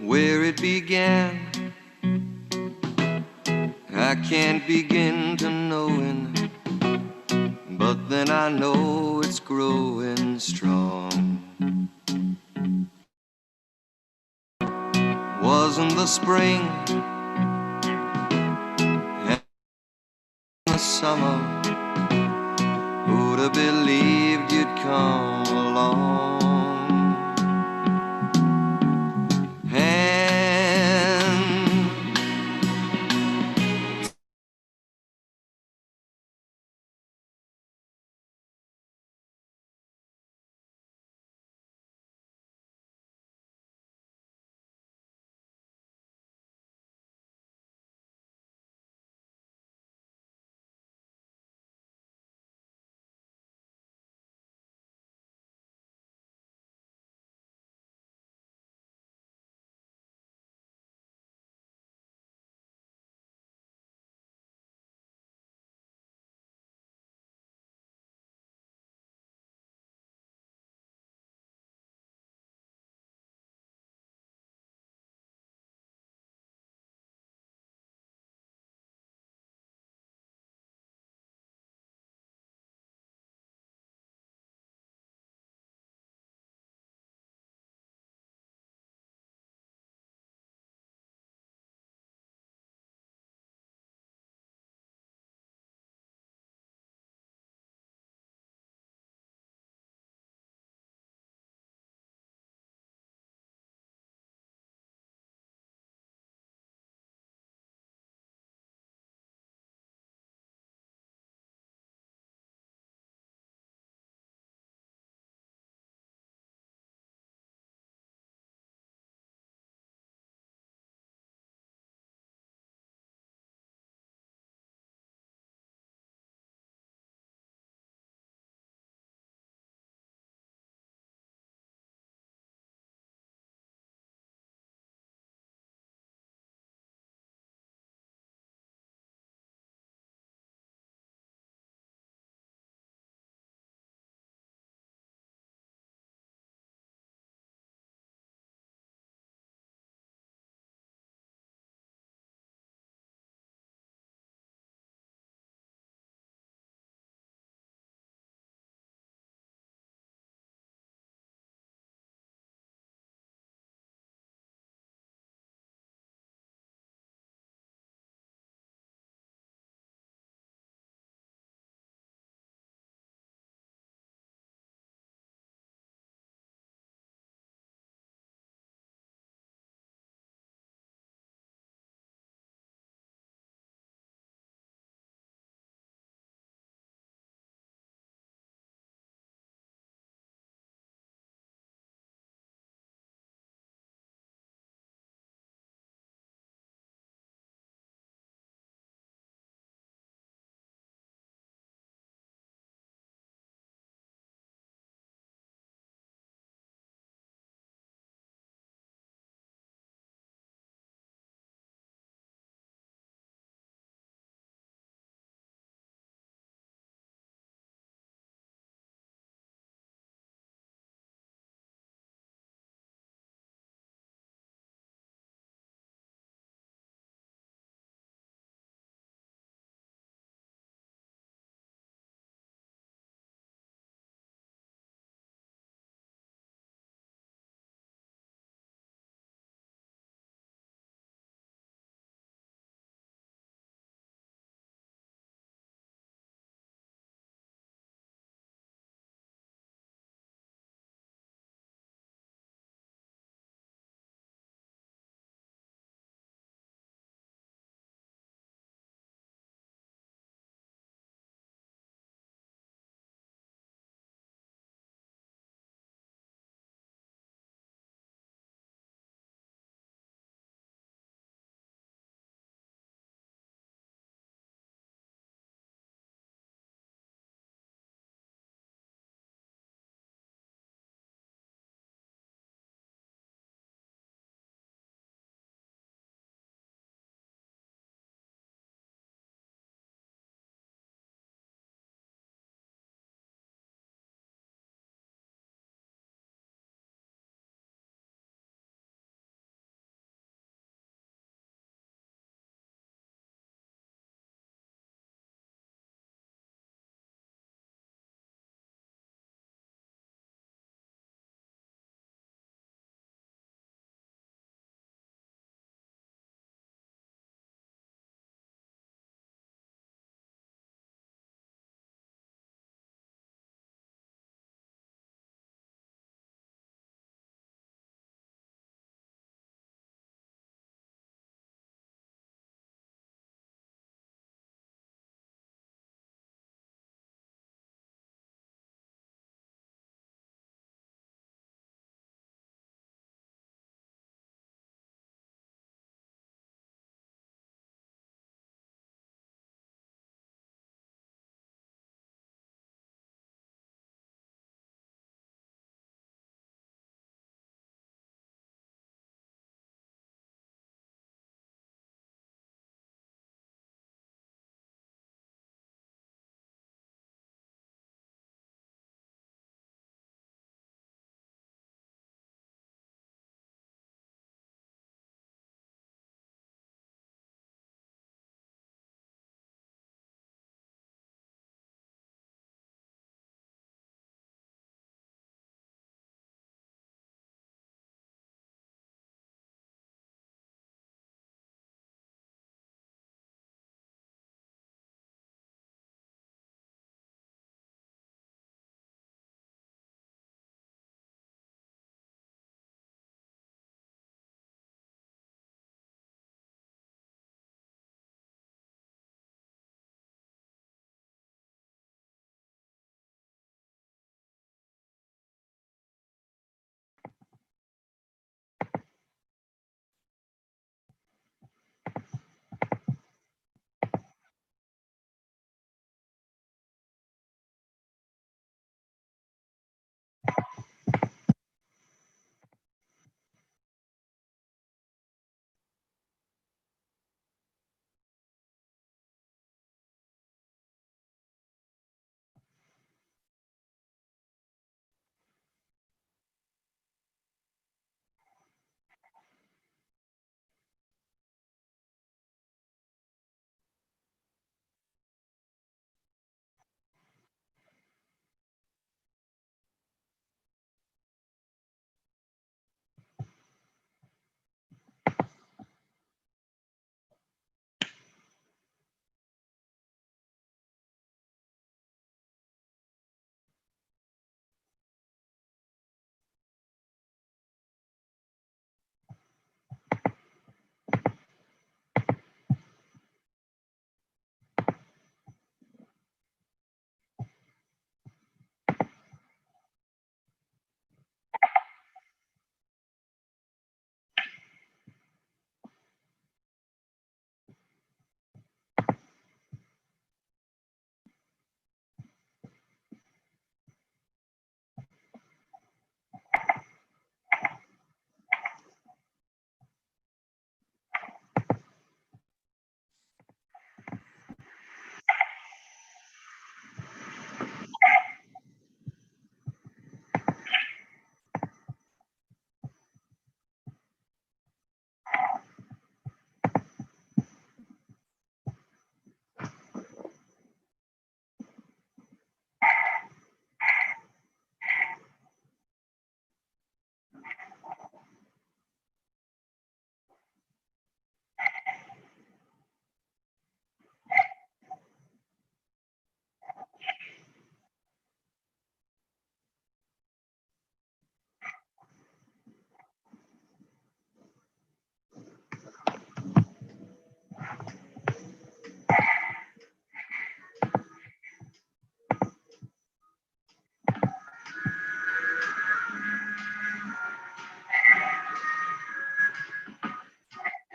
where it began. I can't begin to knowing, but then I know it's growing strong. Wasn't the spring and the summer, who'd have believed you'd come along?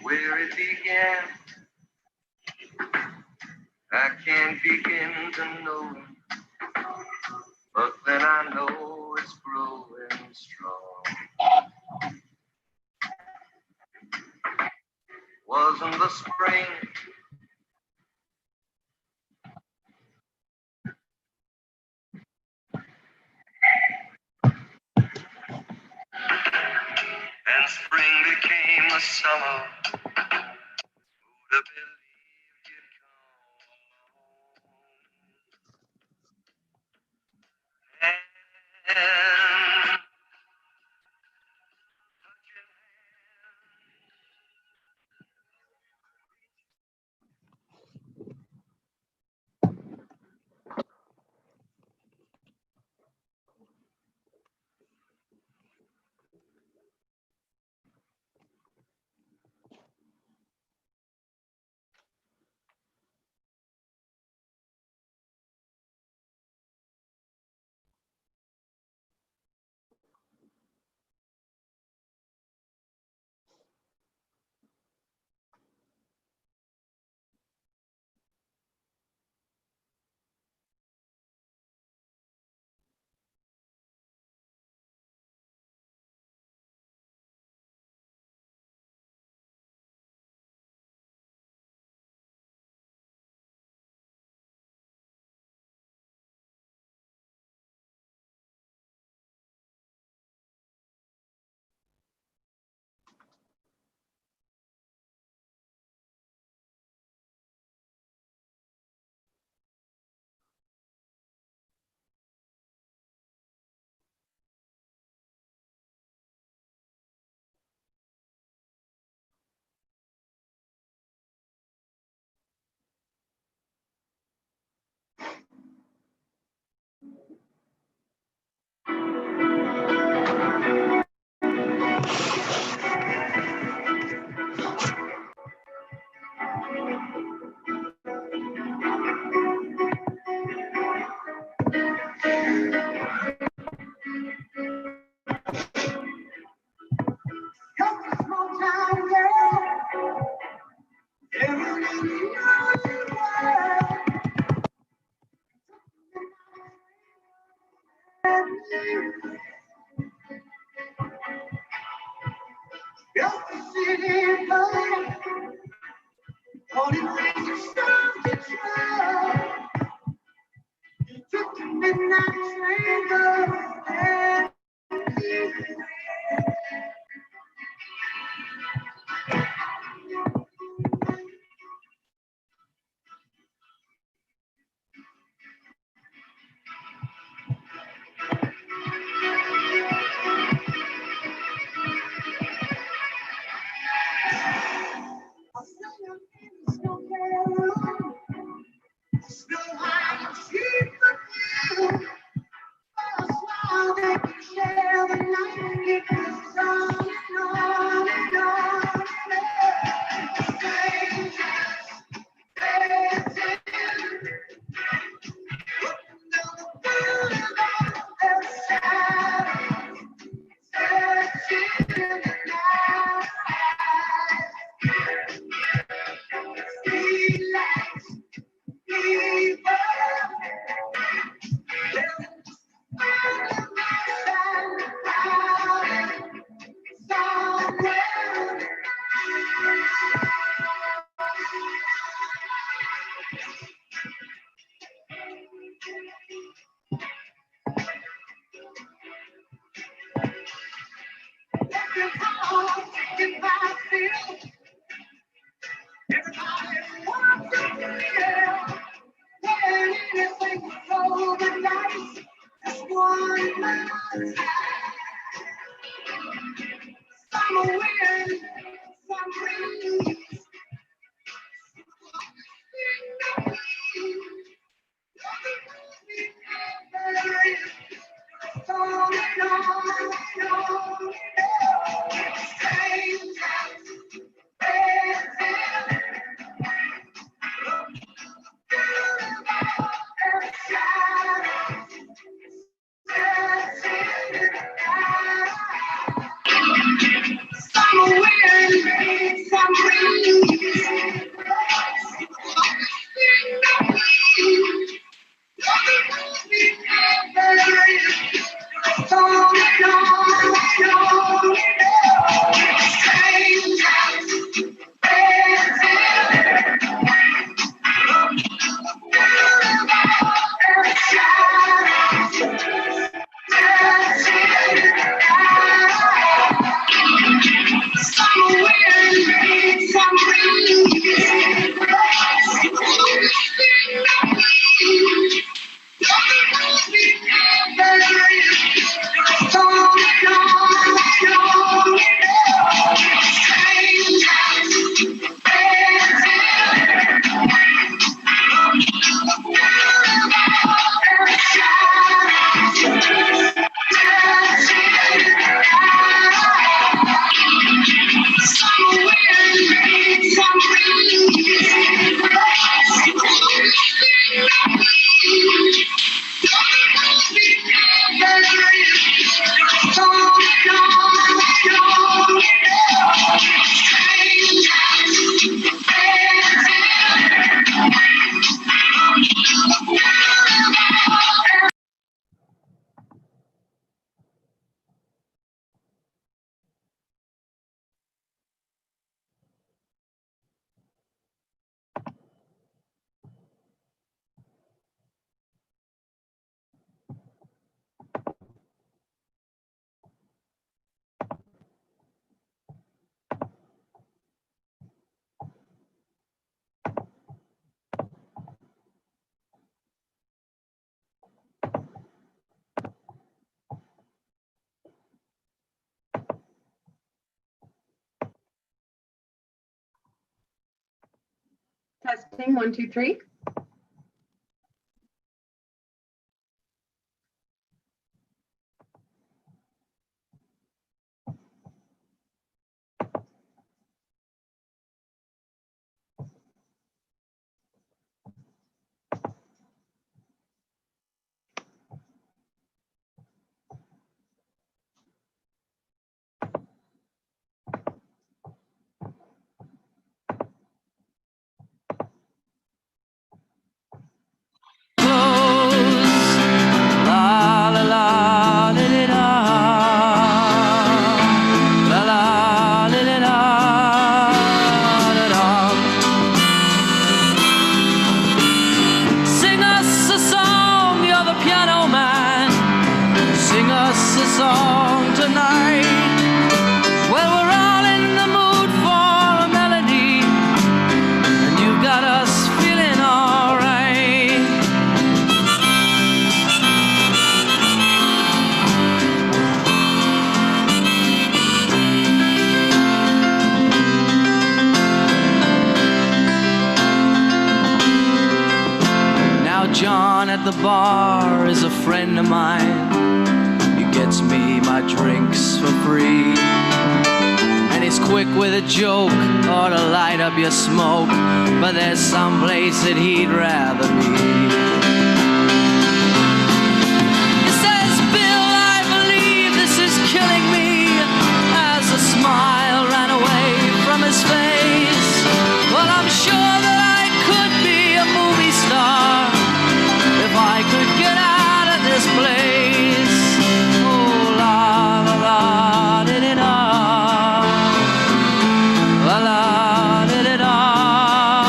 where it began. I can't begin to know it, but then I know it's growing strong. Wasn't the spring, and spring became the summer. Who'd have believed you'd come? And Some win, some lose. Testing 1, 2, 3. John at the bar is a friend of mine. He gets me my drinks for free, and he's quick with a joke or to light up your smoke, but there's some place that he'd rather be. He says, Bill, I believe this is killing me, as a smile ran away from his face. Well, I'm sure that I could be a movie star if I could get out of this place. Oh, la la la, did it all. La la, did it all.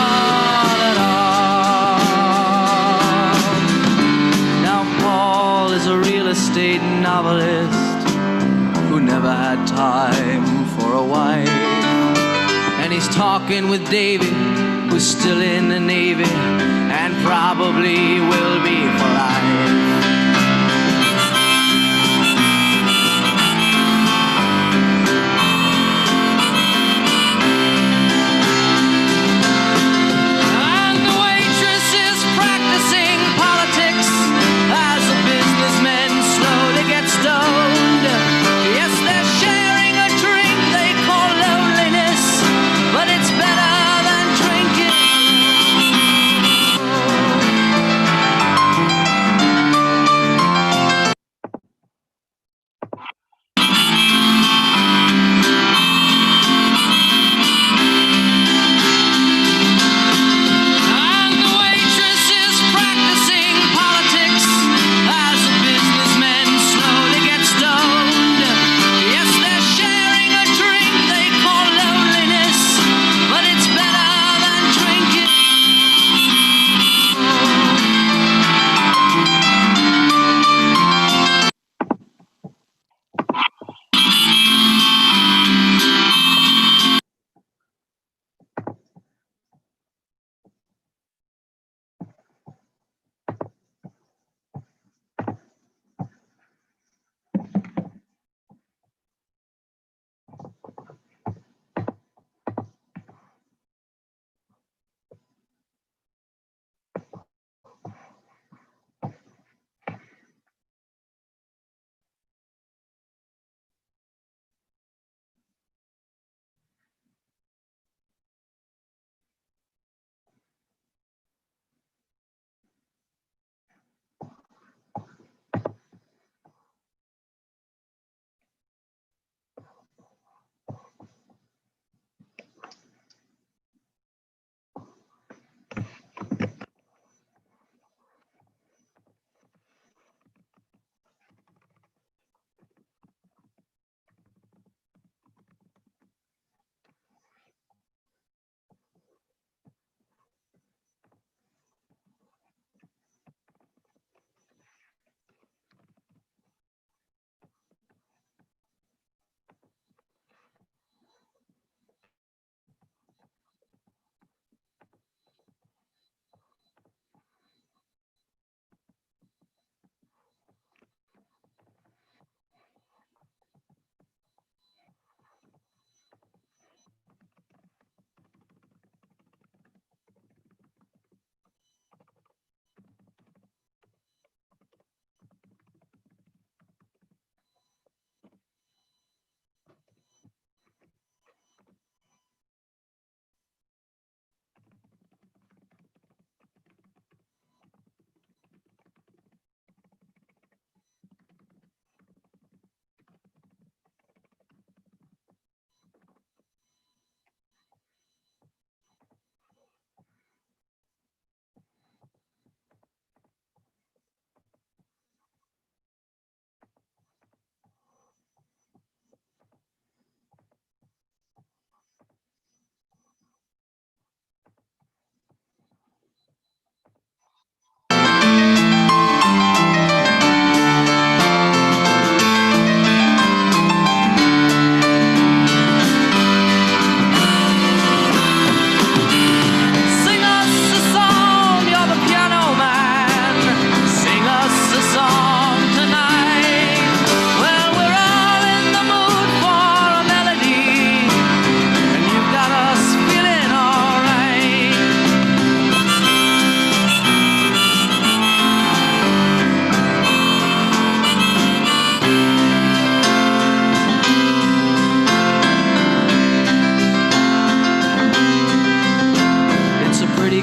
Now Paul is a real estate novelist who never had time for a wife, and he's talking with David, who's still in the Navy and probably will be for life. And the waitress is practicing politics as the businessmen slowly get stoned. Yes, they're sharing a drink they call loneliness, but it's better than drinking.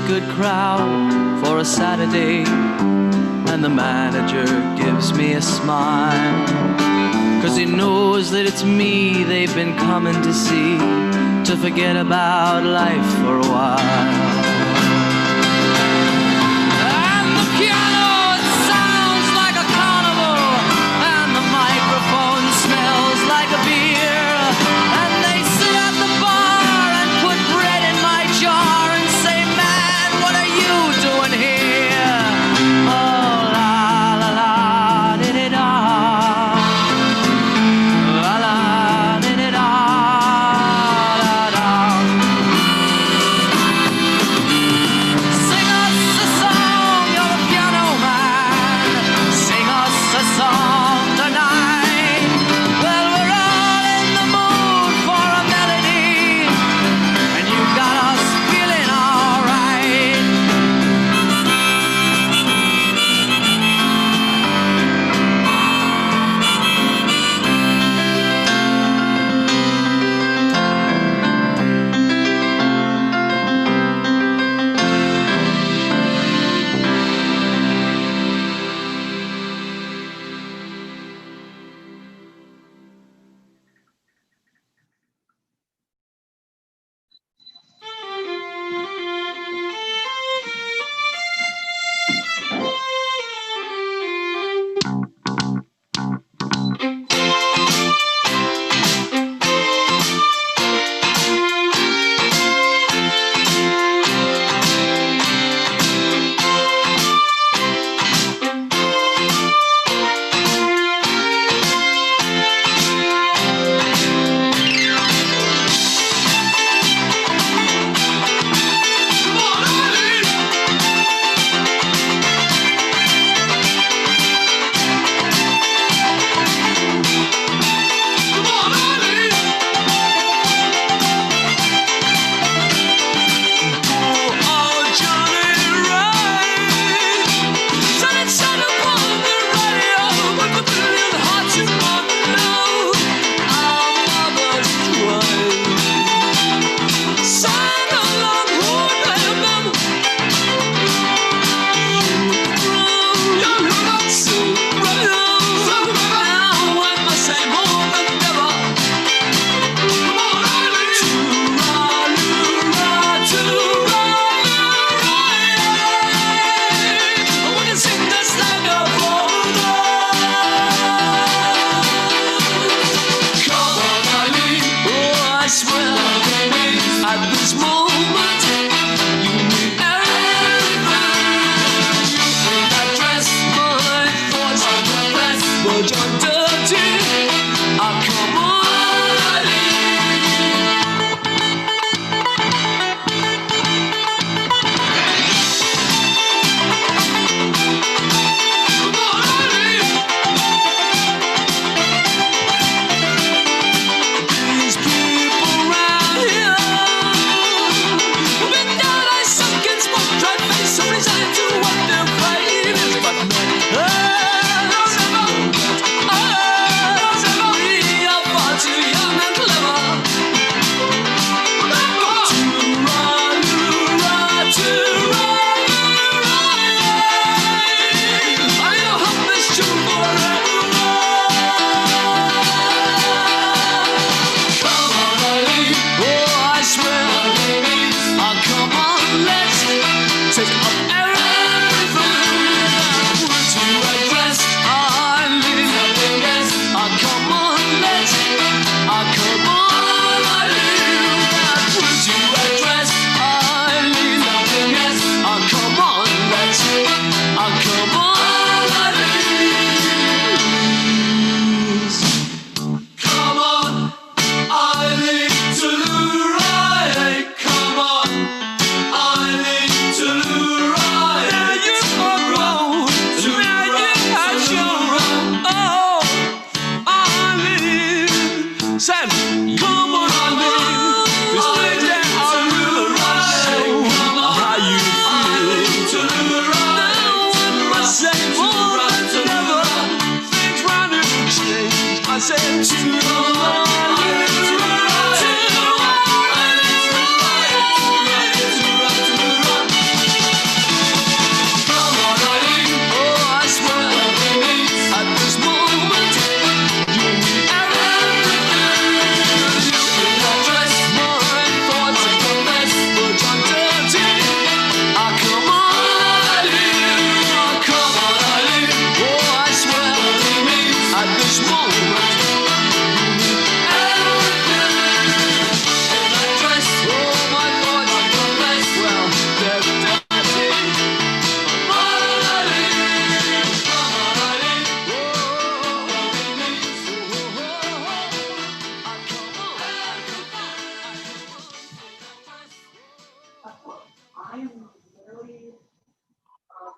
good crowd for a Saturday, and the manager gives me a smile, 'cause he knows that it's me they've been coming to see, to forget about life for a while. And the piano, it sounds like a carnival, and the microphone smells like a beer, and they sit at the bar and put bread in my jar and say, man, what are you doing here? Oh, la la la, di-di-da. La la, di-di-da, da-da.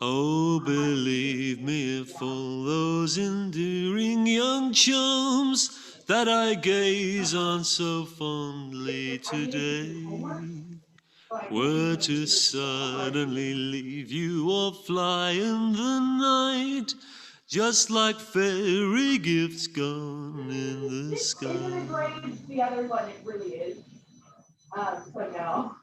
Oh, believe me, for those enduring young chums that I gaze on so fondly today were to suddenly leave you or fly in the night, just like fairy gifts gone in the sky. The other one, it really is. So no.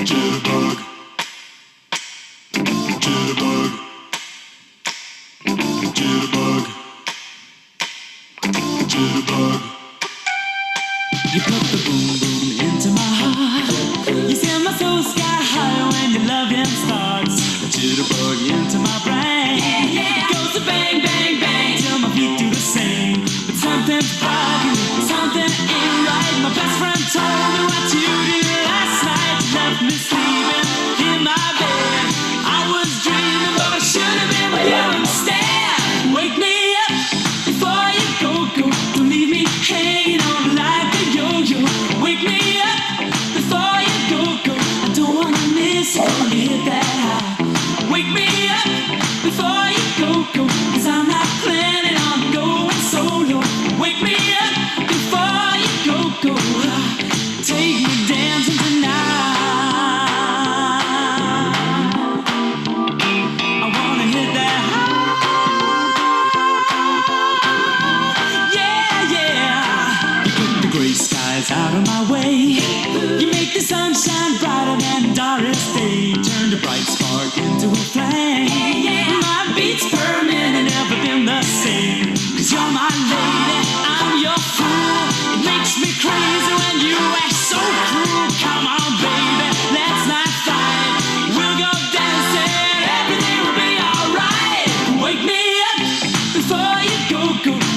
Jitterbug, jitterbug, jitterbug, jitterbug. You put the boom boom into my heart. You send my soul sky high when your loving starts. A jitterbug into my brain. It goes to bang bang bang till my feet do the same. But something's bugging, something ain't right. My best friend told me what you do. of my way. You make the sun shine brighter than Doris Day. Turn the bright spark into a flame. My beats per minute never been the same. 'Cause you're my lady, I'm your fool. It makes me crazy when you act so cruel. Come on, baby, let's not fight. We'll go dancing, everything will be alright. Wake me up before you go.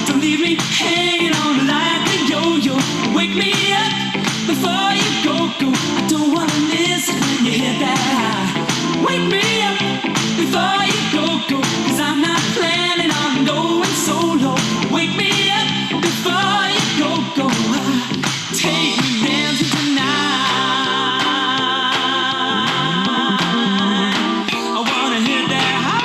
Don't leave me hanging on like a yo-yo. Wake me up before you go. I don't wanna miss it when you hit that high. Wake me up before you go. 'Cause I'm not planning on going solo. Wake me up before you go. Take me dancing tonight. I wanna hit that high.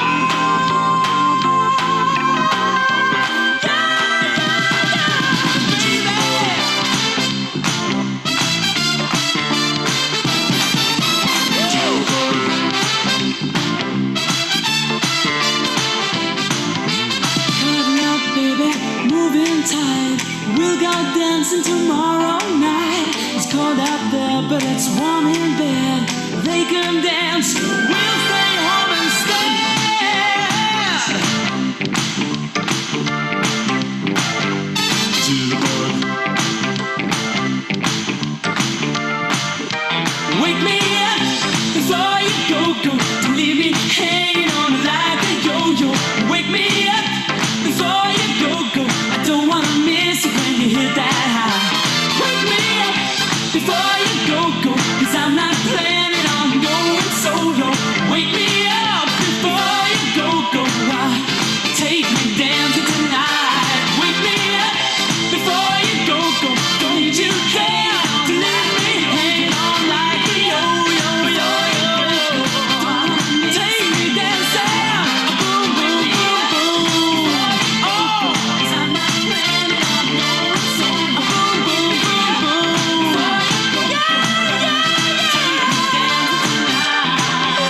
We'll go dancing tomorrow night. It's cold out there, but it's warm in bed. They can dance, we'll stay home instead. To the board. Wake me up before you go. Don't leave me hanging on like a yo-yo. Wake me up before you go. I don't wanna miss it when you hit that high. Wake me up before you go. 'Cause I'm not planning on going solo. Wake me up before you go. Take me dancing tonight. Wake me up before you go. Don't you care to let me hang on like a yo-yo. Take me dancing. Boom, boom, boom, boom. Oh, 'cause I'm not planning on going solo. Boom, boom, boom, boom. Yeah. Take me dancing tonight.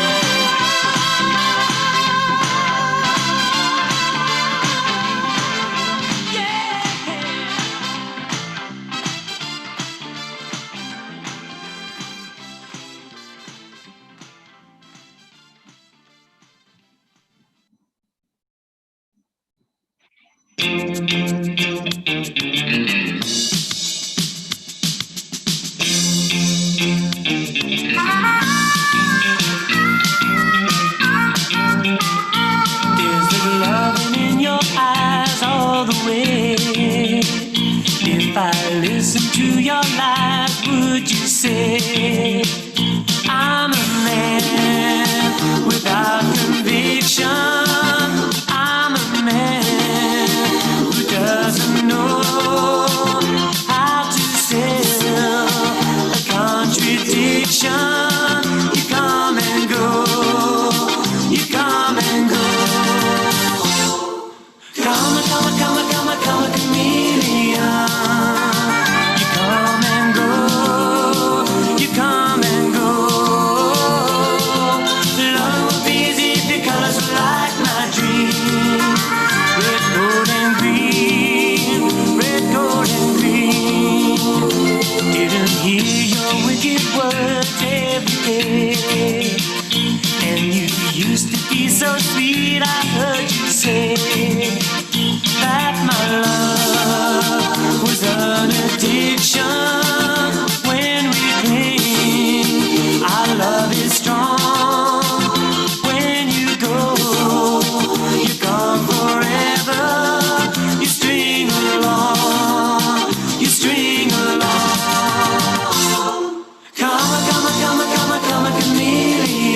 Yeah. There's the loving in your eyes all the way. If I listen to your lies, would you say I'm a man without conviction? I'm a man who doesn't know how to sell a contradiction. You come and go. You come and go. Come, chameleon. You come and go. You come and go. Love would be easy if your colors were like my dream. Red, gold, and green. Red, gold, and green. Didn't hear your wicked words every day. And you used to be so sweet, I heard you say that my love was an addiction. When we cling, our love is strong. When you go, you're gone forever. You string along, you string along. Come, chameleon.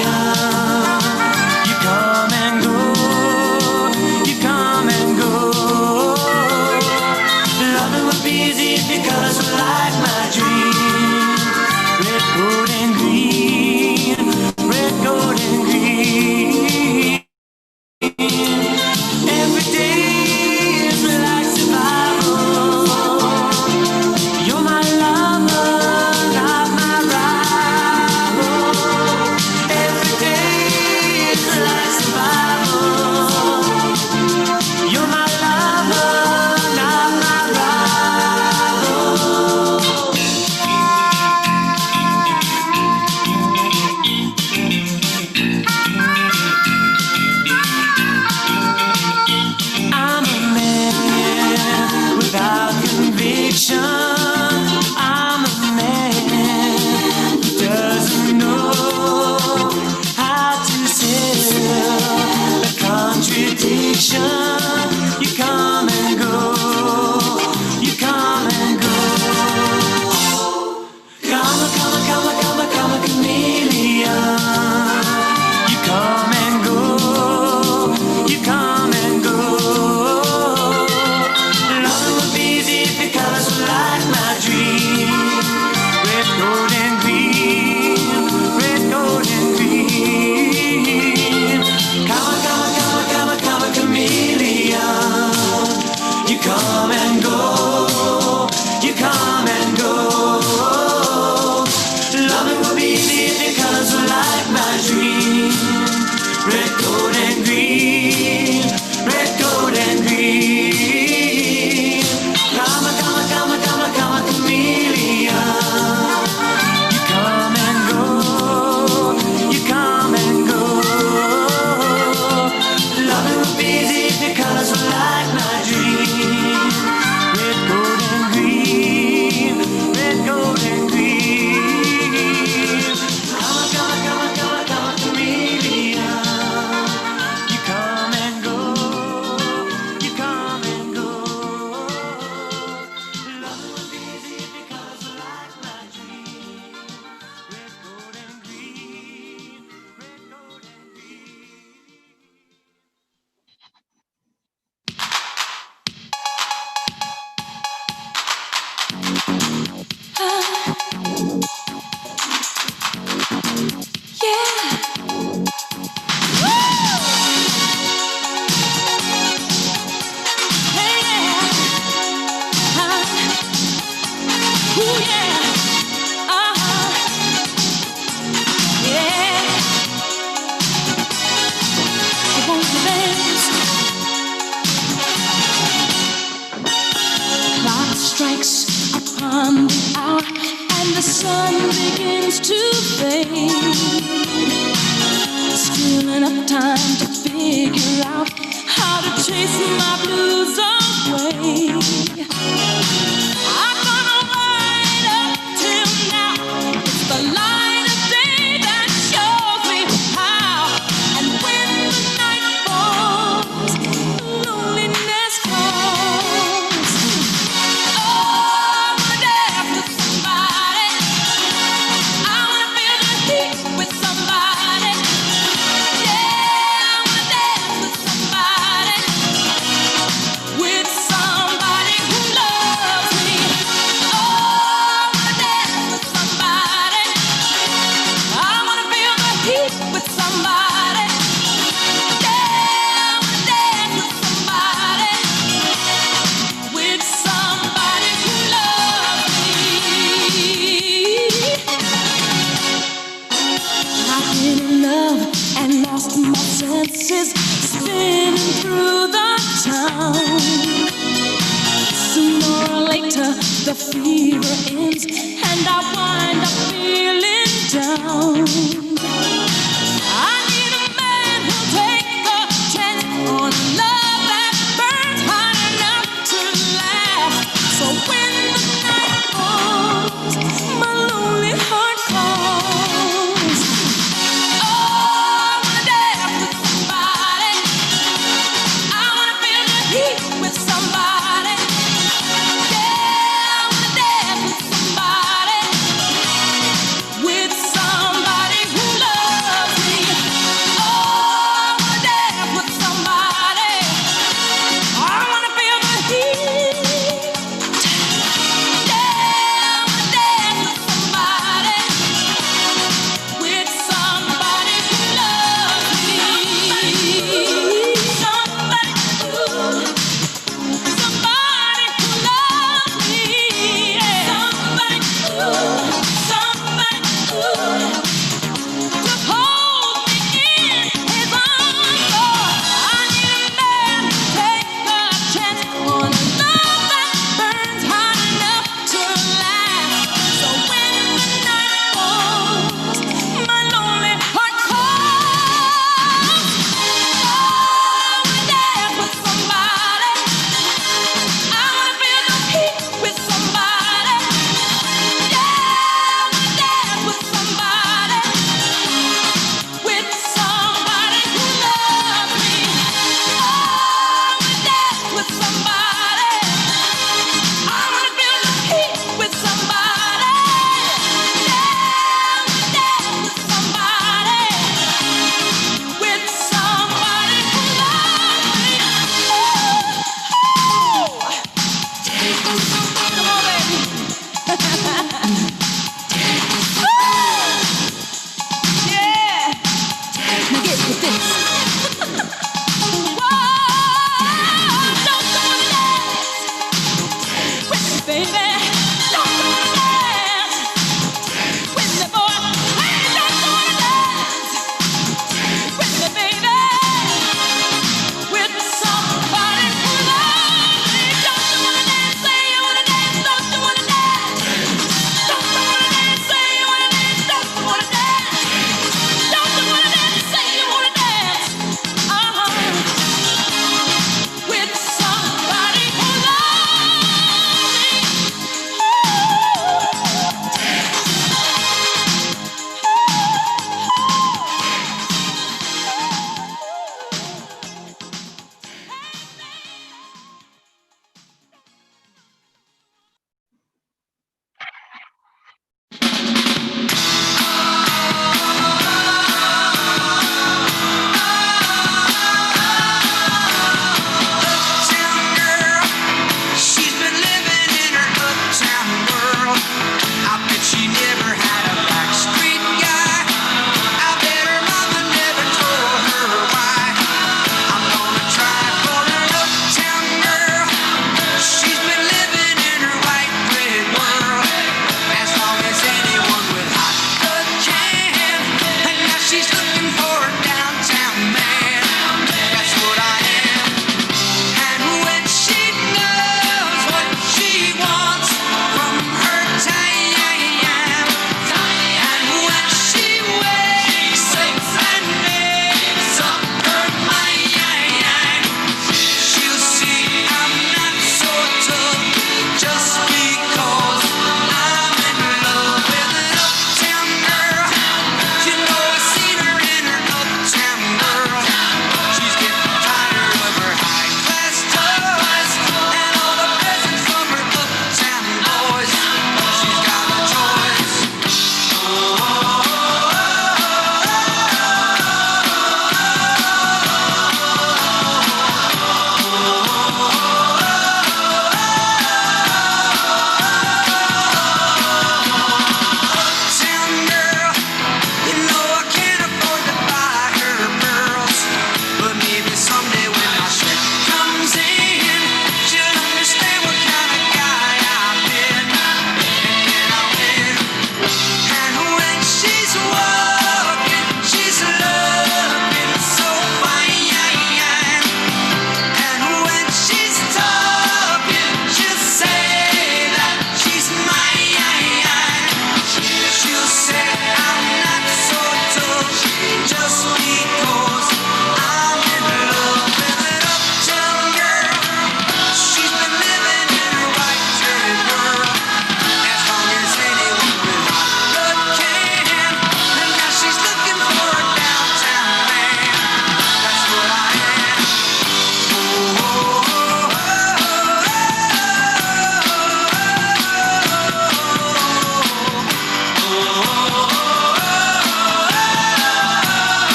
sun begins to fade, still enough time to figure out how to chase my blues away. I'm gonna ride up till now. It's the light of day that shows me how. And when the night falls, loneliness calls. Oh, I wanna dance with somebody. I wanna feel the heat with somebody. Yeah, I wanna dance with somebody. With somebody who loves me.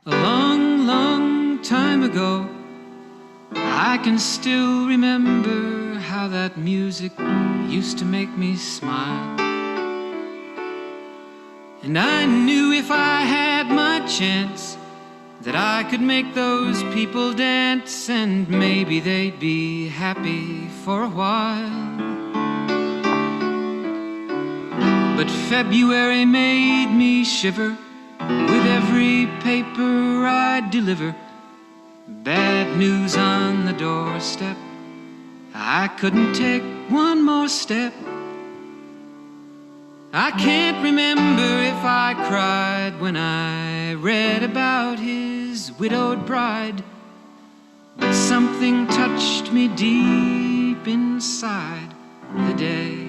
A long, long time ago, I can still remember how that music used to make me smile. And I knew if I had my chance that I could make those people dance, and maybe they'd be happy for a while. But February made me shiver with every paper I'd deliver. Bad news on the doorstep, I couldn't take one more step. I can't remember if I cried when I read about his widowed bride, but something touched me deep inside the day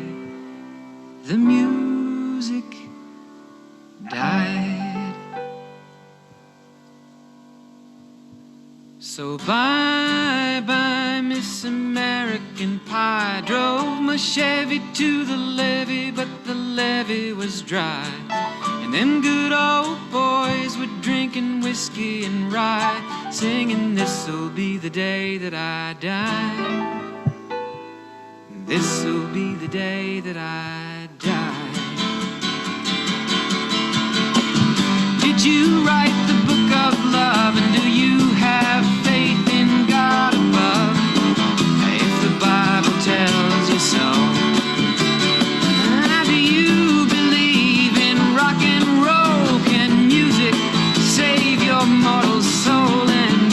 the music died. So bye-bye, Miss American Pie. Drove my Chevy to the levee, but the levee was dry. And them good old boys were drinking whiskey and rye, singing, this'll be the day that I die. This'll be the day that I die. Did you write the book of love, and do you have faith in God above? If the Bible tells you so. Do you believe in rock and roll? Can music save your mortal soul? And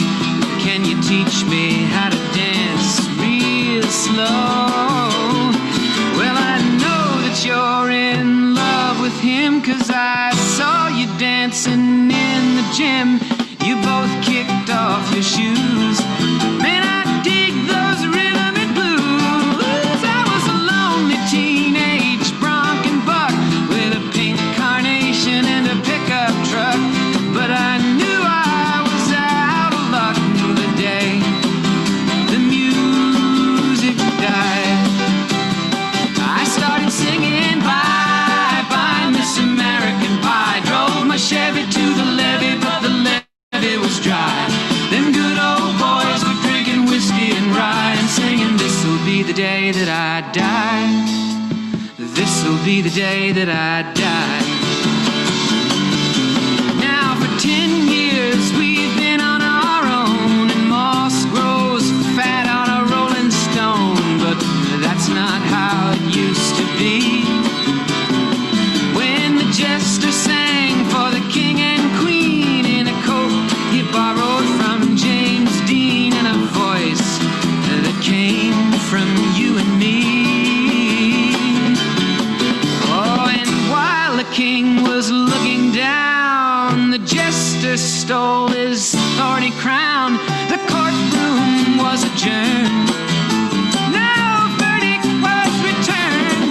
can you teach me how to dance real slow? Well, I know that you're in love with him, 'cause I saw you dancing in the gym. You both kicked off your shoes. Man, I dig those rhythm and blues. I was a lonely teenage bronc and buck with a pink carnation and a pickup truck, but I knew I was out of luck the day the music died. I started singing bye-bye, Miss American Pie. Drove my Chevy to the levee, but the levee was dry. Them good old boys were drinking whiskey and rye and singing, this'll be the day that I die. This'll be the day that I die. Now for 10 years we've been on our own, and moss grows fat on a rolling stone, but that's not how it used to be. When the jester sang for the king and queen in a coat he borrowed from James Dean, and a voice that came from you and me. Oh, and while the king was looking down, the jester stole his thorny crown. The courtroom was adjourned. No verdict was returned.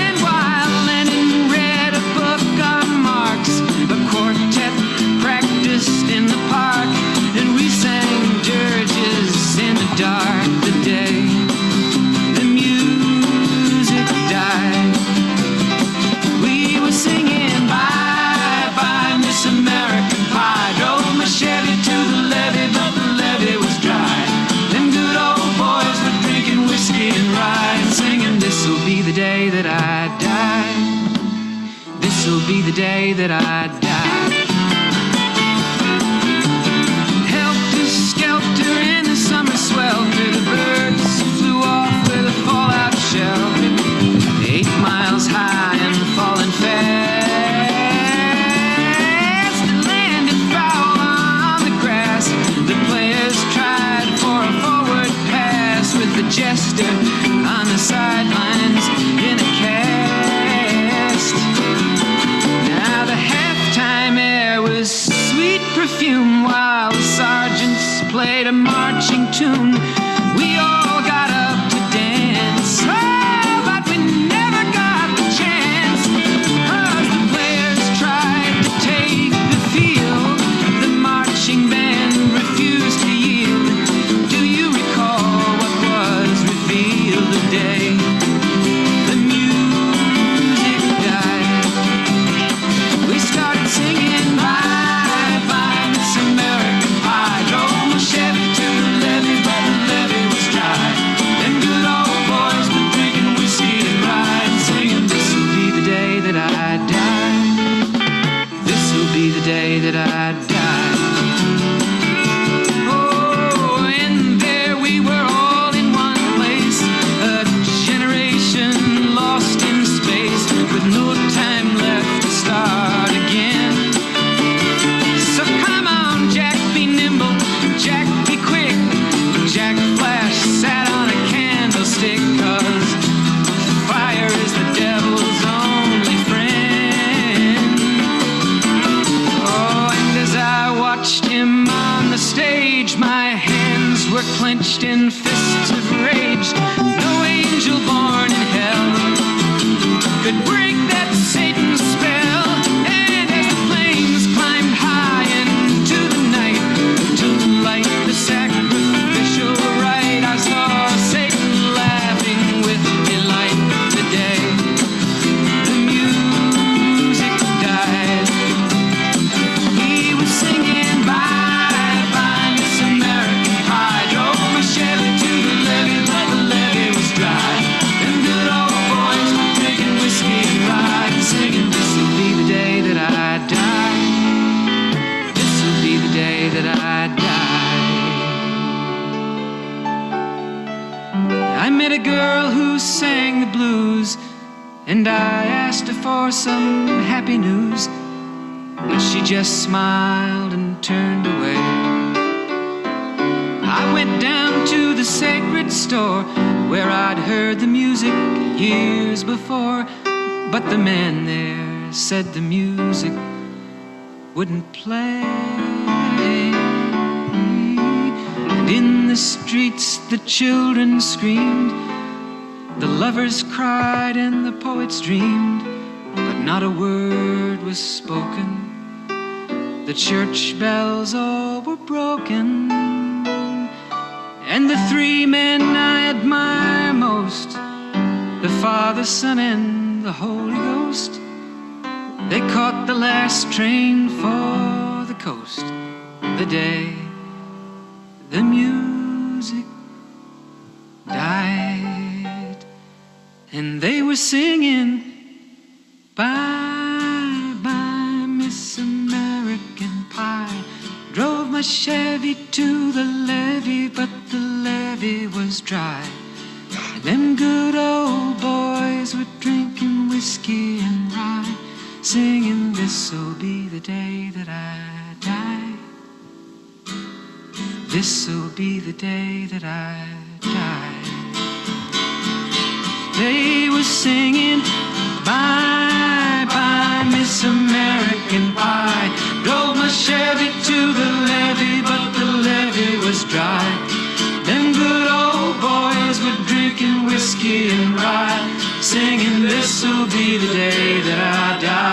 And while Lenin read a book on Marx, the quartet practiced in the park, and we sang dirges in the dark the day the music died. We were singing bye-bye, Miss American Pie. Drove my Chevy to the levee, but the levee was dry. Them good old boys were drinking whiskey and rye and singing, this'll be the day that I die. This'll be the day that I die. Helter-skelter in the summer swelter, the birds flew off with a fallout shelter. 8 miles high and falling fast. It landed foul on the grass. The players tried for a forward pass, with the jester on the sidelines in a cast. Now the halftime air was sweet perfume, while the sergeants played a marching tune. We all got up to dance, oh, but we never got the chance, 'cause the players tried to take the field. The marching band refused to yield. Do you recall what was revealed the day the music died? We started singing bye-bye, Miss America. clenched in fists of rage. No angel born in hell could break that Satan's spell. And as the flames climbed high into the night to light the sacrificial rite, I saw Satan laughing with delight the day the music died. He was singing bye bye Miss American Pie. Drove my Chevy to the levee, but the levee was dry. Them good old boys drinking whiskey and rye, singing, this'll be the day that I die. This'll be the day that I die. I met a girl who sang the blues, and I asked her for some happy news, but she just smiled and turned away. I went down to the sacred store where I'd heard the music years before, but the man there said the music wouldn't play. And in the streets the children screamed, the lovers cried and the poets dreamed, but not a word was spoken. The church bells all were broken, and the three men I admire most, the Father, Son, and the Holy Ghost, they caught the last train for the coast the day the music died. And they were singing bye bye Miss American Pie. Drove my Chevy to the levee, but the levee was dry. And them good old boys were drinking whiskey and rye, singing, this'll be the day that I die. This'll be the day that I die. They were singing bye bye Miss American Pie. Drove my Chevy to the levee, but the levee was dry. Them good old boys were drinking whiskey and rye, singing, this'll be the day that I die.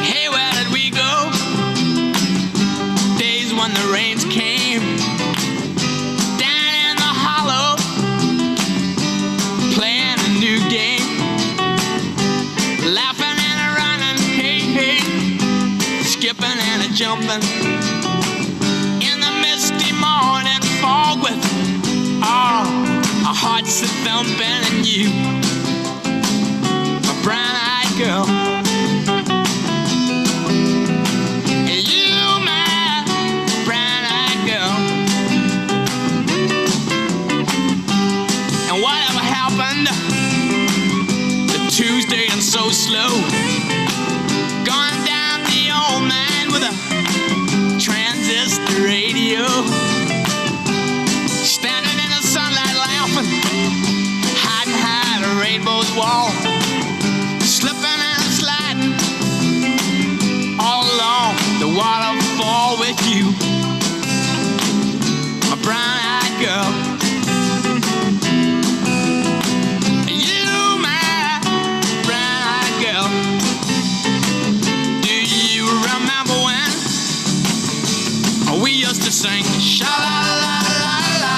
Hey, where did we go? Days when the rains came down in the hollow, playing a new game, laughing and a running, hey, hey, skipping and a jumping in the misty morning fog with our hearts a thumping, and you, my brown-eyed girl. Tuesday and so slow, gone down the old man with a transistor radio, standing in the sunlight laughing, hiding behind a rainbow's wall, slipping and sliding all along the waterfall with you, a brown-eyed girl. We used to sing sha la la la la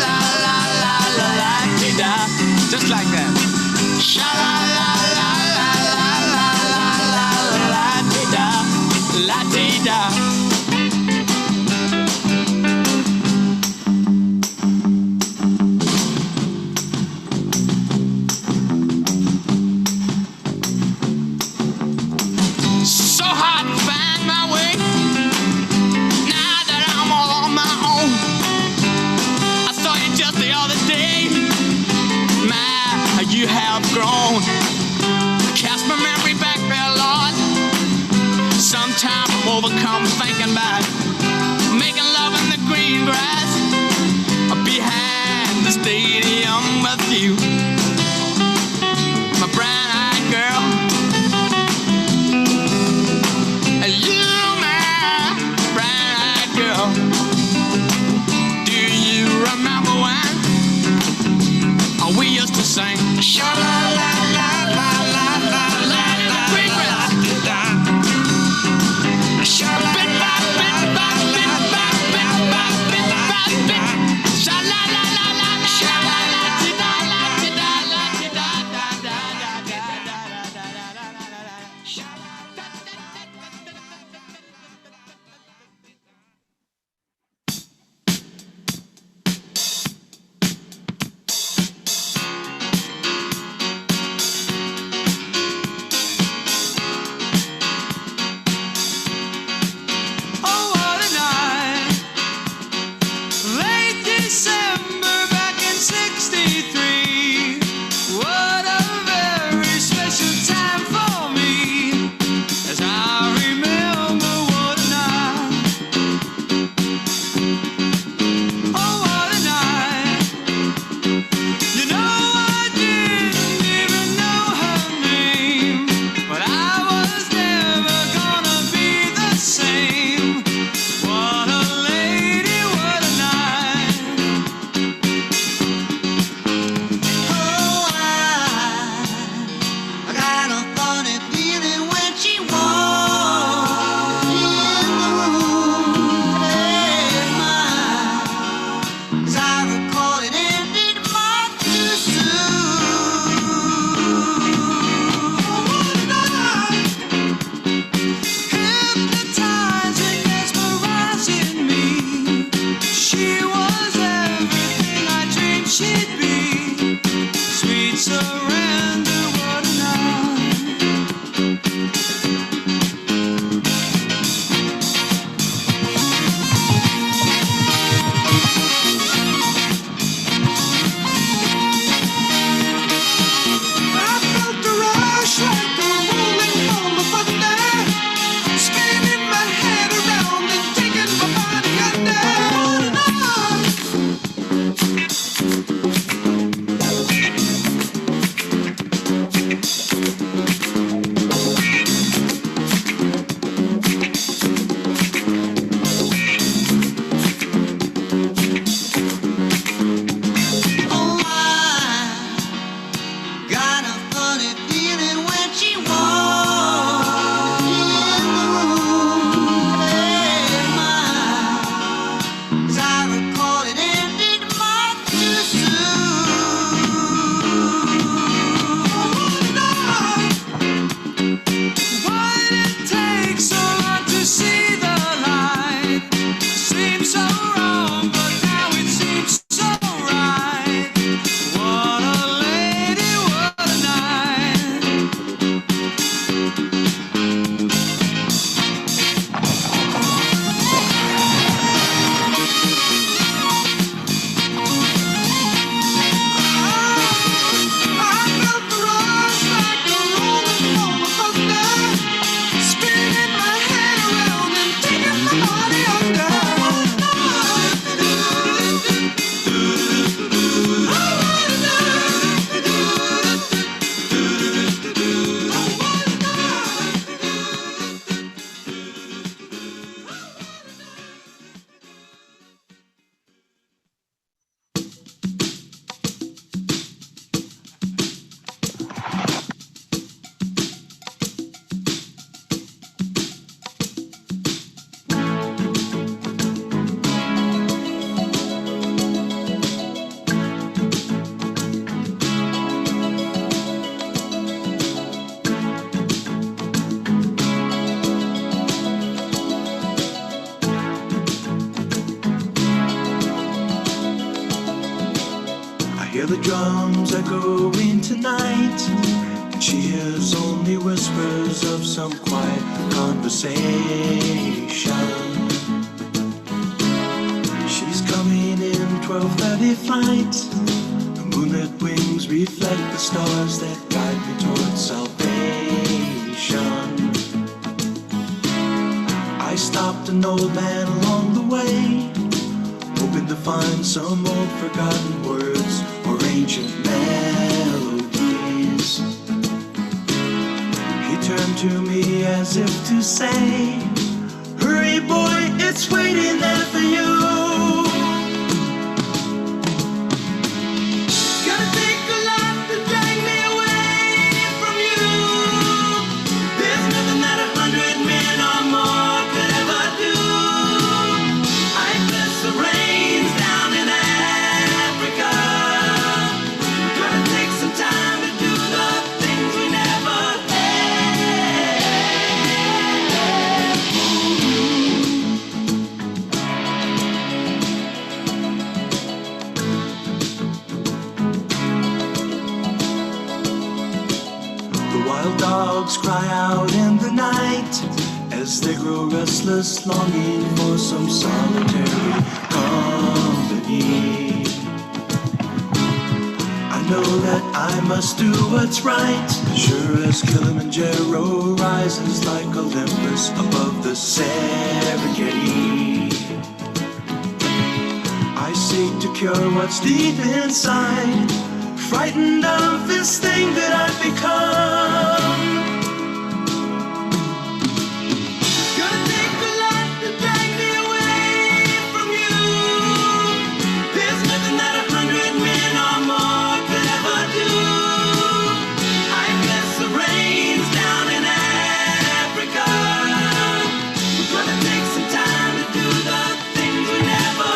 la la la la la da, just like that. Sha la la la la la la la la da, la da. So hard to find my way. you, my brown-eyed girl. You, my brown-eyed girl. Do you remember when we used to sing? Sha-la-la-la-la-la-la-la-la. Big breath. Hear the drums echoing tonight, and she hears only whispers of some quiet conversation. She's coming in 12:30 flight. The moonlit wings reflect the stars that guide me towards salvation. I stopped an old man along the way, hoping to find some old forgotten words or ancient melodies. He turned to me as if to say, hurry boy, it's waiting there for you. Gonna take a lot to drag me away from you. There's nothing that 100 men or more could ever do. I bless the rains down in Africa. Gonna take some time to do the things we never The wild dogs cry out in the night as they grow restless, longing for some solitary company. I know that I must do what's right, sure as Kilimanjaro rises like Olympus above the Serengeti. I seek to cure what's deep inside, frightened of this thing that I've become. Gonna take a lot to drag me away from you. There's nothing that 100 men or more could ever do. I bless the rains down in Africa. We're gonna take some time to do the things we never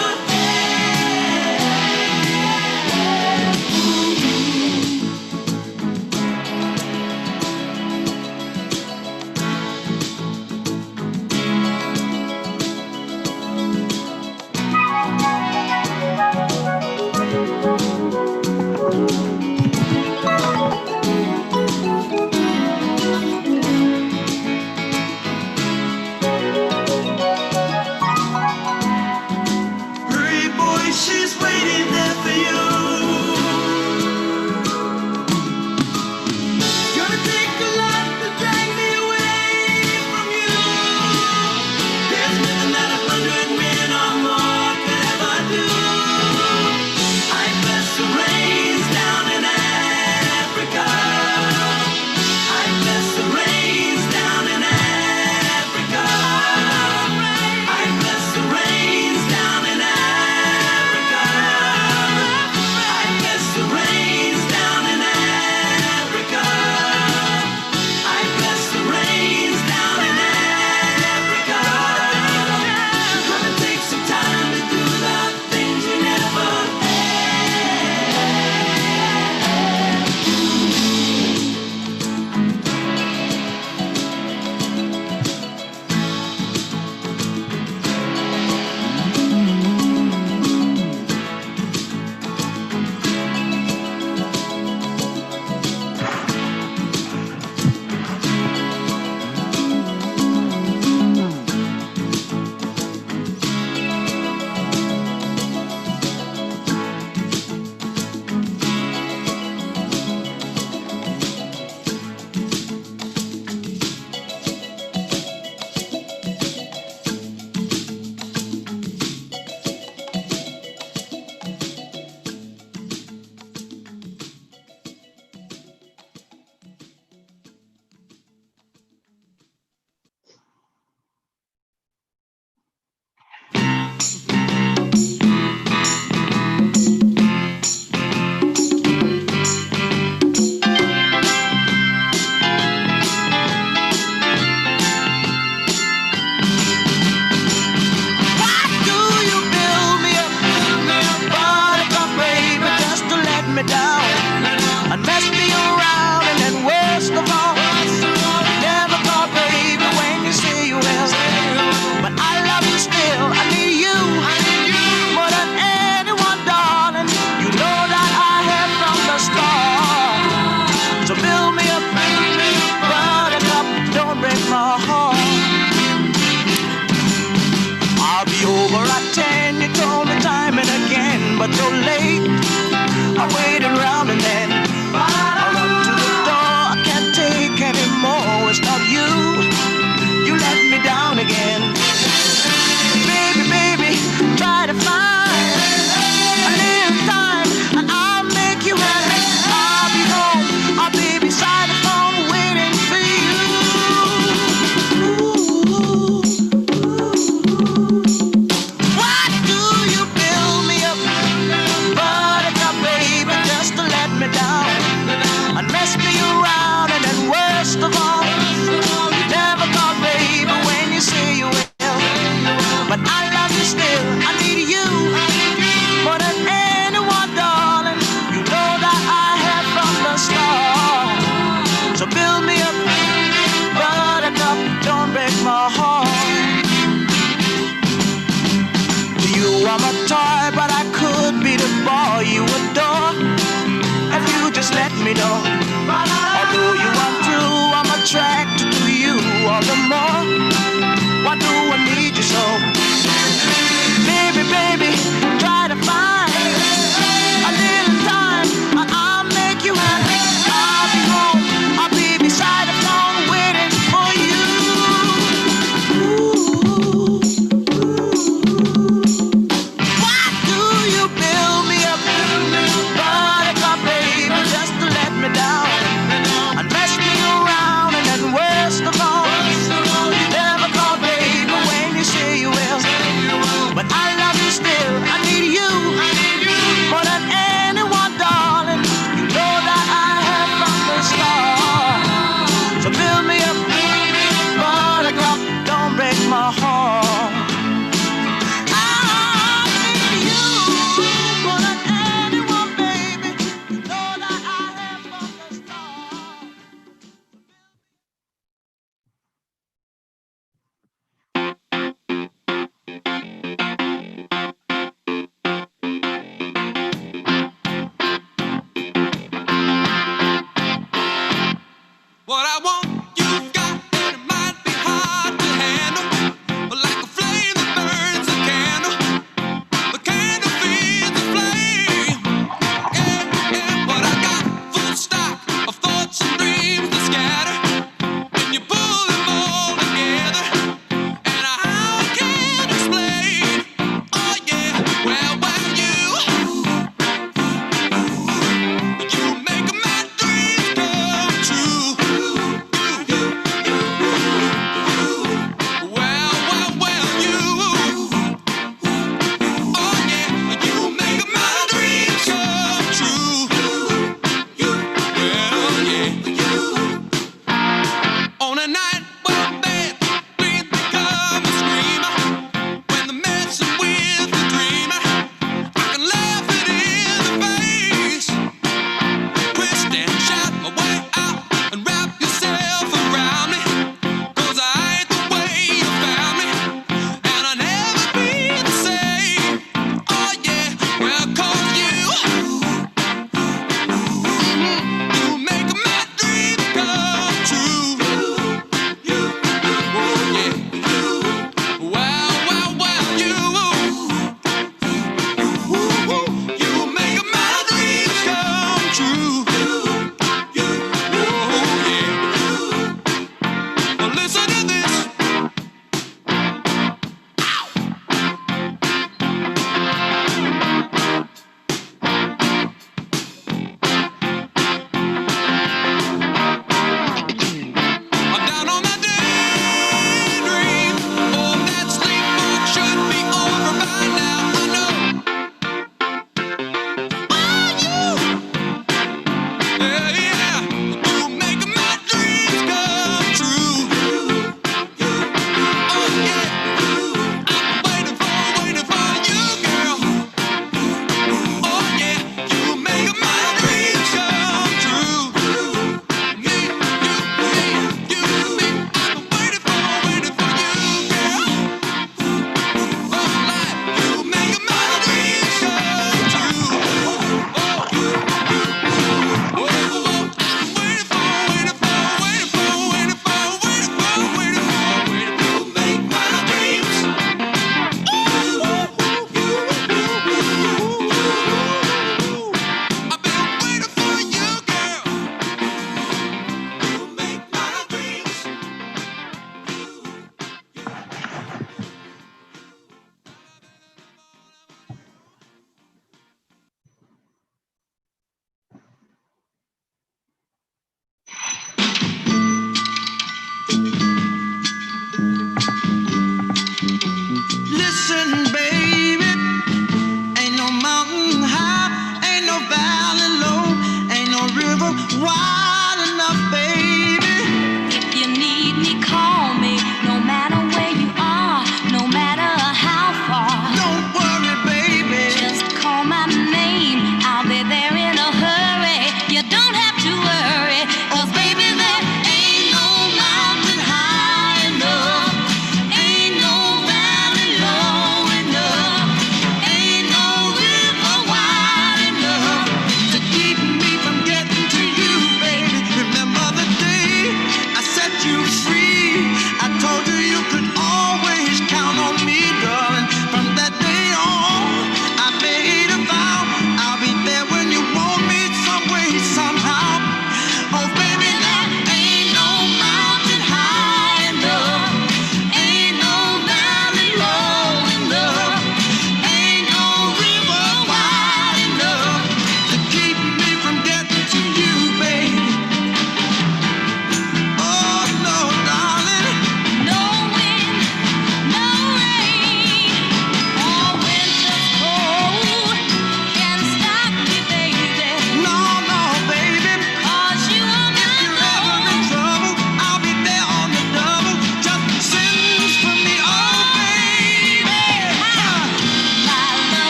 Hurry, boy, she's waiting there for you. Gonna take a lot to drag me away from you. There's nothing that 100 men or more could ever do. I bless the rains down in Africa. I bless the rains down in Africa. I bless the rains down in Africa. I bless the rains down in Africa. I bless the rains down in Africa. We're gonna take some time to do the things we never but so late. I waited around and then I run to the door. I can't take any more. It's not you. You let me down again. Baby, baby, try to find a little time and I'll make you me no. Although you are true, I'm attracted to you all the more. Why do I need you so? Baby, baby, try to find a little time. I'll make you happy. I'll be home, I'll be beside the phone waiting for you. Why do you build me up, buttercup baby, just to let me down?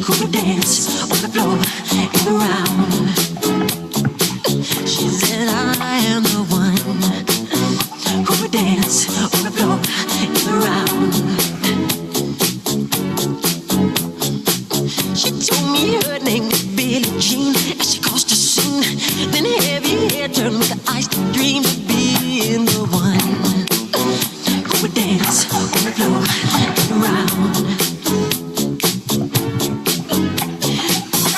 who would dance on the floor and around. She said, I am the one who would dance on the floor and around. She told me her name was Billie Jean as she crossed the scene. Then heavy hair turned with the eyes to dream of being the one who would dance on the floor and around.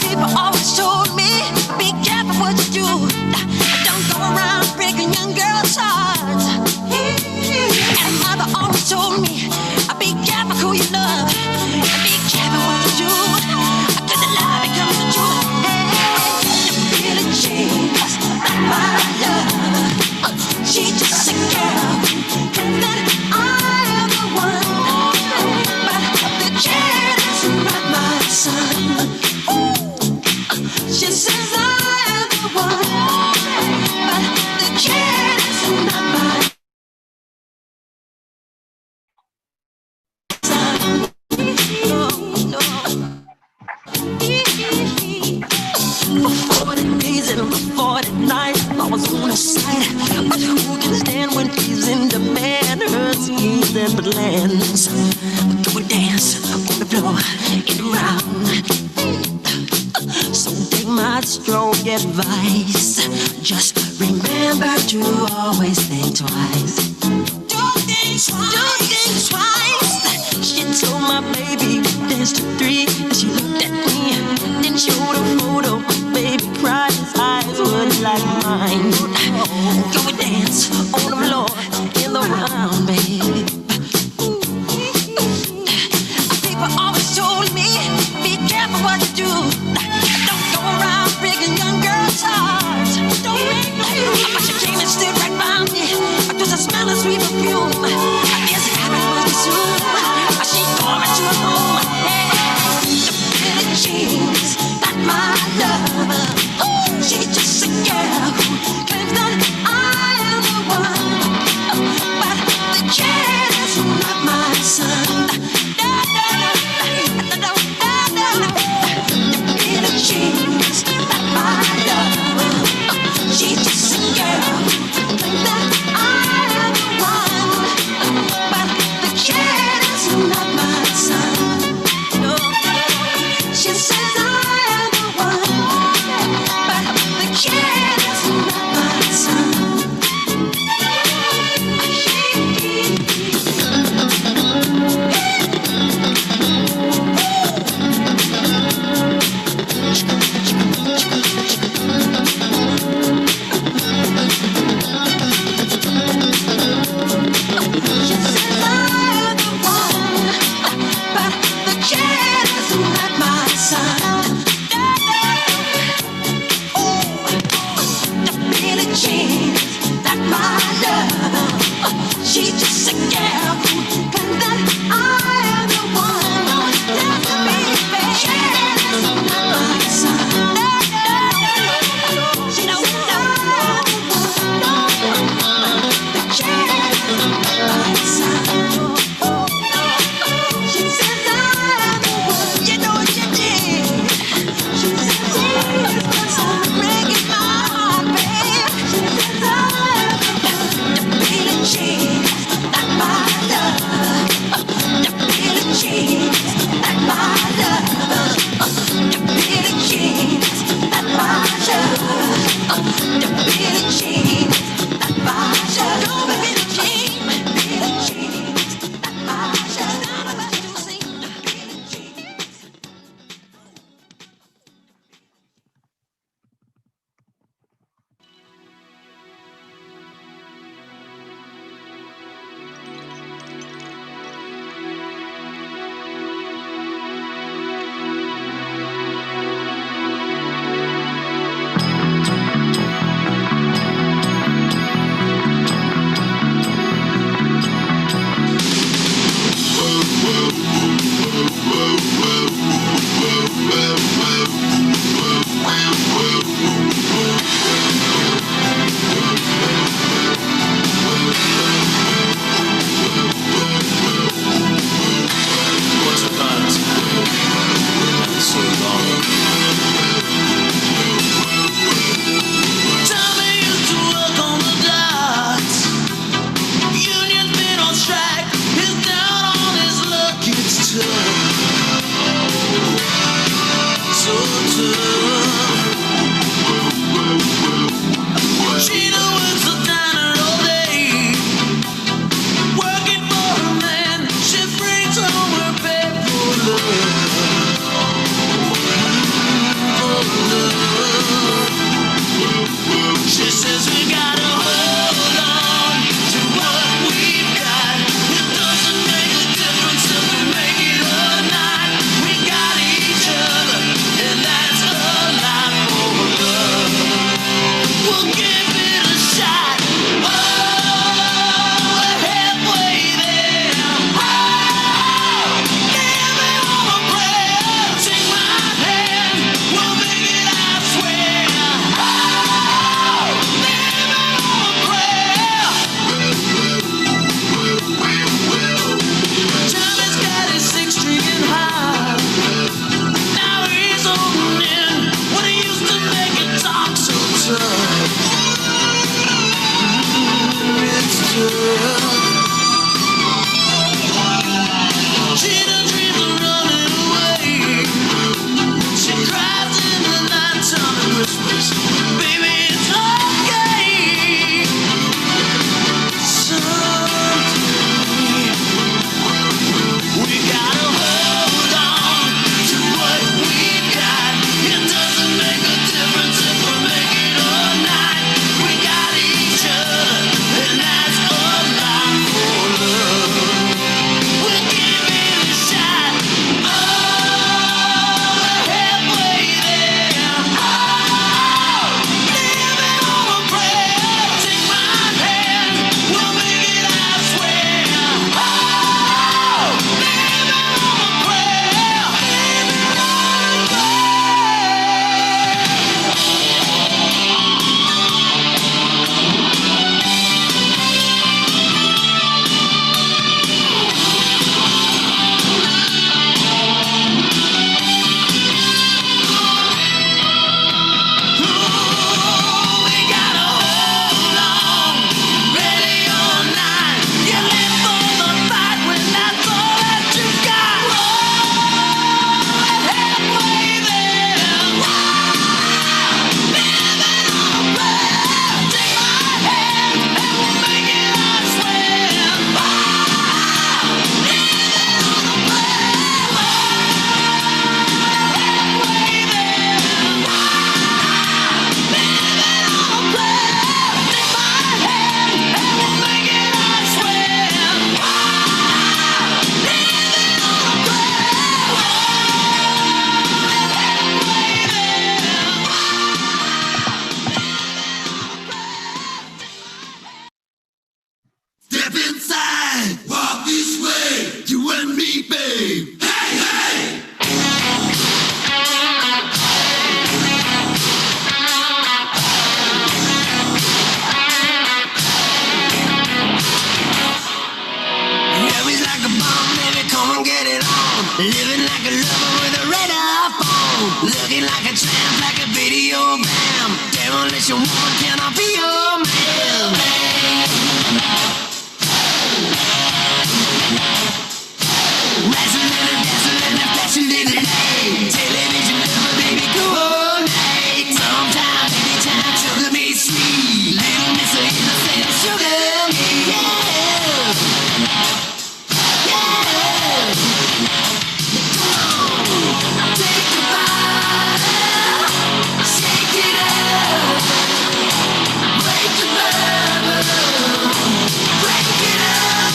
People always told me, be careful what you do. Don't go around breaking young girls' hearts. And mother always told me, be careful who you love. And be careful what you do. Cause the love becomes the truth. Billie Jean was not my love. She's just a girl. That I am the one. But the kid is not my son. She says I am the one. But the kid is not my son. No, no. For 40 days and for 40 nights, I was on her side. But who can stand when she's in demand? Her schemes and plans. Go and dance on the floor and around. So take my strong advice. Just remember to always think twice. Don't think twice. She told my baby we danced to 3. And she looked at me, then showed a photo. Baby cried, his eyes were like mine. Go and dance on the floor in the round, baby. People always told me, be careful what you do. Don't go around breaking young girls' hearts. Don't break my heart. But she came and stood right by me. I just smell of sweet perfume. I guess it happened pretty soon. She called me to her home. The Billie Jean's not my love. She's just a girl who claims that I am the one. But the kid is not my son. No, no, no, no, no, no, no. The Billie Jean's not my love. She's just a girl who claims that I am the one. But the kid is not my son. No, she says I special woman, can I be your man? Dazzling, flashing, television lover, baby, go all night. Sometime, anytime, sugar me sweet. Little Miss Innocent, sugar me, yeah. Yeah. Come on, take a bite, shake it up, break the bubble, break it up.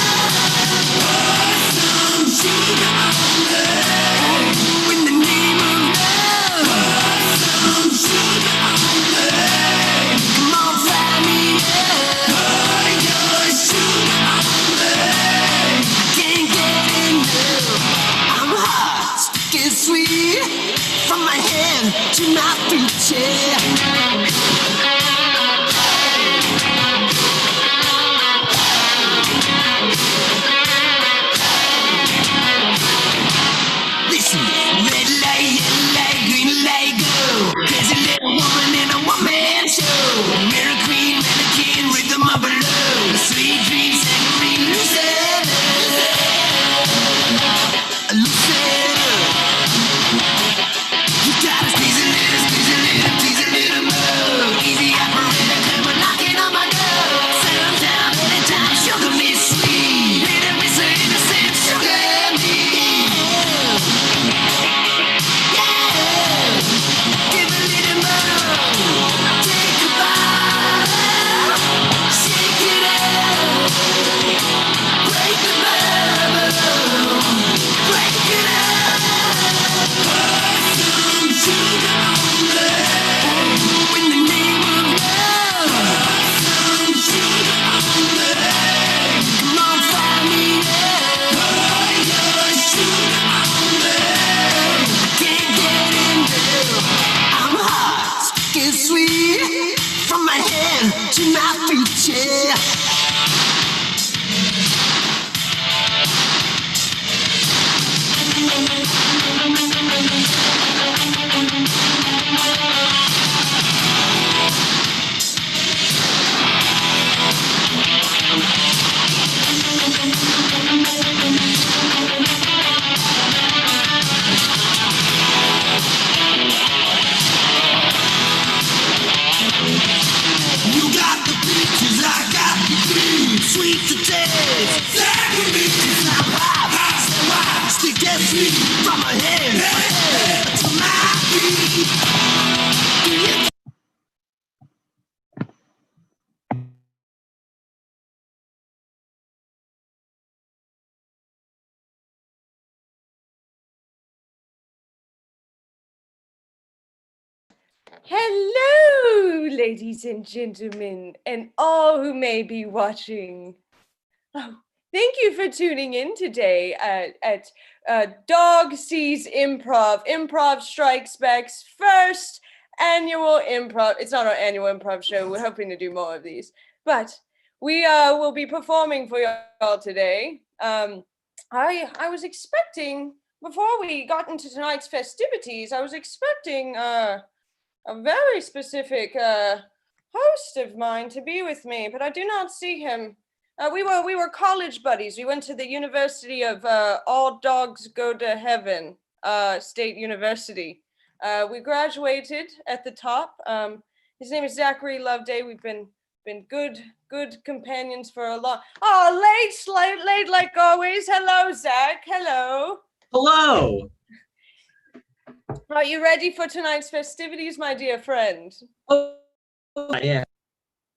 Put some sugar on me, in the name of love. Put some sugar on me, come on, fry me up. Put your sugar on me, I can't get enough. I'm hot, sticky sweet, from my hand to my feet, yeah. Listen, red light, yellow light, green light, go. Crazy little woman in a one-man show. Mirror queen, mannequin, rhythm of a love. Sweet dreams, saccharine, lucid. Lucid. You gotta squeeze a little more. Easy operator, come on, knocking on my door. Settle down, anytime, sugar me sweet. Little Miss Innocent, sugar me. Yeah. Give a little more. Take a bite, shake it up, break the bubble, break it up. Put some sugar on me, in the name of love. Put some sugar on me, come on, fry me up. Put your sugar on me, I can't get enough. I'm hot, sticky sweet, from my hand to my feet, yeah. You got the peaches, I got the cream. Sweet to taste, saccharin. I'm hot, so hot, sticky sweet, from my hand to my feet. Hello, ladies and gentlemen, and all who may be watching. Oh, thank you for tuning in today at Dog Sees Improv. Improv Strikes Back's first annual improv. It's not our annual improv show. We're hoping to do more of these, but we will be performing for y'all today. I was expecting, before we got into tonight's festivities, I was expecting a very specific host of mine to be with me, but I do not see him. We were college buddies. We went to the University of All Dogs Go to Heaven, State University. We graduated at the top. His name is Zachary Loveday. We've been good companions for a long. Oh, late like always. Hello, Zach. Hello. Hello. Are you ready for tonight's festivities, my dear friend? Oh, yeah.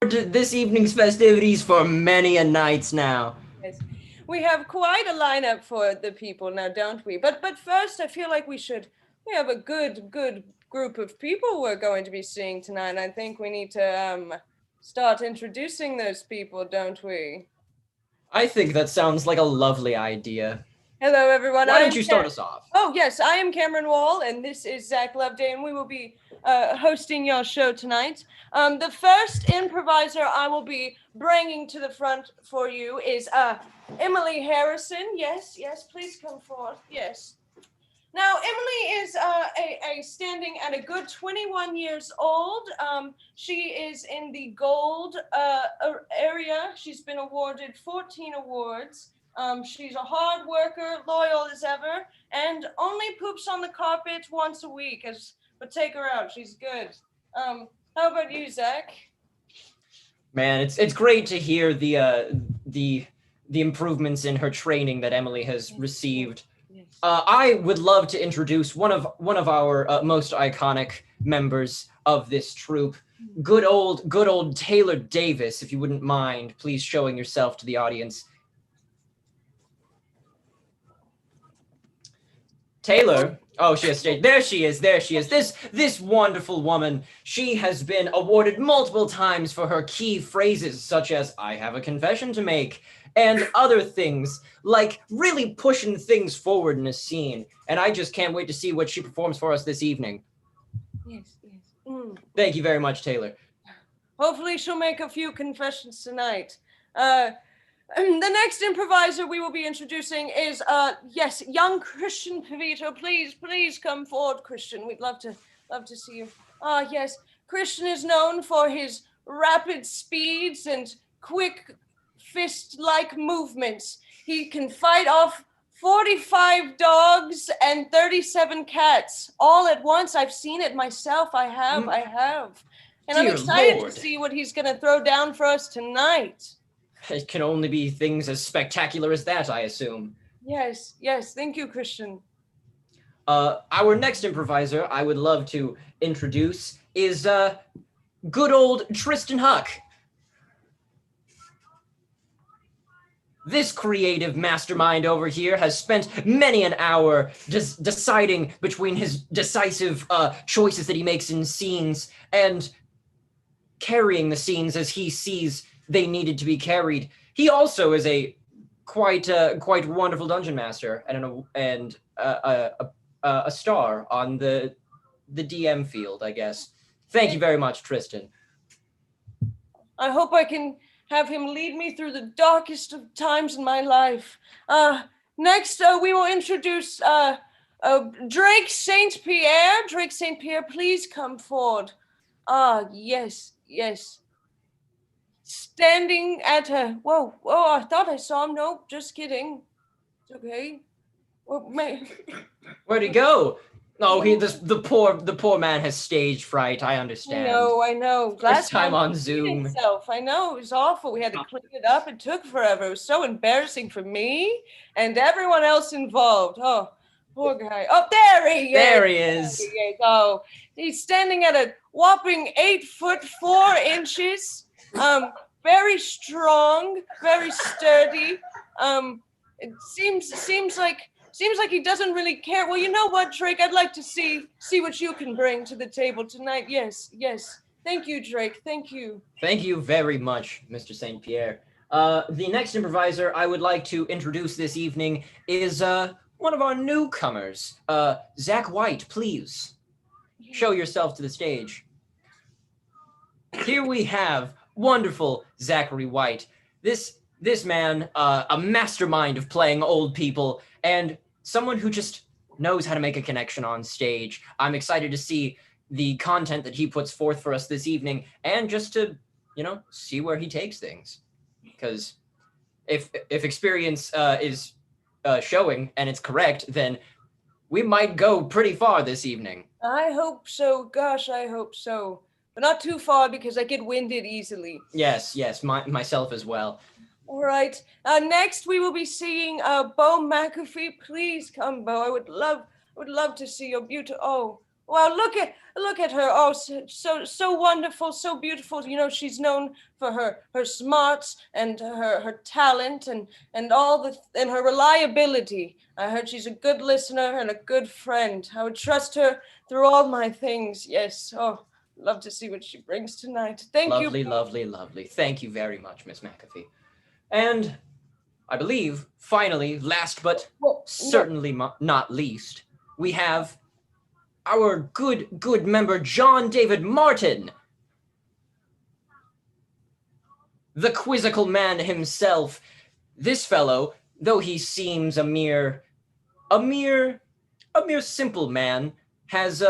This evening's festivities for many a nights now. Yes. We have quite a lineup for the people now, don't we? But first, I feel like we have a good group of people we're going to be seeing tonight. And I think we need to start introducing those people, don't we? I think that sounds like a lovely idea. Hello, everyone. Why don't you start us off? Oh, yes, I am Cameron Wall, and this is Zach Loveday, and we will be hosting your show tonight. The first improviser I will be bringing to the front for you is Emily Harrison. Yes, please come forth. Yes. Now, Emily is a standing at a good 21 years old. She is in the gold area. She's been awarded 14 awards. She's a hard worker, loyal as ever, and only poops on the carpet once a week. But take her out. She's good. How about you, Zach? Man, it's great to hear the improvements in her training that Emily has received. I would love to introduce one of our most iconic members of this troupe, good old Taylor Davis. If you wouldn't mind, please showing yourself to the audience. Taylor. Oh, she has stage. There she is. This wonderful woman. She has been awarded multiple times for her key phrases, such as "I have a confession to make," and other things, like really pushing things forward in a scene. And I just can't wait to see what she performs for us this evening. Yes. Thank you very much, Taylor. Hopefully she'll make a few confessions tonight. The next improviser we will be introducing is, young Christian Pavito. Please come forward, Christian. We'd love to see you. Yes, Christian is known for his rapid speeds and quick fist-like movements. He can fight off 45 dogs and 37 cats all at once. I've seen it myself. I have. And Dear I'm excited Lord. to see what he's going to throw down for us tonight. It can only be things as spectacular as that, I assume. Yes. Thank you, Christian. Our next improviser I would love to introduce is good old Tristan Huck. This creative mastermind over here has spent many an hour just deciding between his decisive choices that he makes in scenes and carrying the scenes as he sees they needed to be carried. He also is a quite wonderful dungeon master and a star on the DM field, I guess. Thank you very much, Tristan. I hope I can have him lead me through the darkest of times in my life. Next, we will introduce Drake St. Pierre. Drake St. Pierre, please come forward. Yes. Standing at a... Whoa, I thought I saw him. Nope, just kidding. It's okay. Where'd he go? Oh, the poor man has stage fright. I understand. I know. First time on Zoom. I know, it was awful. We had to clean it up. It took forever. It was so embarrassing for me and everyone else involved. Oh, poor guy. Oh, there he is. There he is. Oh, he's standing at a whopping 8'4". Very strong, very sturdy. It seems like he doesn't really care. Well, you know what, Drake? I'd like to see what you can bring to the table tonight. Yes. Thank you, Drake. Thank you. Thank you very much, Mr. St. Pierre. The next improviser I would like to introduce this evening is one of our newcomers. Zach White, please. Show yourself to the stage. Here we have wonderful Zachary White. This man, a mastermind of playing old people, and someone who just knows how to make a connection on stage. I'm excited to see the content that he puts forth for us this evening, and just to, see where he takes things. Because if experience is showing and it's correct, then we might go pretty far this evening. I hope so. Gosh, I hope so. But not too far because I get winded easily. Yes, myself as well. All right. Next, we will be seeing Bo McAfee. Please come, Bo. I would love to see your beauty. Oh, wow! Look at her. Oh, so wonderful, so beautiful. She's known for her smarts and her talent and her reliability. I heard she's a good listener and a good friend. I would trust her through all my things. Yes. Oh, love to see what she brings tonight. Thank you. Lovely. Thank you very much, Miss McAfee. And I believe, finally, last but certainly not least, we have our good member, John David Martin. The quizzical man himself. This fellow, though he seems a mere a mere simple man, has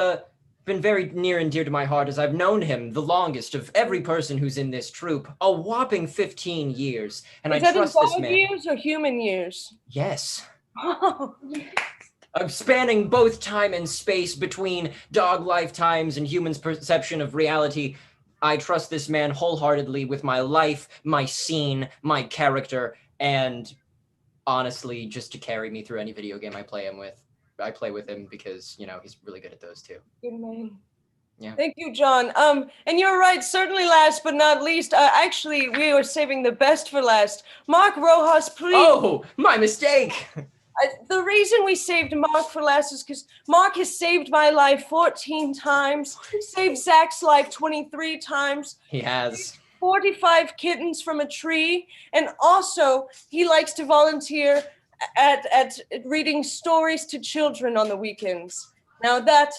been very near and dear to my heart as I've known him the longest of every person who's in this troupe, a whopping 15 years. And Is I that in trust this dog man. years or human years? Yes. Oh, Spanning both time and space between dog lifetimes and humans' perception of reality, I trust this man wholeheartedly with my life, my scene, my character, and honestly, just to carry me through any video game I play with him because, you know, he's really good at those too. good man. Yeah. Thank you, John. And you're right, certainly last but not least, actually, we were saving the best for last. Mark Rojas, please. Oh, my mistake. The reason we saved Mark for last is because Mark has saved my life 14 times, saved Zach's life 23 times, He has. 45 kittens from a tree, and also he likes to volunteer at reading stories to children on the weekends. Now that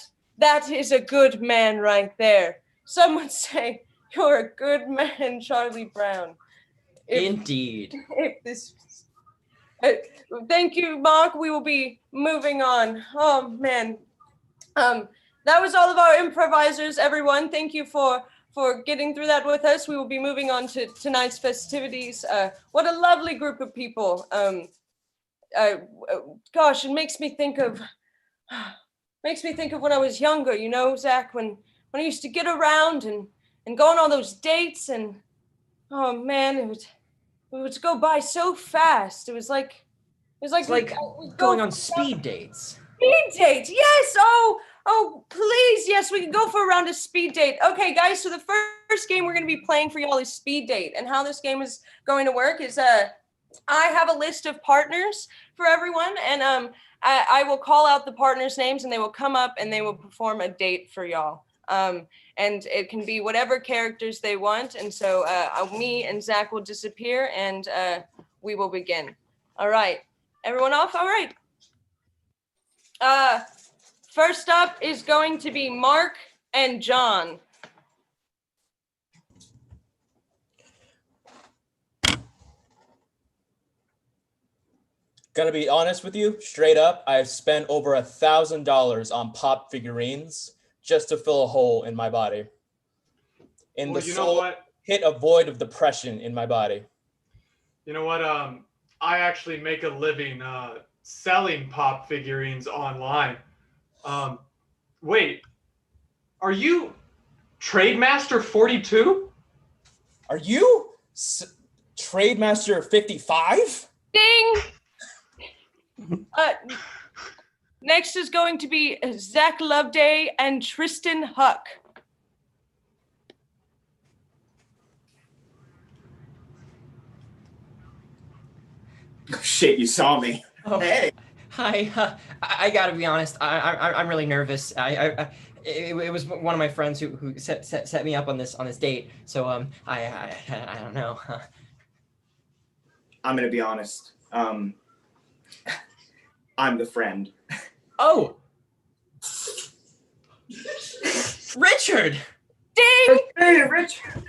is a good man right there. Some would say you're a good man, Charlie Brown. Indeed. If this thank you, Mark. We will be moving on. Oh man. That was all of our improvisers, everyone. Thank you for getting through that with us. We will be moving on to tonight's festivities. What a lovely group of people. Gosh, it makes me think of when I was younger, you know, Zach, when I used to get around and go on all those dates, and oh man, it would go by so fast. It was like It's like going on speed dates. Speed date, yes. Oh, please, yes. We can go for a round of speed date. Okay, guys. So the first game we're going to be playing for y'all is speed date, and how this game is going to work is I have a list of partners for everyone, and I will call out the partners' names, and they will come up and they will perform a date for y'all. And it can be whatever characters they want. And so me and Zach will disappear, and we will begin. All right, everyone off. All right. First up is going to be Mark and John. Gonna be honest with you, straight up, I've spent over $1,000 on pop figurines just to fill a hole in my body. In Well, the you know soul, what? hit a void of depression in my body. You know what? I actually make a living selling pop figurines online. Wait, are you Trademaster 42? Are you Trademaster 55? Ding! Next is going to be Zach Loveday and Tristan Huck. Oh, shit, you saw me. Oh, Hey. Hi. I gotta be honest. I'm really nervous. It was one of my friends who set me up on this date. So I don't know. I'm gonna be honest. I'm the friend. Oh. Richard. Ding! Hey, Richard.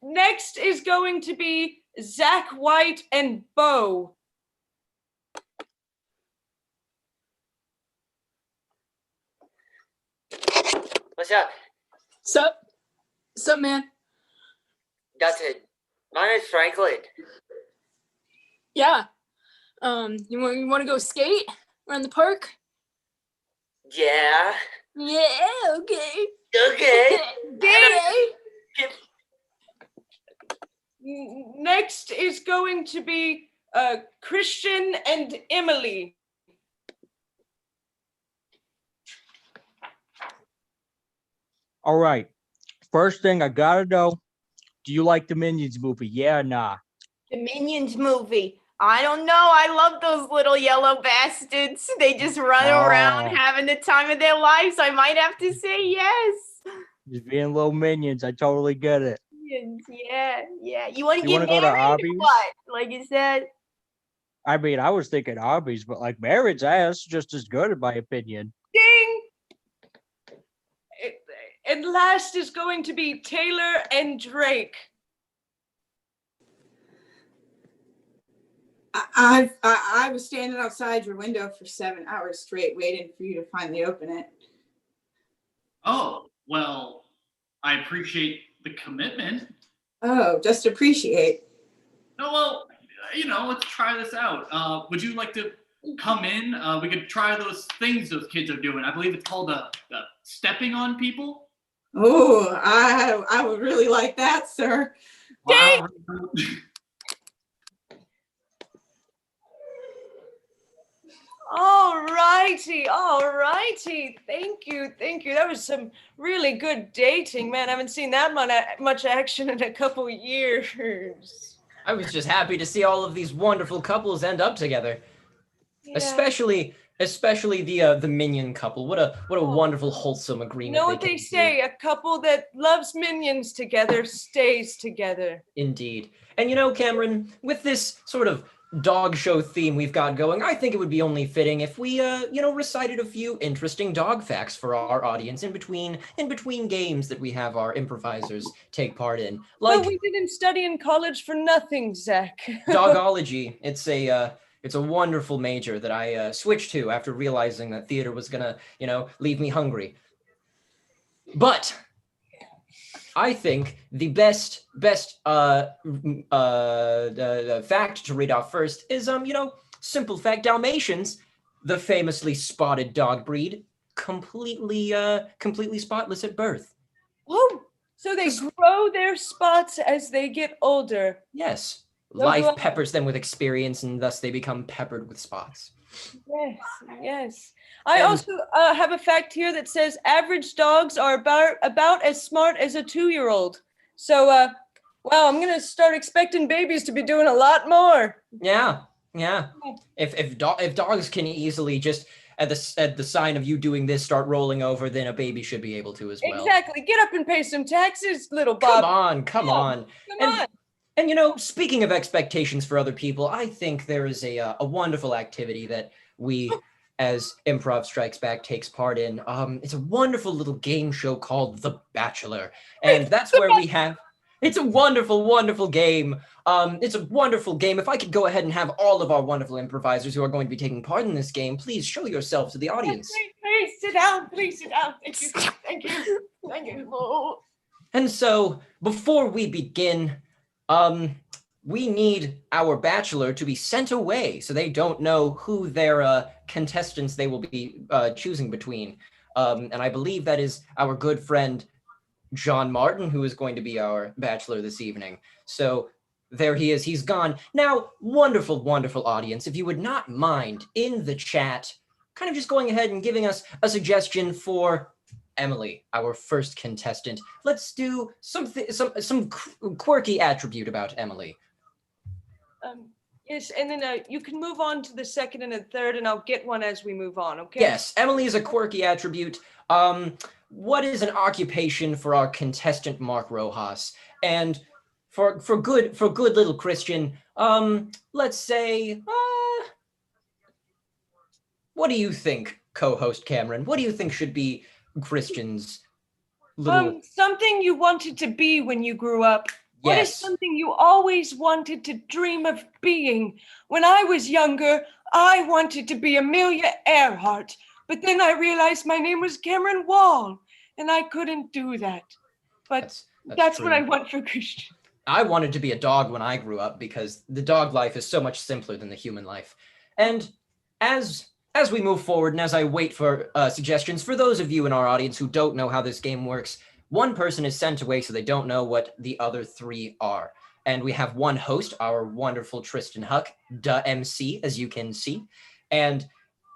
Next is going to be Zach White and Bo. What's up? Sup, man? My name's Franklin. Yeah. You want to go skate around the park? Yeah. Yeah. Okay. Okay. Okay. Next is going to be Christian and Emily. All right. First thing I gotta know, do you like the Minions movie? Yeah or nah? The Minions movie. I don't know. I love those little yellow bastards. They just run around having the time of their lives. I might have to say yes. Just being little minions, I totally get it. Yeah. You want to get go to married? Arby's? What? Like you said? I mean, I was thinking Arby's, but like marriage ass just as good in my opinion. Ding! And last is going to be Taylor and Drake. I was standing outside your window for 7 hours straight waiting for you to finally open it. Oh, well, I appreciate the commitment. Oh, just appreciate. No, well, let's try this out. Would you like to come in? We could try those things those kids are doing. I believe it's called stepping on people. Oh, I would really like that, sir. Wow. All righty. Thank you. That was some really good dating, man. I haven't seen that much action in a couple years. I was just happy to see all of these wonderful couples end up together. Yeah. Especially the minion couple. What a wonderful wholesome You agreement. know what they say? A couple that loves minions together stays together. Indeed. And Cameron, with this sort of dog show theme we've got going, I think it would be only fitting if we recited a few interesting dog facts for our audience in between games that we have our improvisers take part in. Like Well, we didn't study in college for nothing, Zach. Dogology. It's a wonderful major that I switched to after realizing that theater was gonna, leave me hungry. But I think the best fact to read off first is simple fact: Dalmatians, the famously spotted dog breed, completely spotless at birth. Oh, so they grow their spots as they get older. Yes. So Life peppers them with experience, and thus they become peppered with spots. Yes. I also have a fact here that says average dogs are about as smart as a 2-year-old. So, wow, I'm gonna start expecting babies to be doing a lot more. Yeah. If dogs can easily just at the sign of you doing this start rolling over, then a baby should be able to as well. Exactly. Get up and pay some taxes, little Bob. Come on. And speaking of expectations for other people, I think there is a wonderful activity that we, as Improv Strikes Back, takes part in. It's a wonderful little game show called The Bachelor, and that's where we have. It's a wonderful, wonderful game. It's a wonderful game. If I could go ahead and have all of our wonderful improvisers who are going to be taking part in this game, please show yourselves to the audience. Please sit down. Thank you. Oh. And so, before we begin, we need our bachelor to be sent away so they don't know who their contestants they will be choosing between. And I believe that is our good friend John Martin, who is going to be our bachelor this evening. So there he is. He's gone. Now, wonderful, wonderful audience. If you would not mind in the chat, kind of just going ahead and giving us a suggestion for Emily, our first contestant. Let's do some quirky attribute about Emily. Yes, and then you can move on to the second and the third, and I'll get one as we move on, okay? Yes, Emily is a quirky attribute. What is an occupation for our contestant Mark Rojas? And for good little Christian, let's say, what do you think, co-host Cameron? What do you think should be Christian's little... Something you wanted to be when you grew up. What is something you always wanted to dream of being? When I was younger, I wanted to be Amelia Earhart, but then I realized my name was Cameron Wall, and I couldn't do that. But that's what I want for Christian. I wanted to be a dog when I grew up because the dog life is so much simpler than the human life. And as we move forward and as I wait for suggestions, for those of you in our audience who don't know how this game works, one person is sent away so they don't know what the other three are. And we have one host, our wonderful Tristan Huck, the MC, as you can see. And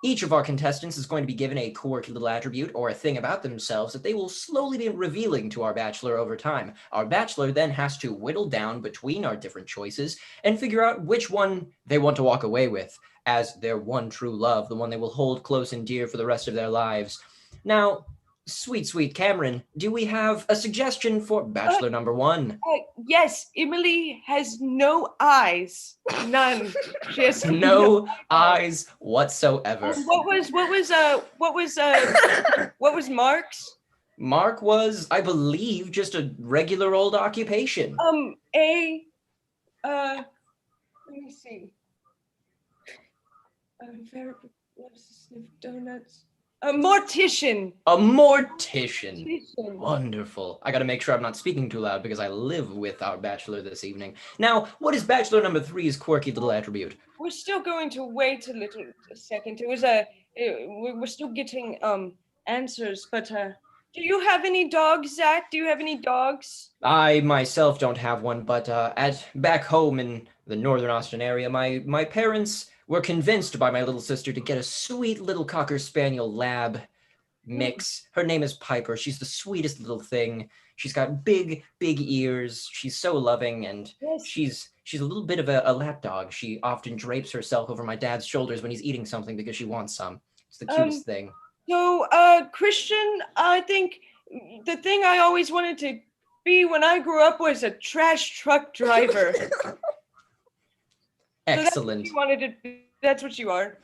each of our contestants is going to be given a quirky little attribute or a thing about themselves that they will slowly be revealing to our bachelor over time. Our bachelor then has to whittle down between our different choices and figure out which one they want to walk away with as their one true love, the one they will hold close and dear for the rest of their lives. Now, sweet Cameron, do we have a suggestion for bachelor number one? Yes, Emily has no eyes. None. She has no eyes whatsoever. What was Mark's? Mark was, I believe, just a regular old occupation. Let me see. Very loves to sniff donuts. A mortician. A mortician. Mortician. Wonderful. I gotta make sure I'm not speaking too loud because I live with our bachelor this evening. Now, what is bachelor number 3's quirky little attribute? We're still going to wait a second. We're still getting answers, but do you have any dogs, Zach? Do you have any dogs? I myself don't have one, but back home in the northern Austin area, my parents were convinced by my little sister to get a sweet little Cocker Spaniel lab mix. Her name is Piper. She's the sweetest little thing. She's got big ears. She's so loving, and Yes. she's a little bit of a lap dog. She often drapes herself over my dad's shoulders when he's eating something because she wants some. It's the cutest thing. So, Christian, I think the thing I always wanted to be when I grew up was a trash truck driver. Excellent. That's what you are.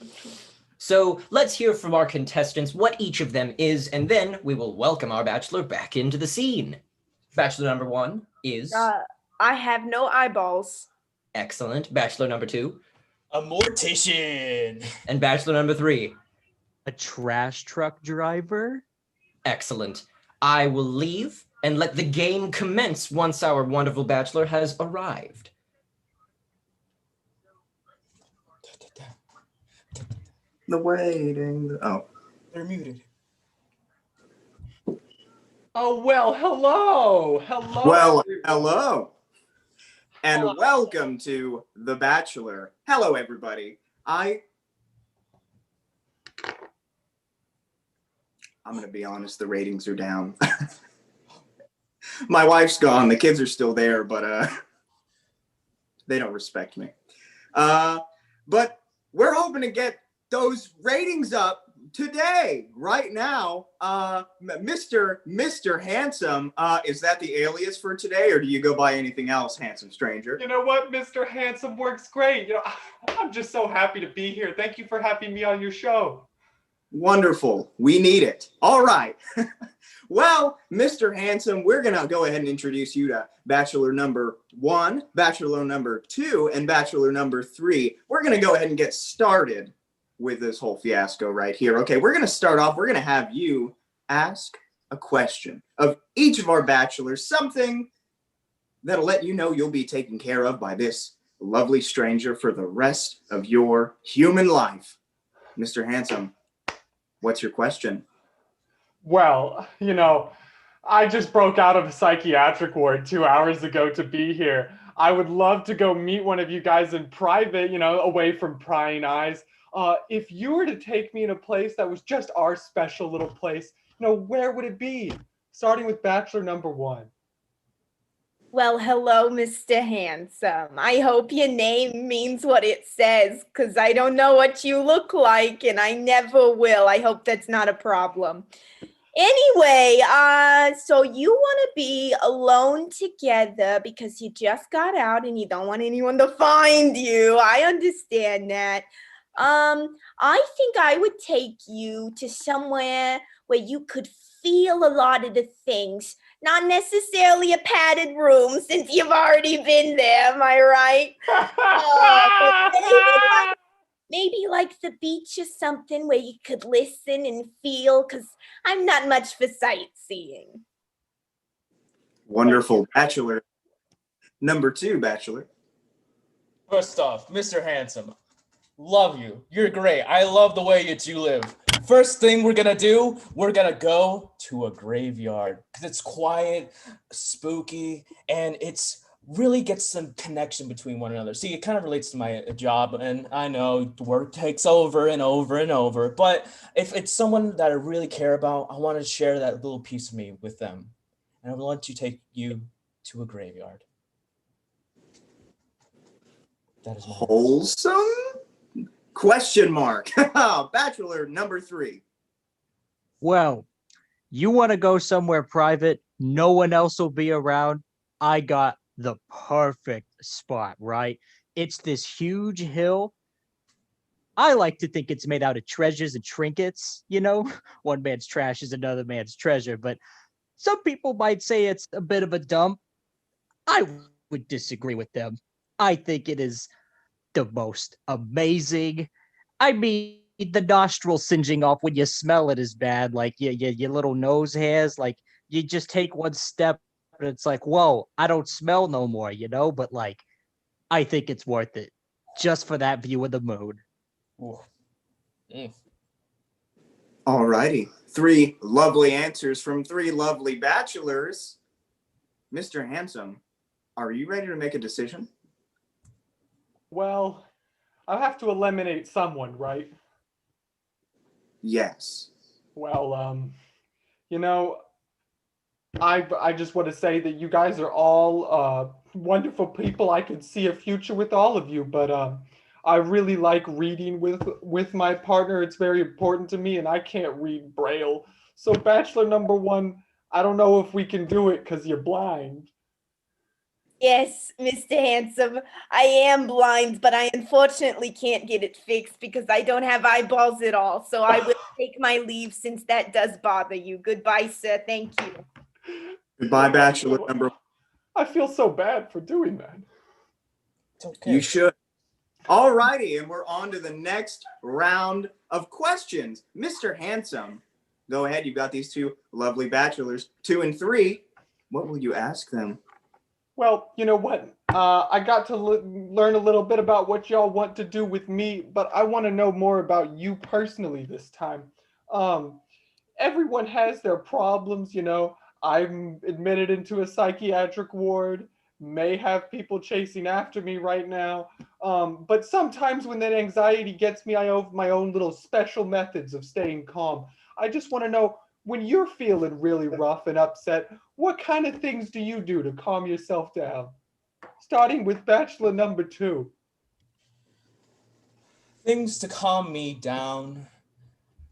So let's hear from our contestants what each of them is, and then we will welcome our bachelor back into the scene. Bachelor number 1 is... I have no eyeballs. Excellent. Bachelor number 2? A mortician. And bachelor number 3? A trash truck driver. Excellent. I will leave and let the game commence once our wonderful bachelor has arrived. The waiting. Oh. They're muted. Oh, well, hello. Hello. Well, everybody. hello. And Hello. welcome to The Bachelor. Hello, everybody. I'm going to be honest, the ratings are down. My wife's gone. The kids are still there, but they don't respect me. But we're hoping to get those ratings up today, right now. Mr. Handsome, is that the alias for today, or do you go by anything else, handsome stranger? You know what? Mr. Handsome works great. You know, I'm just so happy to be here. Thank you for having me on your show. Wonderful. We need it. All right. Well, Mr. Handsome, we're going to go ahead and introduce you to Bachelor number 1, Bachelor number 2, and Bachelor number 3. We're going to go ahead and get started with this whole fiasco right here. Okay, we're going to start off. We're going to have you ask a question of each of our bachelors, something that'll let you know you'll be taken care of by this lovely stranger for the rest of your human life. Mr. Handsome, what's your question? Well, you know, I just broke out of a psychiatric ward 2 hours ago to be here. I would love to go meet one of you guys in private, you know, away from prying eyes. If you were to take me in a place that was just our special little place, you know, where would it be? Starting with Bachelor number 1. Well, hello, Mr. Handsome. I hope your name means what it says, because I don't know what you look like, and I never will. I hope that's not a problem. Anyway, so you want to be alone together because you just got out and you don't want anyone to find you. I understand that. I think I would take you to somewhere where you could feel a lot of the things. Not necessarily a padded room, since you've already been there, am I right? But maybe like the beach or something where you could listen and feel, because I'm not much for sightseeing. Wonderful. Bachelor number 2, Bachelor. First off, Mr. Handsome, love you. You're great. I love the way that you live. First thing we're gonna do, we're gonna go to a graveyard because it's quiet, spooky, and it's really gets some connection between one another. See, it kind of relates to my job, and I know work takes over and over and over, but if it's someone that I really care about, I want to share that little piece of me with them, and I want to take you to a graveyard. That is my wholesome? Question mark. Bachelor number 3. Well, you want to go somewhere private, no one else will be around. I got the perfect spot, right? It's this huge hill. I like to think it's made out of treasures and trinkets, you know? One man's trash is another man's treasure, but some people might say it's a bit of a dump. I would disagree with them. I think it is the most amazing, I mean, the nostril singeing off when you smell it is bad. Like your little nose hairs, like you just take one step and it's like, whoa, I don't smell no more, you know? But like, I think it's worth it just for that view of the moon. Ooh. Mm. All righty. 3 lovely answers from 3 lovely bachelors. Mr. Handsome, are you ready to make a decision? Well, I'll have to eliminate someone, right? Yes. Well, you know, I just want to say that you guys are all wonderful people. I could see a future with all of you, but I really like reading with my partner. It's very important to me, and I can't read Braille. So, Bachelor number 1, I don't know if we can do it because you're blind. Yes, Mr. Handsome, I am blind, but I unfortunately can't get it fixed because I don't have eyeballs at all. So I will take my leave since that does bother you. Goodbye, sir. Thank you. Goodbye, Bachelor number 1. I feel so bad for doing that. It's okay. You should. All righty, and we're on to the next round of questions. Mr. Handsome, go ahead. You've got these 2 lovely bachelors, 2 and 3. What will you ask them? Well, you know what? I got to learn a little bit about what y'all want to do with me, but I want to know more about you personally this time. Everyone has their problems, you know. I'm admitted into a psychiatric ward, may have people chasing after me right now. But sometimes when that anxiety gets me, I have my own little special methods of staying calm. I just want to know, when you're feeling really rough and upset, what kind of things do you do to calm yourself down? Starting with Bachelor number 2. Things to calm me down.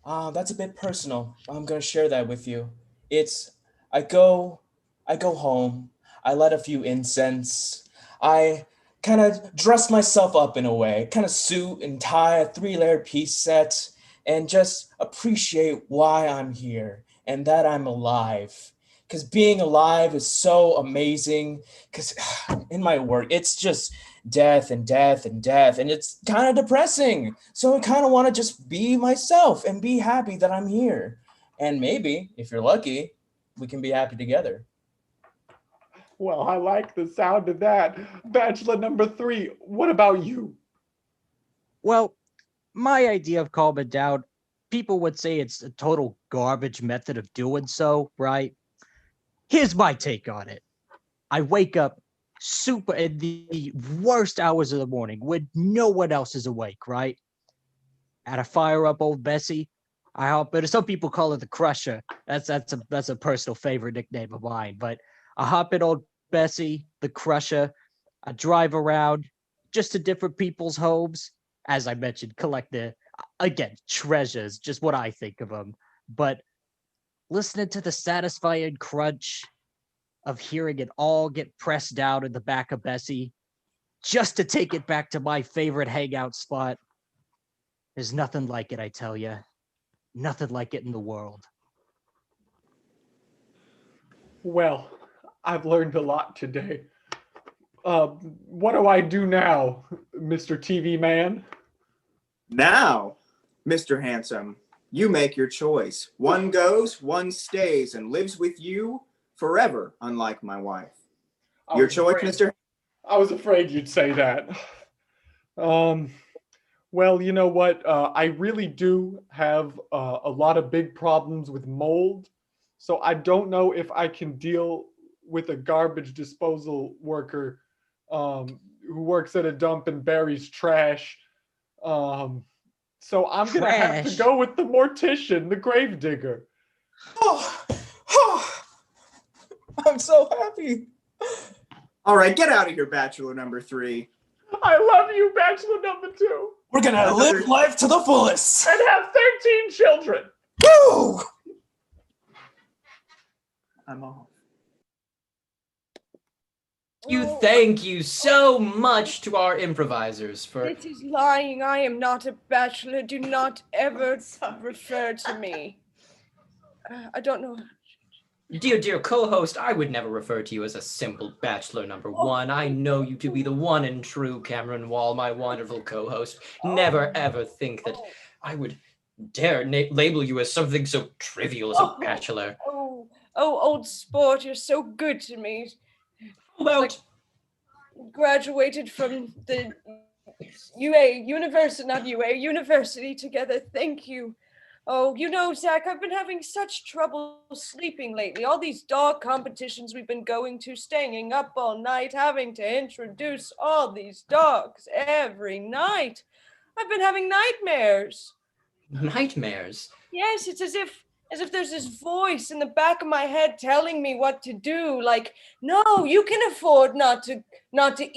That's a bit personal. I'm gonna share that with you. It's I go home. I light a few incense. I kind of dress myself up in a way, kind of suit and tie, a 3-layer piece set, and just appreciate why I'm here and that I'm alive. Because being alive is so amazing. Because in my work, it's just death and death and death, and it's kind of depressing. So I kind of want to just be myself and be happy that I'm here. And maybe, if you're lucky, we can be happy together. Well, I like the sound of that. Bachelor number 3, what about you? Well, my idea of calming down, people would say it's a total garbage method of doing so, right? Here's my take on it. I wake up super in the worst hours of the morning when no one else is awake, right? And I fire up old Bessie. I hop in. Some people call it the Crusher. That's a personal favorite nickname of mine. But I hop in old Bessie, the Crusher. I drive around just to different people's homes. As I mentioned, collect the, again, treasures, just what I think of them. But listening to the satisfying crunch of hearing it all get pressed down in the back of Bessie, just to take it back to my favorite hangout spot. There's nothing like it, I tell you. Nothing like it in the world. Well, I've learned a lot today. What do I do now, Mr. TV man? Now, Mr. Handsome, you make your choice. One goes, one stays, and lives with you forever, unlike my wife. Your choice, Mr. I was afraid you'd say that. Well, you know what? I really do have a lot of big problems with mold. So I don't know if I can deal with a garbage disposal worker who works at a dump and buries trash. So I'm going to have to go with the mortician, the grave digger. I'm so happy. All right, get out of here, Bachelor number 3. I love you, Bachelor number 2. We're gonna live life to the fullest. And have 13 children. Woo! I'm off. Thank you so much to our improvisers for. This is lying. I am not a bachelor. Do not ever refer to me. I don't know. Dear co-host, I would never refer to you as a simple bachelor number one. I know you to be the one and true Cameron Wall, my wonderful co-host. Never ever think that I would dare label you as something so trivial as a bachelor. Oh, old sport, you're so good to me. About graduated from the university together. Thank you. Oh, you know, Zach, I've been having such trouble sleeping lately. All these dog competitions we've been going to, staying up all night, having to introduce all these dogs every night. I've been having nightmares. Nightmares? Yes, it's as if there's this voice in the back of my head telling me what to do, like, no, you can afford not to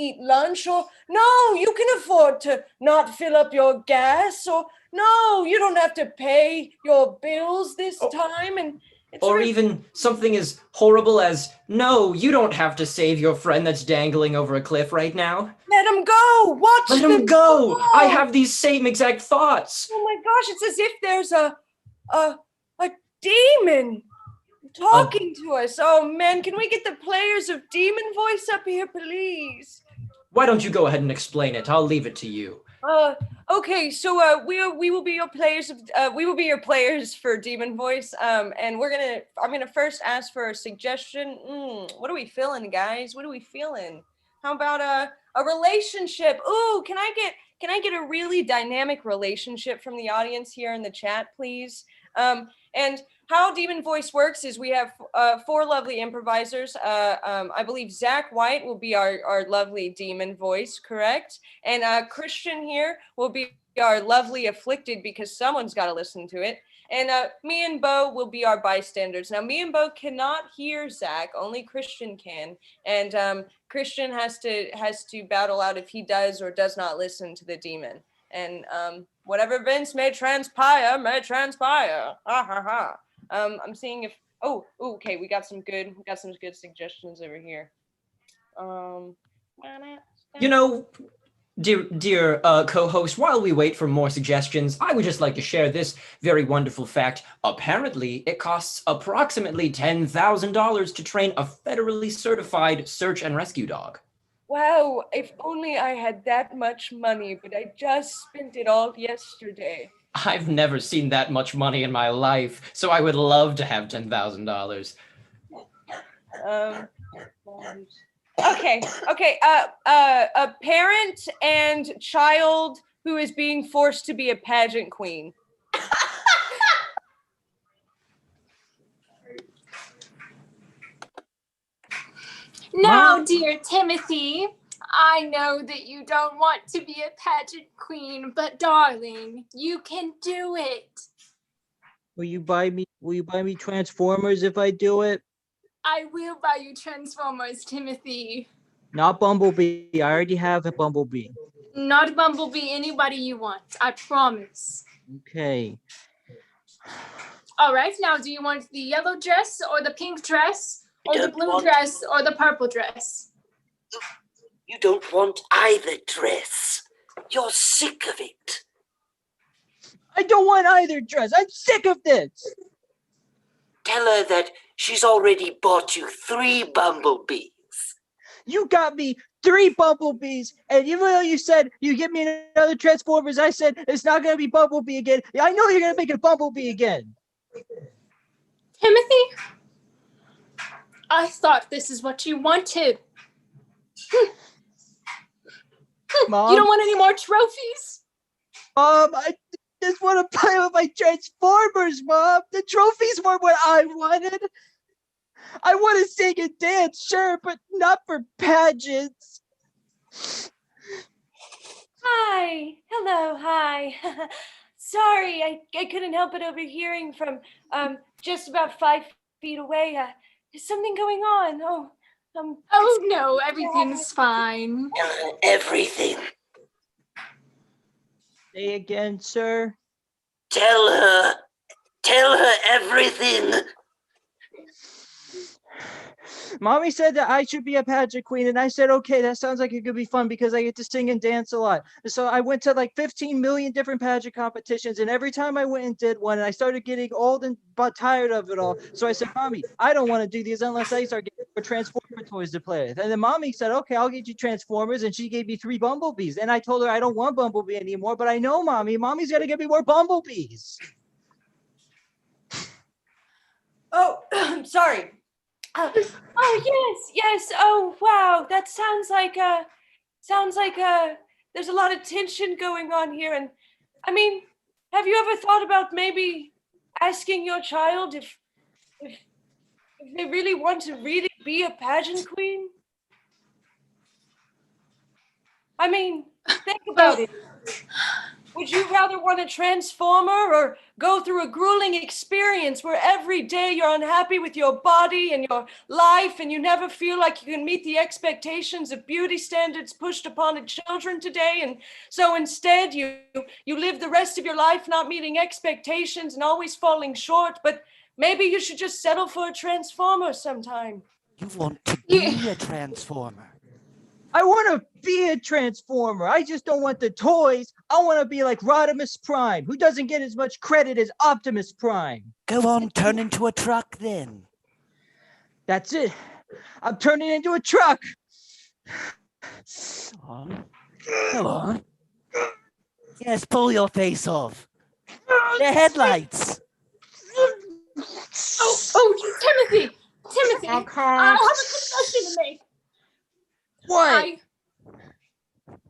eat lunch, or no, you can afford to not fill up your gas, or no, you don't have to pay your bills this time. And or even something as horrible as, no, you don't have to save your friend that's dangling over a cliff right now. Let him go. Watch Let him go. I have these same exact thoughts. Oh my gosh, it's as if there's a demon talking to us. Oh man, can we get the players of Demon Voice up here, please? Why don't you go ahead and explain it? I'll leave it to you. Okay, so we will be your players of we will be your players for Demon Voice. And I'm gonna first ask for a suggestion. What are we feeling, guys? What are we feeling? How about a relationship? Ooh, can I get a really dynamic relationship from the audience here in the chat, please? And how Demon Voice works is we have 4 lovely improvisers. I believe Zach White will be our lovely Demon Voice, correct? And Christian here will be our lovely Afflicted, because someone's got to listen to it. And me and Bo will be our bystanders. Now, me and Bo cannot hear Zach, only Christian can. And Christian has to battle out if he does or does not listen to the demon. And whatever events may transpire, may transpire. Ha ha ha. I'm seeing if okay, we got some good suggestions over here. You know, dear co-host, while we wait for more suggestions, I would just like to share this very wonderful fact. Apparently, it costs approximately $10,000 to train a federally certified search and rescue dog. Wow, if only I had that much money, but I just spent it all yesterday. I've never seen that much money in my life, so I would love to have $10,000. Okay. A parent and child who is being forced to be a pageant queen. Now, dear Timothy, I know that you don't want to be a pageant queen, but darling, you can do it. Will you buy me Transformers if I do it? I will buy you Transformers, Timothy. Not Bumblebee. I already have a Bumblebee. Not Bumblebee, anybody you want, I promise. Okay. All right, now do you want the yellow dress or the pink dress or the blue dress or the purple dress? You don't want either dress. You're sick of it. I don't want either dress. I'm sick of this. Tell her that she's already bought you 3 bumblebees. You got me 3 bumblebees, and even though you said you give me another Transformers, I said it's not going to be Bumblebee again. I know you're going to make it Bumblebee again. Timothy, I thought this is what you wanted. Mom? You don't want any more trophies? I just want to play with my Transformers, Mom. The trophies were what I wanted. I want to sing and dance, sure, but not for pageants. Hi. Hello. Hi. Sorry, I couldn't help but overhearing from just about 5 feet away. Is something going on? Oh no, everything's fine. Everything. Say again, sir. Tell her everything. Mommy said that I should be a pageant queen, and I said, okay, that sounds like it could be fun because I get to sing and dance a lot. So I went to like 15 million different pageant competitions, and every time I went and did one, I started getting old and but tired of it all. So I said, Mommy, I don't want to do these unless I start getting more Transformer toys to play with. And then Mommy said, okay, I'll get you Transformers, and she gave me 3 Bumblebees. And I told her I don't want Bumblebee anymore, but I know Mommy's gonna give me more Bumblebees. Oh, I'm sorry. Oh yes. Oh wow, that sounds like there's a lot of tension going on here. And I mean, have you ever thought about maybe asking your child if they really want to really be a pageant queen? I mean, think about it. Would you rather want a transformer or go through a grueling experience where every day you're unhappy with your body and your life and you never feel like you can meet the expectations of beauty standards pushed upon the children today? And so instead you live the rest of your life not meeting expectations and always falling short, but maybe you should just settle for a transformer sometime. You want to be a transformer. I want to be a Transformer. I just don't want the toys. I want to be like Rodimus Prime, who doesn't get as much credit as Optimus Prime. Go on, turn into a truck then. That's it. I'm turning into a truck. Go on. Yes, pull your face off. The headlights. Timothy! I have a confession to make. What?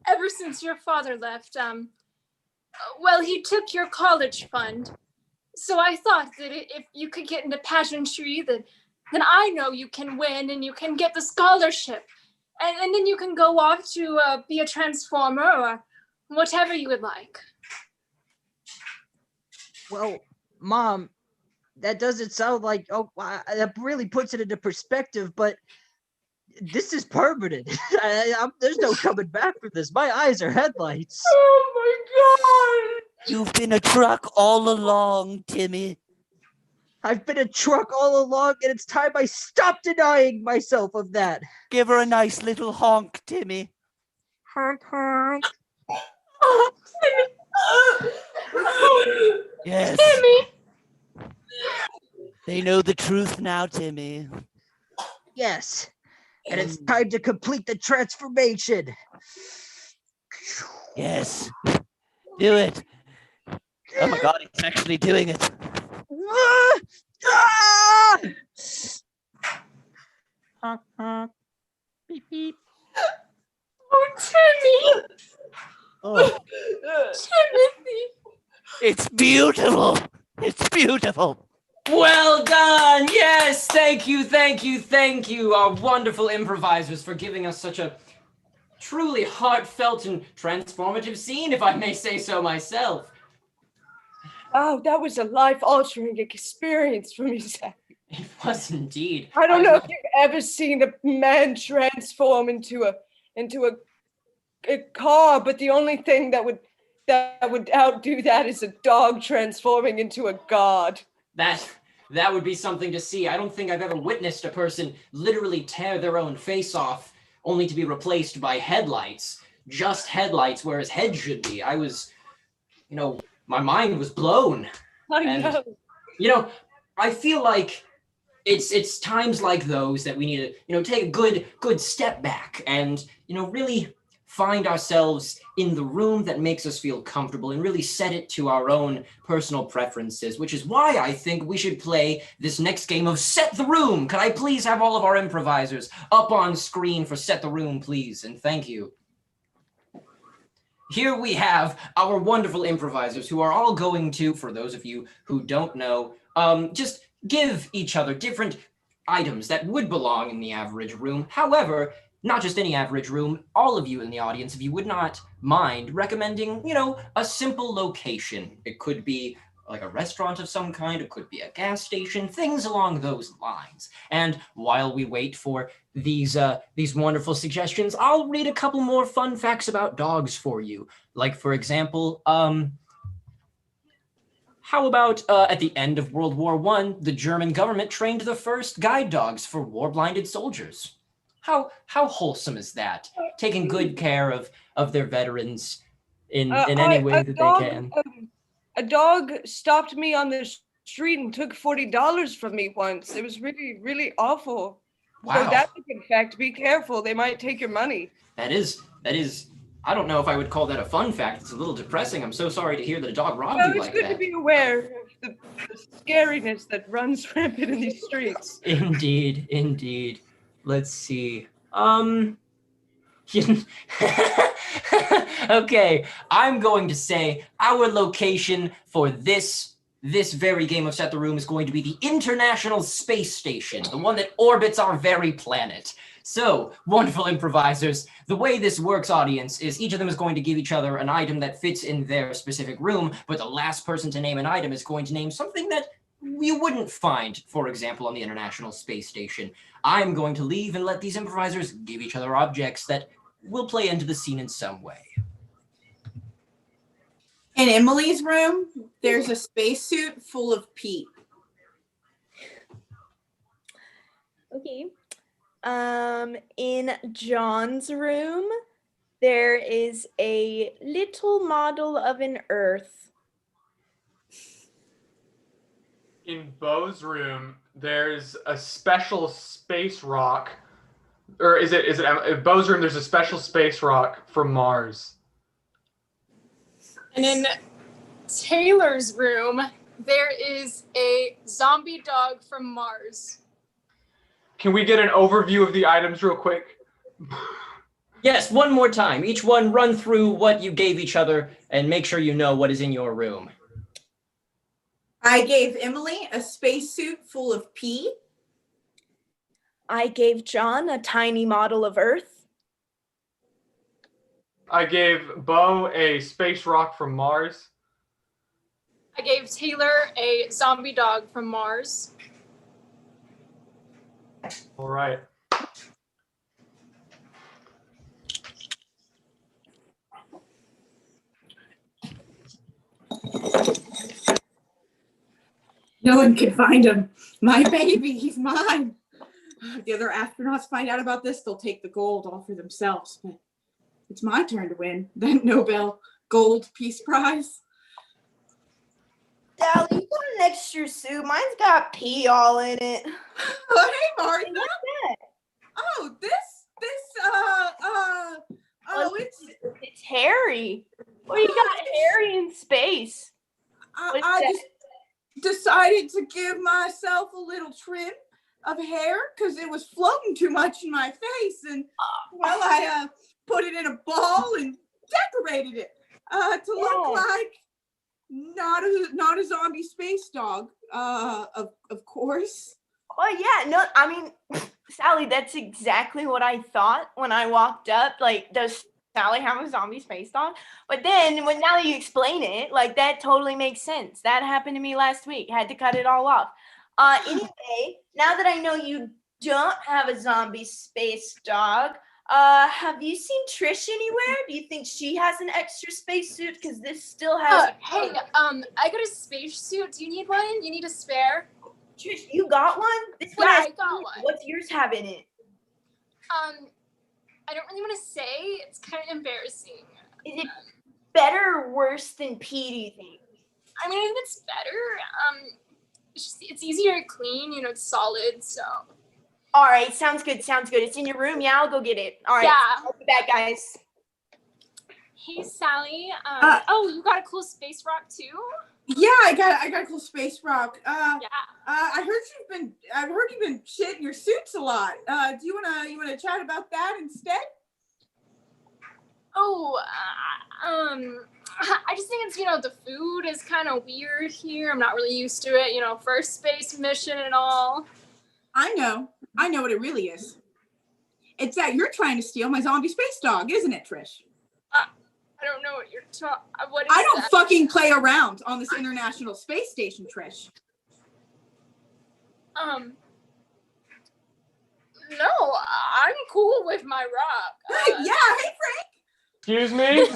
Ever since your father left, well, he took your college fund. So I thought that if you could get into pageantry, then I know you can win and you can get the scholarship. And then you can go off to be a transformer or whatever you would like. Well, Mom, that doesn't sound like, that really puts it into perspective, but this is permanent. There's no coming back from this. My eyes are headlights. Oh my God! You've been a truck all along, Timmy. I've been a truck all along, and it's time I stop denying myself of that. Give her a nice little honk, Timmy. Honk, honk. Yes. Timmy! They know the truth now, Timmy. Yes. And it's time to complete the transformation. Yes. Do it. Oh my God, he's actually doing it. Honk, honk. Beep, beep. Oh, Timmy! Oh. Timothy! It's beautiful. It's beautiful. Well done! Yes, thank you, our wonderful improvisers, for giving us such a truly heartfelt and transformative scene, if I may say so myself. Wow, that was a life-altering experience for me, Zach. It was indeed. I don't know if you've ever seen a man transform into a car, but the only thing that would outdo that is a dog transforming into a god. That would be something to see. I don't think I've ever witnessed a person literally tear their own face off only to be replaced by headlights. Just headlights, where his head should be. I was, my mind was blown. I know. I feel like it's times like those that we need to, take a good step back and, really find ourselves in the room that makes us feel comfortable and really set it to our own personal preferences, which is why I think we should play this next game of Set the Room. Could I please have all of our improvisers up on screen for Set the Room, please? And thank you. Here we have our wonderful improvisers who are all going to, for those of you who don't know, just give each other different items that would belong in the average room. However, not just any average room, all of you in the audience, if you would not mind recommending, a simple location. It could be like a restaurant of some kind, it could be a gas station, things along those lines. And while we wait for these wonderful suggestions, I'll read a couple more fun facts about dogs for you. Like, for example, How about at the end of World War I, the German government trained the first guide dogs for war-blinded soldiers? How wholesome is that? Taking good care of their veterans in any way that they can. A dog stopped me on the street and took $40 from me once. It was really, really awful. Wow. So that's a good fact. Be careful. They might take your money. That is, I don't know if I would call that a fun fact. It's a little depressing. I'm so sorry to hear that a dog robbed Well, you it's like good that. to be aware of the scariness that runs rampant in these streets. Indeed, indeed. Let's see. Okay, I'm going to say our location for this very game of Set the Room is going to be the International Space Station, the one that orbits our very planet. So, wonderful improvisers, the way this works, audience, is each of them is going to give each other an item that fits in their specific room, but the last person to name an item is going to name something that you wouldn't find, for example, on the International Space Station. I'm going to leave and let these improvisers give each other objects that will play into the scene in some way. In Emily's room, there's a spacesuit full of pee. Okay. In John's room, there is a little model of an Earth. In Beau's room, there's a special space rock. Or is it in Beau's room, there's a special space rock from Mars. And in Taylor's room, there is a zombie dog from Mars. Can we get an overview of the items real quick? Yes, one more time. Each one run through what you gave each other and make sure you know what is in your room. I gave Emily a spacesuit full of pee. I gave John a tiny model of Earth. I gave Beau a space rock from Mars. I gave Taylor a zombie dog from Mars. All right. No one can find him. My baby, he's mine. If the other astronauts find out about this, they'll take the gold all for themselves. But it's my turn to win that Nobel Gold Peace Prize. Sally, you got an extra suit. Mine's got pee all in it. Oh, hey, Martha. What's that? Oh, It's Harry. What do you got, Harry in space? I just decided to give myself a little trim of hair because it was floating too much in my face, and well, I put it in a ball and decorated it to look like not a zombie space dog, of course. Well, yeah, no, I mean, Sally, that's exactly what I thought when I walked up. Like, does Sally have a zombie space dog? But then, now that you explain it, like, that totally makes sense. That happened to me last week. Had to cut it all off. Anyway, now that I know you don't have a zombie space dog, have you seen Trish anywhere? Do you think she has an extra spacesuit? Because this still has. Hey, I got a spacesuit. Do you need one? You need a spare? Trish, you got one? This one Yeah, has I got one. What's yours have in it? I don't really want to say. It's kind of embarrassing. Is it better or worse than pee, do you think? I mean, I think it's better. It's easier to clean. You know, it's solid. So. All right, sounds good. It's in your room. Yeah, I'll go get it. All right. Yeah. I'll be back, guys. Hey, Sally. Oh, you got a cool space rock too? Yeah, I got a cool space rock. I heard you've been shitting your suits a lot. Do you wanna chat about that instead? Oh, I just think it's, the food is kind of weird here. I'm not really used to it. First space mission and all. I know what it really is. It's that you're trying to steal my zombie space dog, isn't it, Trish? I don't know what you're talking. What is I don't that? fucking play around on this International Space Station, Trish. No, I'm cool with my rock. Yeah, hey Frank. Excuse me?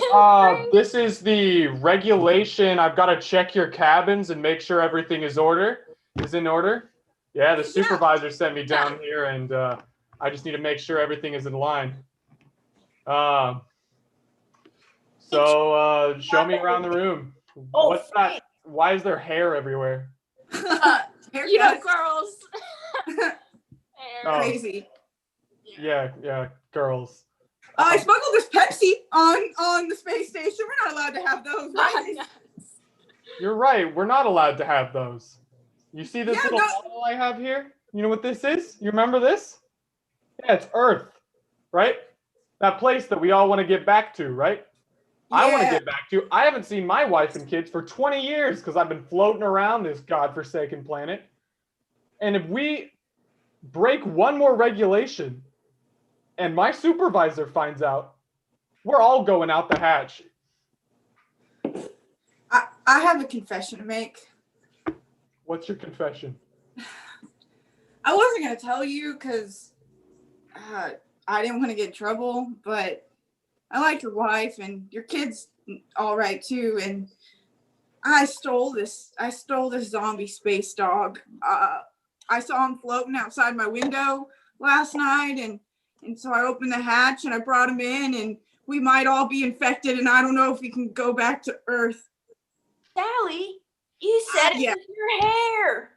This is the regulation. I've got to check your cabins and make sure everything is in order. Yeah, the supervisor sent me down here, and I just need to make sure everything is in line. So show me around the room. What's that? Why is there hair everywhere? You know, girls. Crazy. Yeah, girls. I smuggled this Pepsi on the space station. We're not allowed to have those, right? You're right. We're not allowed to have those. You see this little bottle I have here? You know what this is? You remember this? Yeah, it's Earth, right? That place that we all want to get back to, right? I want to get back to. I haven't seen my wife and kids for 20 years because I've been floating around this godforsaken planet. And if we break one more regulation and my supervisor finds out, we're all going out the hatch. I have a confession to make. What's your confession? I wasn't going to tell you because I didn't want to get in trouble, but I like your wife and your kids all right too. And I stole this zombie space dog. I saw him floating outside my window last night, and so I opened the hatch and I brought him in, and we might all be infected, and I don't know if we can go back to Earth. Sally, you said it was your hair.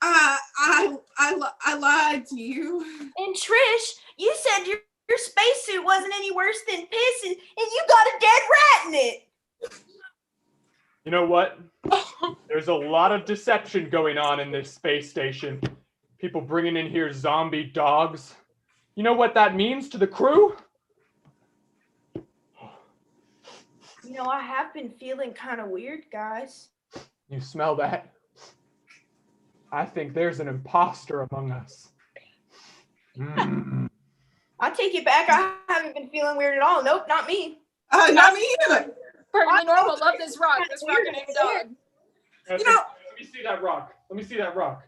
I lied to you. And Trish, you said your spacesuit wasn't any worse than piss, and you got a dead rat in it. You know what? There's a lot of deception going on in this space station. People bringing in here zombie dogs. You know what that means to the crew? You know, I have been feeling kind of weird, guys. You smell that? I think there's an imposter among us. I take it back. I haven't been feeling weird at all. Nope, not me. Not me either. Perfectly normal. Love this rock. This rock and a dog. Let me see that rock. Let me see that rock.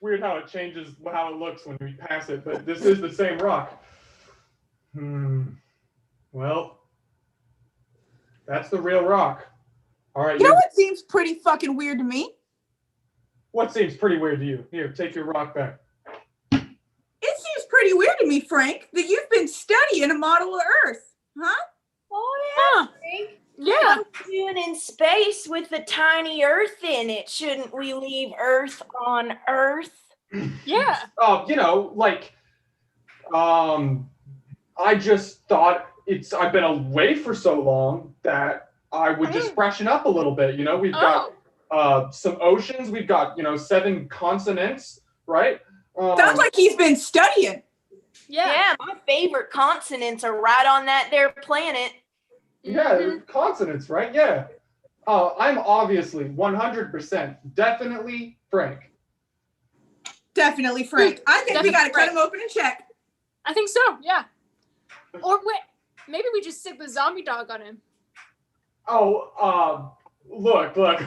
Weird how it changes how it looks when we pass it, but this is the same rock. Well, that's the real rock. All right. You know what seems pretty fucking weird to me? What seems pretty weird to you? Here, take your rock back. It seems pretty weird to me, Frank, that you've been studying a model of Earth, huh? Oh yeah, Frank. Yeah. What are you doing in space with the tiny Earth in it? Shouldn't we leave Earth on Earth? Yeah. You know, like, I just thought I've been away for so long that I would just freshen up a little bit. You know, we've got some oceans, we've got, 7 continents, right? Sounds like he's been studying. Yeah, my favorite consonants are right on that there planet. Yeah, consonants, right? Yeah. I'm obviously 100% definitely Frank. Definitely Frank. I think we gotta cut him open and check. I think so, yeah. Or wait, maybe we just stick the zombie dog on him. Oh, look, look,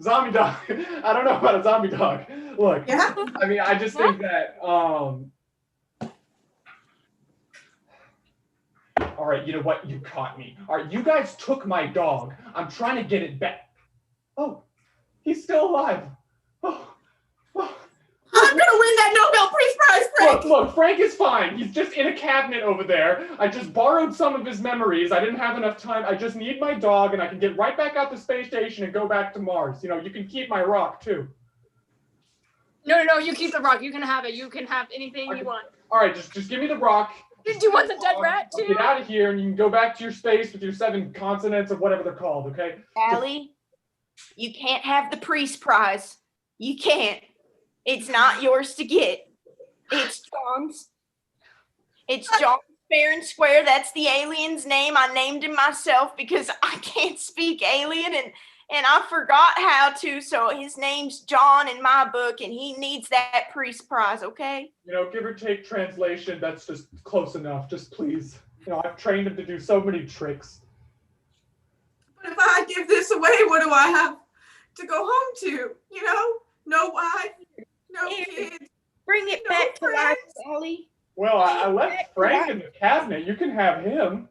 zombie dog. I don't know about a zombie dog. Look, I mean, I just think that, all right, you know what? You caught me. All right, you guys took my dog. I'm trying to get it back. Oh, he's still alive. I'm gonna win that Nobel Peace Prize, Frank. Look, Frank is fine. He's just in a cabinet over there. I just borrowed some of his memories. I didn't have enough time. I just need my dog, and I can get right back out the space station and go back to Mars. You know, you can keep my rock too. No, you keep the rock. You can have it. You can have anything you want. All right, just give me the rock. Do you want the dead rat too? I'll get out of here, and you can go back to your space with your 7 consonants or whatever they're called. Okay? Allie, you can't have the Priest Prize. You can't. It's not yours to get. It's John's. It's John fair and square. That's the alien's name. I named him myself because I can't speak alien and I forgot how to. So his name's John in my book, and he needs that Priest Prize, okay? You know, give or take translation, that's just close enough. Just please. You know, I've trained him to do so many tricks. But if I give this away, what do I have to go home to? No wife, no kids. Bring it back to life, Sally. Well, I left Frank in the cabinet. You can have him.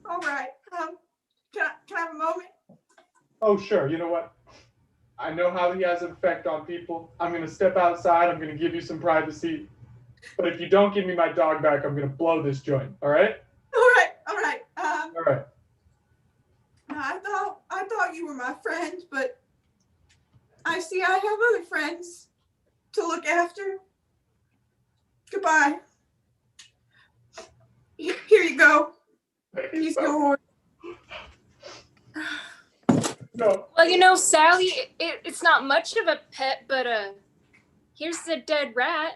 All right. Can I have a moment? Oh, sure. You know what? I know how he has an effect on people. I'm going to step outside. I'm going to give you some privacy. But if you don't give me my dog back, I'm going to blow this joint. All right? All right. All right. All right. I thought you were my friend, but I see I have other friends to look after. Goodbye. Here you go. He's yours. No. Well, you know, Sally, it's not much of a pet, but here's the dead rat.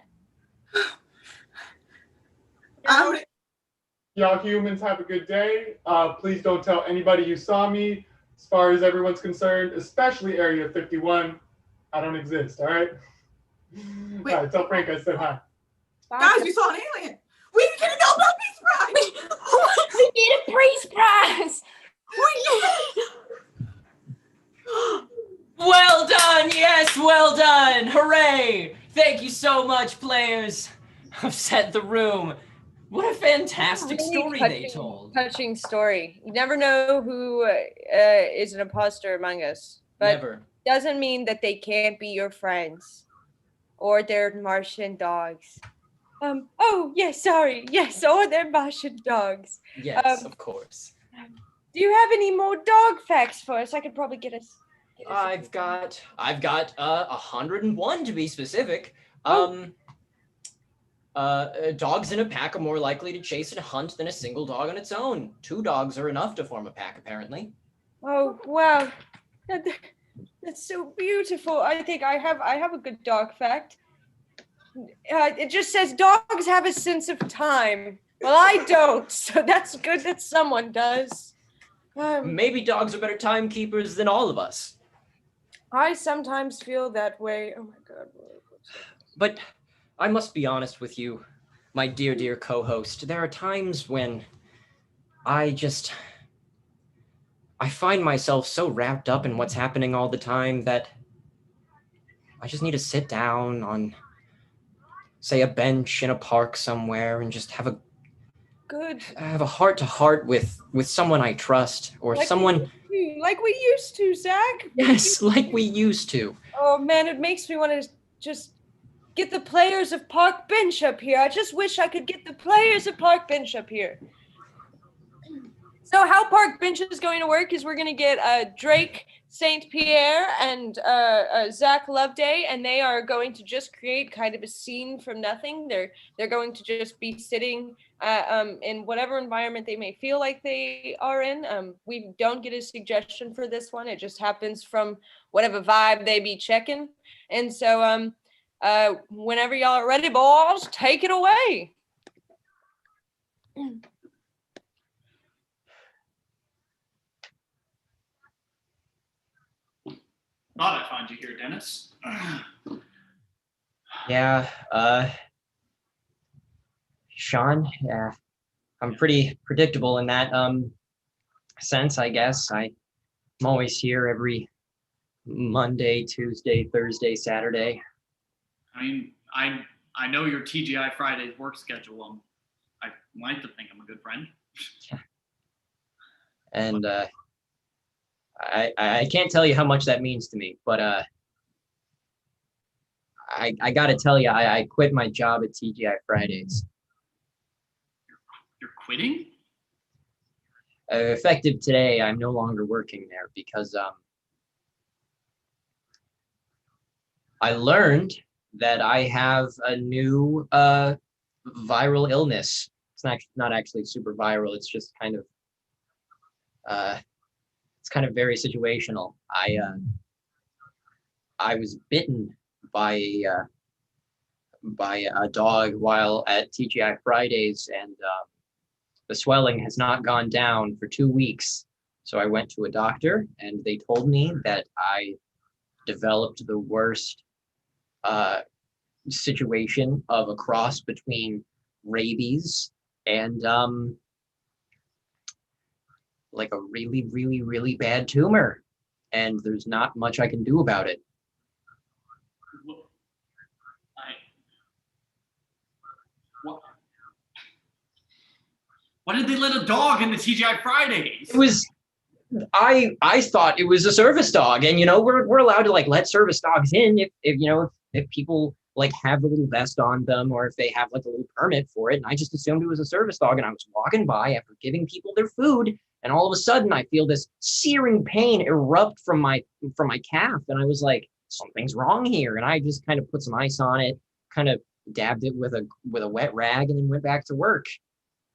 Y'all humans have a good day. Please don't tell anybody you saw me. As far as everyone's concerned, especially Area 51, I don't exist, all right? All right, tell Frank I said hi. Guys, we saw an alien. We need to get a Nobel Peace Prize. We need a Peace Prize. Well done, yes, well done. Hooray. Thank you so much, players. I've set the room. What a fantastic story they told. Touching story. You never know who is an imposter among us. But Never. Doesn't mean that they can't be your friends or their Martian dogs. Oh, yes, sorry. Yes, or their Martian dogs. Yes, of course. Do you have any more dog facts for us? I could probably get us. I've got 101 to be specific. Dogs in a pack are more likely to chase and hunt than a single dog on its own. 2 dogs are enough to form a pack, apparently. Oh, wow. That's so beautiful. I think I have a good dog fact. It just says dogs have a sense of time. Well, I don't, so that's good that someone does. Maybe dogs are better timekeepers than all of us. I sometimes feel that way. Oh my God. But I must be honest with you, my dear, dear co-host. There are times when I find myself so wrapped up in what's happening all the time that I just need to sit down on, say, a bench in a park somewhere and just have a heart-to-heart with someone I trust or like someone. Like we used to, Zach. Yes, like we used to. Oh man, it makes me want to just get the players of Park Bench up here. I just wish I could get the players of Park Bench up here. So how Park Bench is going to work is we're going to get Drake St. Pierre and Zach Loveday, and they are going to just create kind of a scene from nothing. They're going to just be sitting in whatever environment they may feel like they are in. We don't get a suggestion for this one. It just happens from whatever vibe they be checking. And so whenever y'all are ready, boys, take it away. Thought I'd find you here, Dennis. Yeah, Sean, yeah, I'm pretty predictable in that sense, I guess. I'm always here every Monday, Tuesday, Thursday, Saturday. I mean, I know your TGI Fridays work schedule. I like to think I'm a good friend. And I can't tell you how much that means to me, but I gotta tell you, I quit my job at TGI Fridays. You're quitting? Effective today, I'm no longer working there because I learned that I have a new viral illness. It's not actually super viral. It's just kind of it's kind of very situational. I was bitten by a dog while at TGI Fridays, and the swelling has not gone down for 2 weeks. So I went to a doctor, and they told me that I developed the worst situation of a cross between rabies and like a really, really, really bad tumor, and there's not much I can do about it. Why did they let a dog in the TGI Fridays? It was I thought it was a service dog, and we're allowed to like let service dogs in if people like have the little vest on them or if they have like a little permit for it. And I just assumed it was a service dog, and I was walking by after giving people their food, and all of a sudden I feel this searing pain erupt from my calf, and I was like, something's wrong here, and I just kind of put some ice on it, kind of dabbed it with a wet rag, and then went back to work.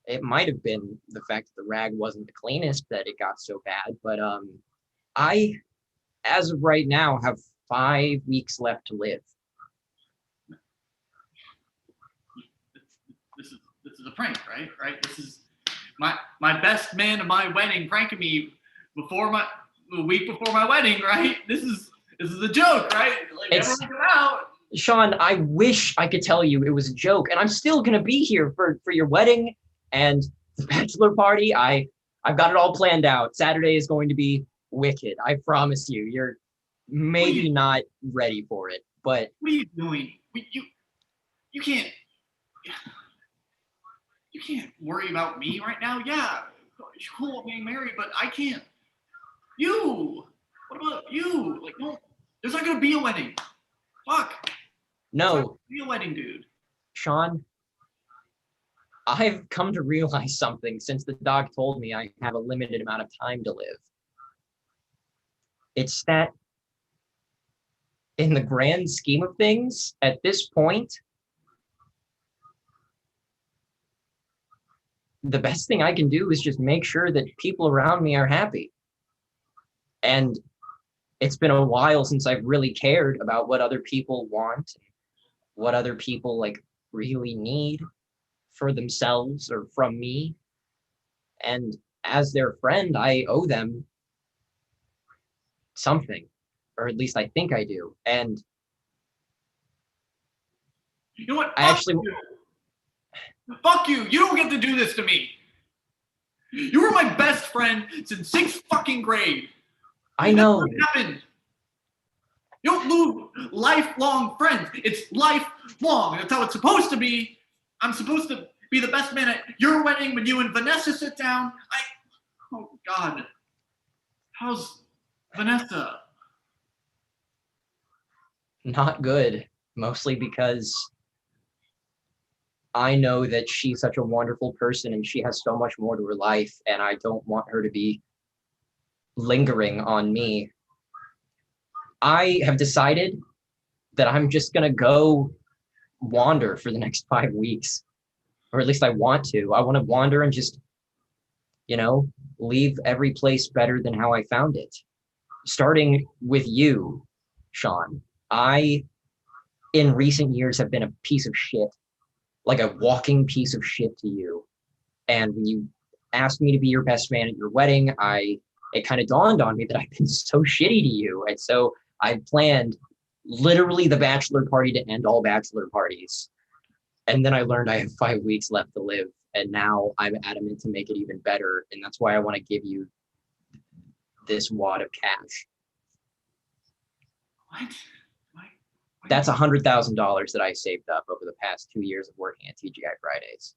It might have been the fact that the rag wasn't the cleanest that it got so bad, but I, as of right now, have 5 weeks left to live. This is a prank, right? Right. This is my best man at my wedding pranking me a week before my wedding, right? This is a joke, right? Like everyone come out. Sean, I wish I could tell you it was a joke, and I'm still gonna be here for your wedding and the bachelor party. I've got it all planned out. Saturday is going to be wicked. I promise you. You're maybe not ready for it, but what are you doing? You can't worry about me right now. Yeah, it's cool getting married, but I can't. You. What about you? Like, no, there's not gonna be a wedding. Fuck. No. Be a wedding, dude. Sean, I've come to realize something since the dog told me I have a limited amount of time to live. It's that in the grand scheme of things, at this point, the best thing I can do is just make sure that people around me are happy. And it's been a while since I've really cared about what other people want, what other people like really need for themselves or from me. And as their friend, I owe them something, or at least I think I do. And you know what? I actually Fuck you. You don't get to do this to me. You were my best friend since 6th fucking grade. I know. That's what happened. You don't lose lifelong friends. It's lifelong. That's how it's supposed to be. I'm supposed to be the best man at your wedding when you and Vanessa sit down. Oh God. How's Vanessa? Not good, mostly because I know that she's such a wonderful person and she has so much more to her life, and I don't want her to be lingering on me. I have decided that I'm just gonna go wander for the next 5 weeks, or at least I want to. I want to wander and just, leave every place better than how I found it. Starting with you, Sean. I, in recent years, have been a piece of shit, like a walking piece of shit to you. And when you asked me to be your best man at your wedding, it kind of dawned on me that I've been so shitty to you. And so I planned literally the bachelor party to end all bachelor parties. And then I learned I have 5 weeks left to live. And now I'm adamant to make it even better. And that's why I want to give you this wad of cash. What? That's $100,000 that I saved up over the past 2 years of working at TGI Fridays.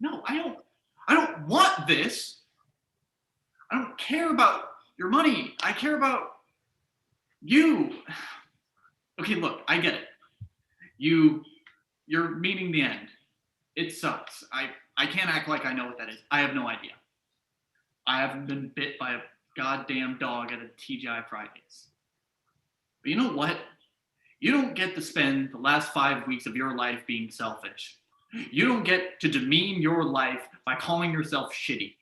No, I don't want this. I don't care about your money. I care about you. Okay, look, I get it. You're meeting the end. It sucks. I can't act like I know what that is. I have no idea. I haven't been bit by a goddamn dog at a TGI Fridays. But you know what? You don't get to spend the last 5 weeks of your life being selfish. You don't get to demean your life by calling yourself shitty.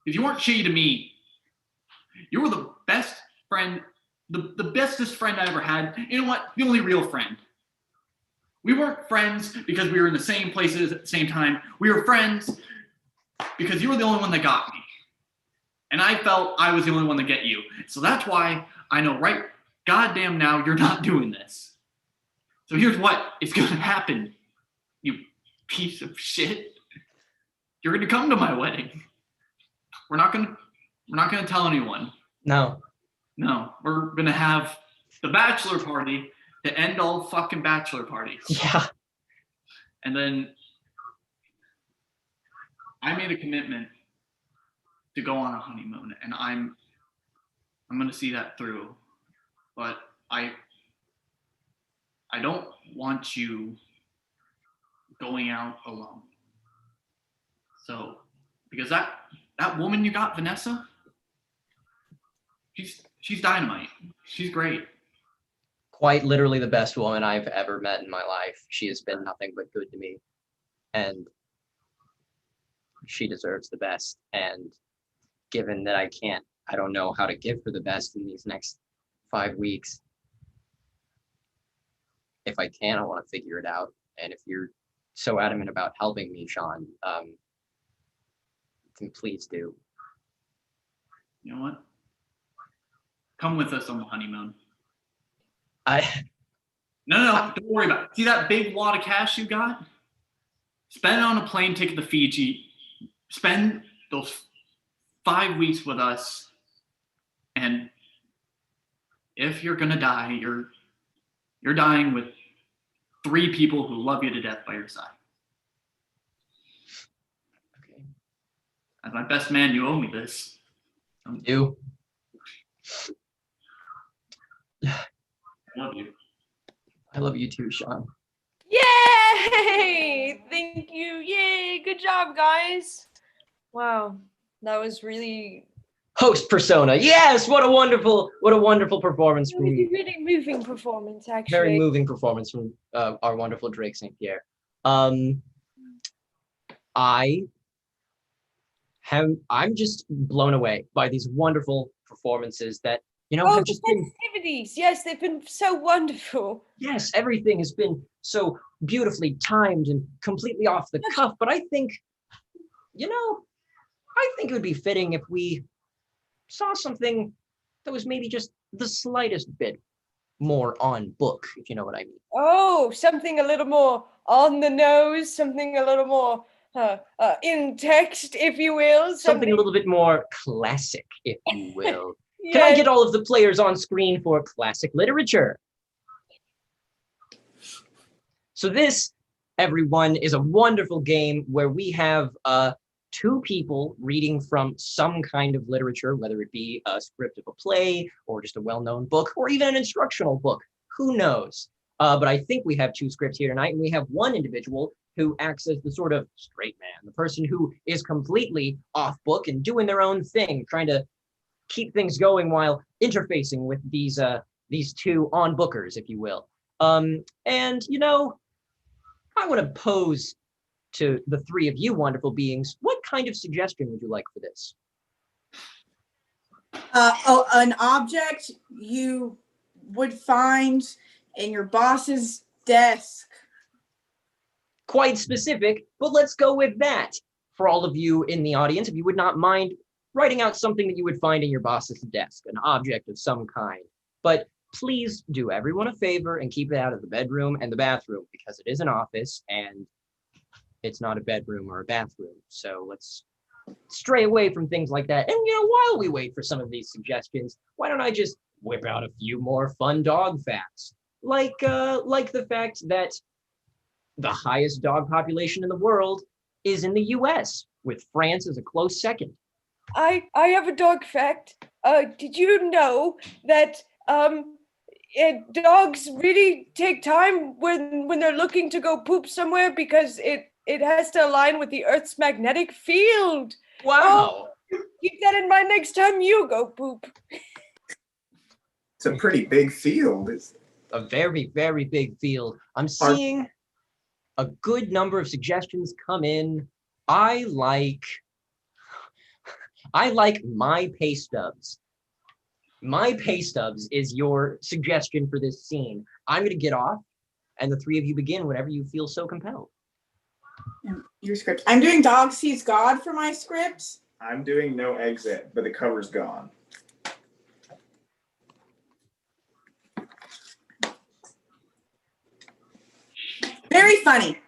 Because you weren't shitty to me. You were the best friend, the bestest friend I ever had. You know what? The only real friend. We weren't friends because we were in the same places at the same time. We were friends because you were the only one that got me. And I felt I was the only one to get you. So that's why I know right goddamn now you're not doing this. So here's what is going to happen, you piece of shit. You're going to come to my wedding. We're not going to tell anyone. No, we're going to have the bachelor party to end all fucking bachelor parties. Yeah. And then I made a commitment to go on a honeymoon, and I'm gonna see that through. But I don't want you going out alone. So, because that woman you got, Vanessa, she's dynamite. She's great. Quite literally the best woman I've ever met in my life. She has been nothing but good to me, and she deserves the best. And given that I don't know how to give her the best in these next 5 weeks. If I can, I want to figure it out. And if you're so adamant about helping me, Sean, then please do. You know what? Come with us on the honeymoon. No, don't worry about it. See that big wad of cash you got? Spend it on a plane ticket to Fiji. Spend those 5 weeks with us. And if you're gonna die, you're dying with 3 people who love you to death by your side. Okay. As my best man, you owe me this. You. I love you. I love you too, Sean. Yay! Thank you. Yay! Good job, guys. Wow, that was really Host persona. Yes, what a wonderful performance from really moving performance. Actually, very moving performance from our wonderful Drake St. Pierre. I'm just blown away by these wonderful performances that have just been. Festivities. Yes, they've been so wonderful. Yes, everything has been so beautifully timed and completely off the cuff. But I think, it would be fitting if we saw something that was maybe just the slightest bit more on book, if you know what I mean. Oh, something a little more on the nose, something a little more in text, if you will. Something a little bit more classic, if you will. Yes. Can I get all of the players on screen for classic literature? So this, everyone, is a wonderful game where we have 2 people reading from some kind of literature, whether it be a script of a play or just a well-known book or even an instructional book. Who knows? But I think we have 2 scripts here tonight, and we have one individual who acts as the sort of straight man, the person who is completely off book and doing their own thing, trying to keep things going while interfacing with these 2 on-bookers, if you will. And I want to pose to the 3 of you wonderful beings, what kind of suggestion would you like for this? An object you would find in your boss's desk. Quite specific, but let's go with that. For all of you in the audience, if you would not mind writing out something that you would find in your boss's desk, an object of some kind. But please do everyone a favor and keep it out of the bedroom and the bathroom, because it is an office and it's not a bedroom or a bathroom. So let's stray away from things like that. And while we wait for some of these suggestions, why don't I just whip out a few more fun dog facts? Like the fact that the highest dog population in the world is in the US, with France as a close second. I have a dog fact. Did you know that dogs really take time when they're looking to go poop somewhere because it has to align with the Earth's magnetic field? Wow. Oh, keep that in mind next time you go poop. It's a pretty big field. It's a very, very big field. I'm seeing a good number of suggestions come in. I like my pay stubs. My pay stubs is your suggestion for this scene. I'm going to get off, and the 3 of you begin whenever you feel so compelled. Your script. I'm doing Dog Sees God for my script. I'm doing No Exit, but the cover's gone. Very funny.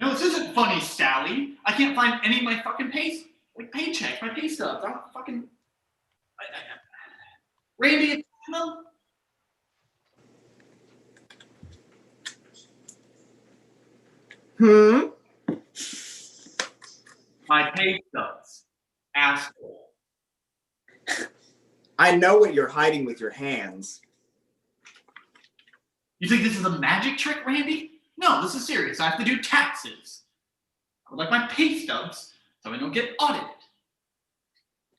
No, this isn't funny, Sally. I can't find any of my fucking paychecks, my pay stubs. I'm fucking... Randy, My pay stubs, asshole. I know what you're hiding with your hands. You think this is a magic trick, Randy? No, this is serious. I have to do taxes. I would like my pay stubs so I don't get audited.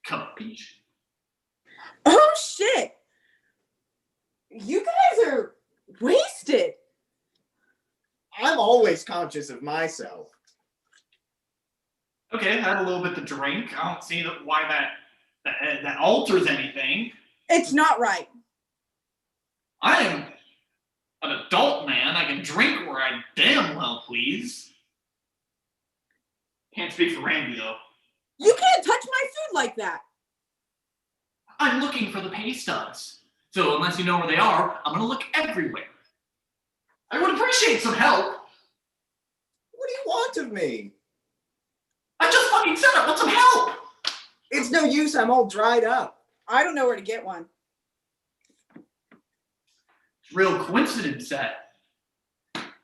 Capiche? Oh shit! You guys are wasted. I'm always conscious of myself. Okay, I had a little bit to drink. I don't see why that alters anything. It's not right. I am an adult man. I can drink where I damn well please. Can't speak for Randy, though. You can't touch my food like that. I'm looking for the pay stubs. So unless you know where they are, I'm going to look everywhere. I would appreciate some help. What do you want of me? I just fucking said I want some help. It's no use. I'm all dried up. I don't know where to get one. Real coincidence that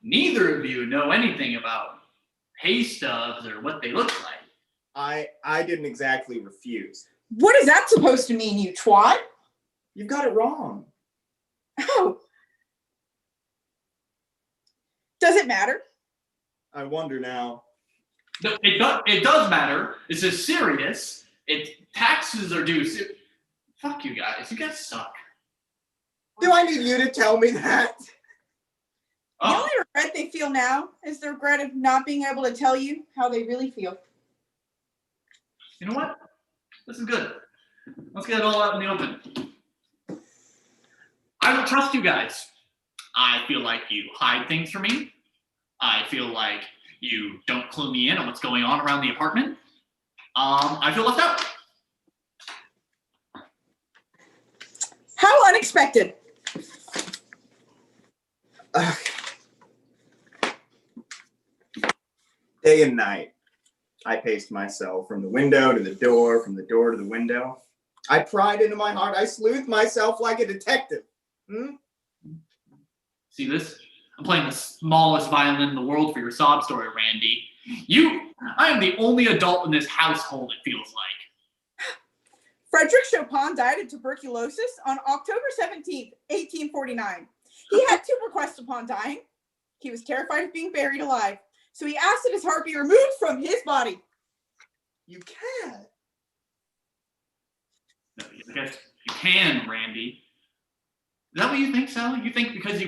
neither of you know anything about pay stubs or what they look like. I didn't exactly refuse. What is that supposed to mean, you twat? You've got it wrong. Oh. Does it matter? I wonder now. No, it does matter. This is serious. Taxes are due. Fuck you guys. You guys suck. Do I need you to tell me that? The only regret they feel now is the regret of not being able to tell you how they really feel. You know what? This is good. Let's get it all out in the open. I don't trust you guys. I feel like you hide things from me. I feel like you don't clue me in on what's going on around the apartment. I feel left out. How unexpected. Day and night, I paced myself from the window to the door, from the door to the window. I pried into my heart. I sleuthed myself like a detective. See this? I'm playing the smallest violin in the world for your sob story, Randy. I am the only adult in this household, it feels like. Frederick Chopin died of tuberculosis on October 17th, 1849. He had two requests upon dying. He was terrified of being buried alive, so he asked that his heart be removed from his body. You can't. No, I guess you can, Randy. Is that what you think, Sally? You think because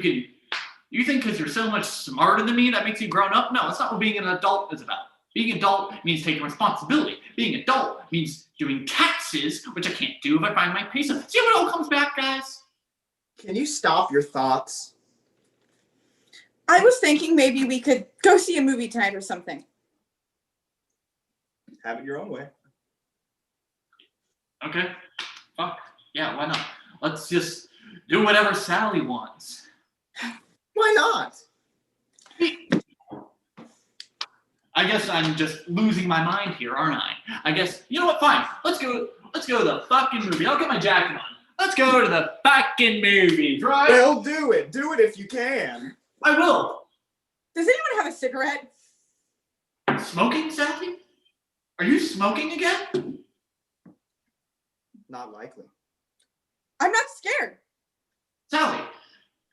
you're so much smarter than me that makes you grown up? No, that's not what being an adult is about. Being an adult means taking responsibility. Being an adult means doing taxes, which I can't do if I find my pay stub. See how it all comes back, guys? Can you stop your thoughts? I was thinking maybe we could go see a movie tonight or something. Have it your own way. Okay. Fuck. Yeah, why not? Let's just do whatever Sally wants. Why not? I guess I'm just losing my mind here, aren't I? I guess, you know what, fine. Let's go to the fucking movie. I'll get my jacket on. Let's go to the fucking movies, right? Well, do it. Do it if you can. I will. Does anyone have a cigarette? Smoking, Sally? Are you smoking again? Not likely. I'm not scared. Sally,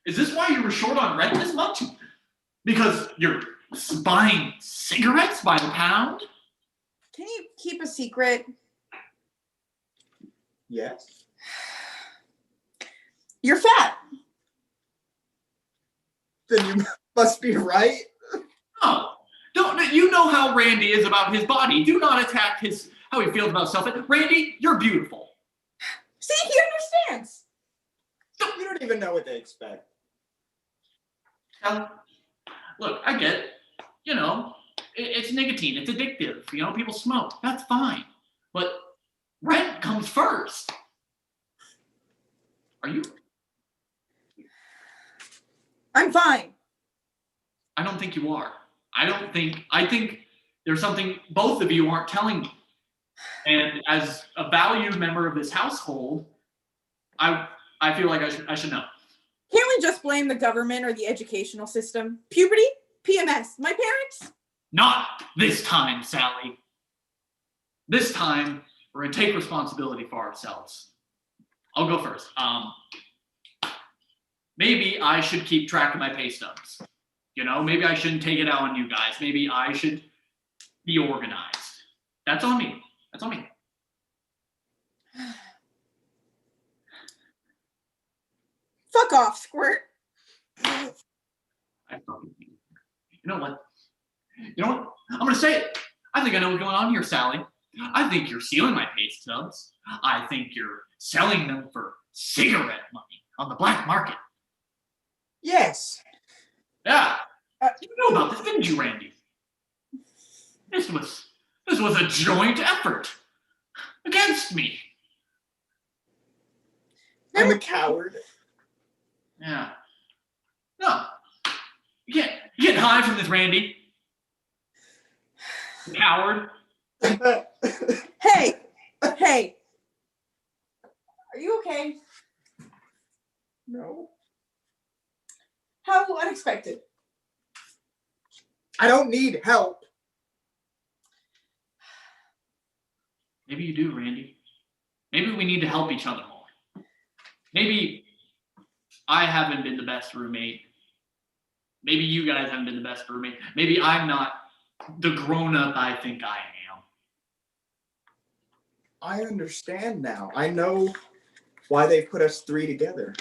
is this why you were short on rent this much? Because you're buying cigarettes by the pound? Can you keep a secret? Yes. You're fat. Then you must be right. No. You know how Randy is about his body. Do not attack how he feels about himself. Randy, you're beautiful. See, he understands. You don't even know what they expect. Look, I get it. You know, it's nicotine. It's addictive. You know, people smoke. That's fine. But rent comes first. Are you? I'm fine. I don't think you are. I think there's something both of you aren't telling me. And as a valued member of this household, I feel like I should know. Can't we just blame the government or the educational system? Puberty? PMS. My parents? Not this time, Sally. This time, we're gonna take responsibility for ourselves. I'll go first. Maybe I should keep track of my pay stubs. You know, maybe I shouldn't take it out on you guys. Maybe I should be organized. That's on me. That's on me. Fuck off, Squirt. You know what? I'm gonna say it. I think I know what's going on here, Sally. I think you're stealing my pay stubs. I think you're selling them for cigarette money on the black market. Yes. Yeah. You know about this, didn't you, Randy? This was a joint effort against me. I'm a coward. Yeah. No. You can't hide from this, Randy. You coward. Hey. Are you okay? No. How unexpected. I don't need help. Maybe you do, Randy. Maybe we need to help each other more. Maybe I haven't been the best roommate. Maybe you guys haven't been the best roommate. Maybe I'm not the grown-up I think I am. I understand now. I know why they put us three together.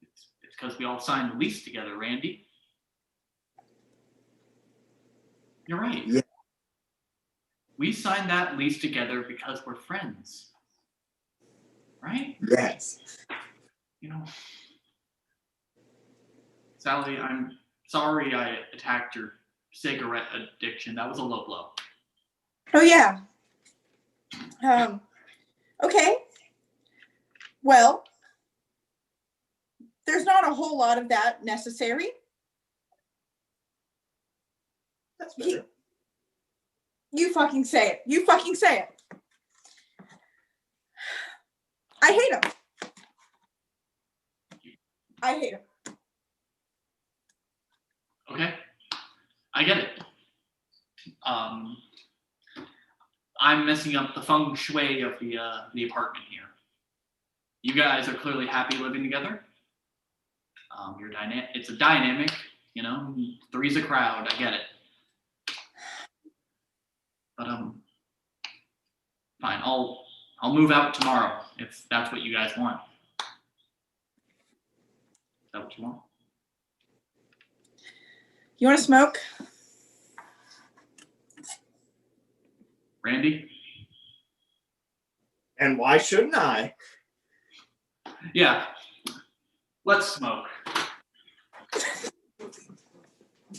It's because we all signed the lease together, Randy. You're right. Yeah. We signed that lease together because we're friends. Right? Yes. You know, Sally, I'm sorry I attacked your cigarette addiction. That was a low blow. Oh yeah. Okay. Well, there's not a whole lot of that necessary. That's better. You fucking say it. You fucking say it. I hate him. I hate him. Okay, I get it. I'm messing up the feng shui of the apartment here. You guys are clearly happy living together. It's a dynamic, you know. Three's a crowd. I get it. But fine. I'll move out tomorrow if that's what you guys want. Is that what you want? You want to smoke? Randy? And why shouldn't I? Yeah. Let's smoke.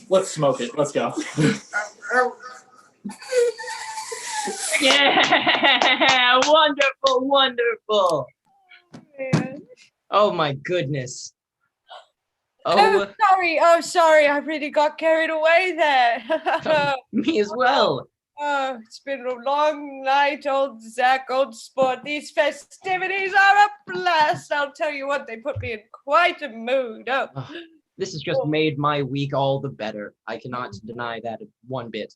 Let's smoke it. Let's go. Yeah, wonderful, wonderful. Oh my goodness. Oh, sorry. I really got carried away there. Me as well. Oh, it's been a long night, old Zach, old sport. These festivities are a blast. I'll tell you what, they put me in quite a mood. Oh. This has just made my week all the better. I cannot deny that one bit.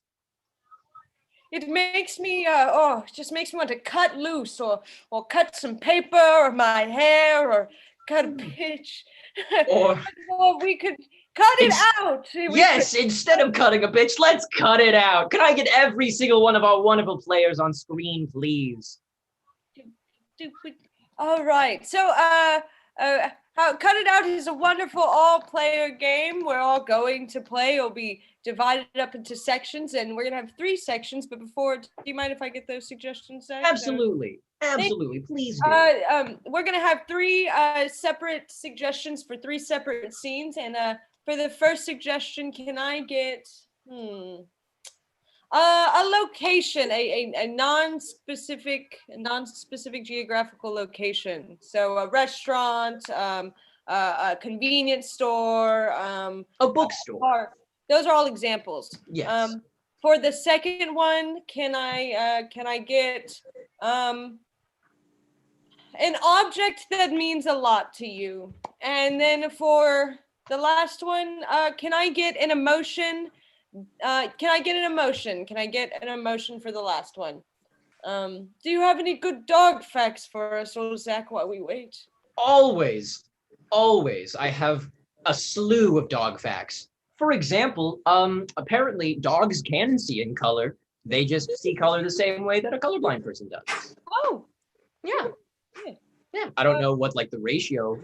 It makes me, it just makes me want to cut loose or cut some paper or my hair or cut a pitch. Or we could cut it out. Instead of cutting a bitch, let's cut it out. Can I get every single one of our wonderful players on screen, please? All right. So, Cut It Out is a wonderful all-player game. We're all going to play. It'll be divided up into sections, and we're gonna have 3 sections. But before, do you mind if I get those suggestions, Zach? Absolutely. Please do. We're gonna have 3 separate suggestions for 3 separate scenes, and for the first suggestion, can I get a location, a non-specific geographical location? So a restaurant, a convenience store, a bookstore. Those are all examples. Yes. For the second one, can I get an object that means a lot to you? And then for the last one, can I get an emotion? Can I get an emotion? Can I get an emotion for the last one? Do you have any good dog facts for us, old Zach, while we wait? Always, always. I have a slew of dog facts. For example, apparently dogs can see in color. They just see color the same way that a colorblind person does. Oh, yeah. Yeah. I don't know what like the ratio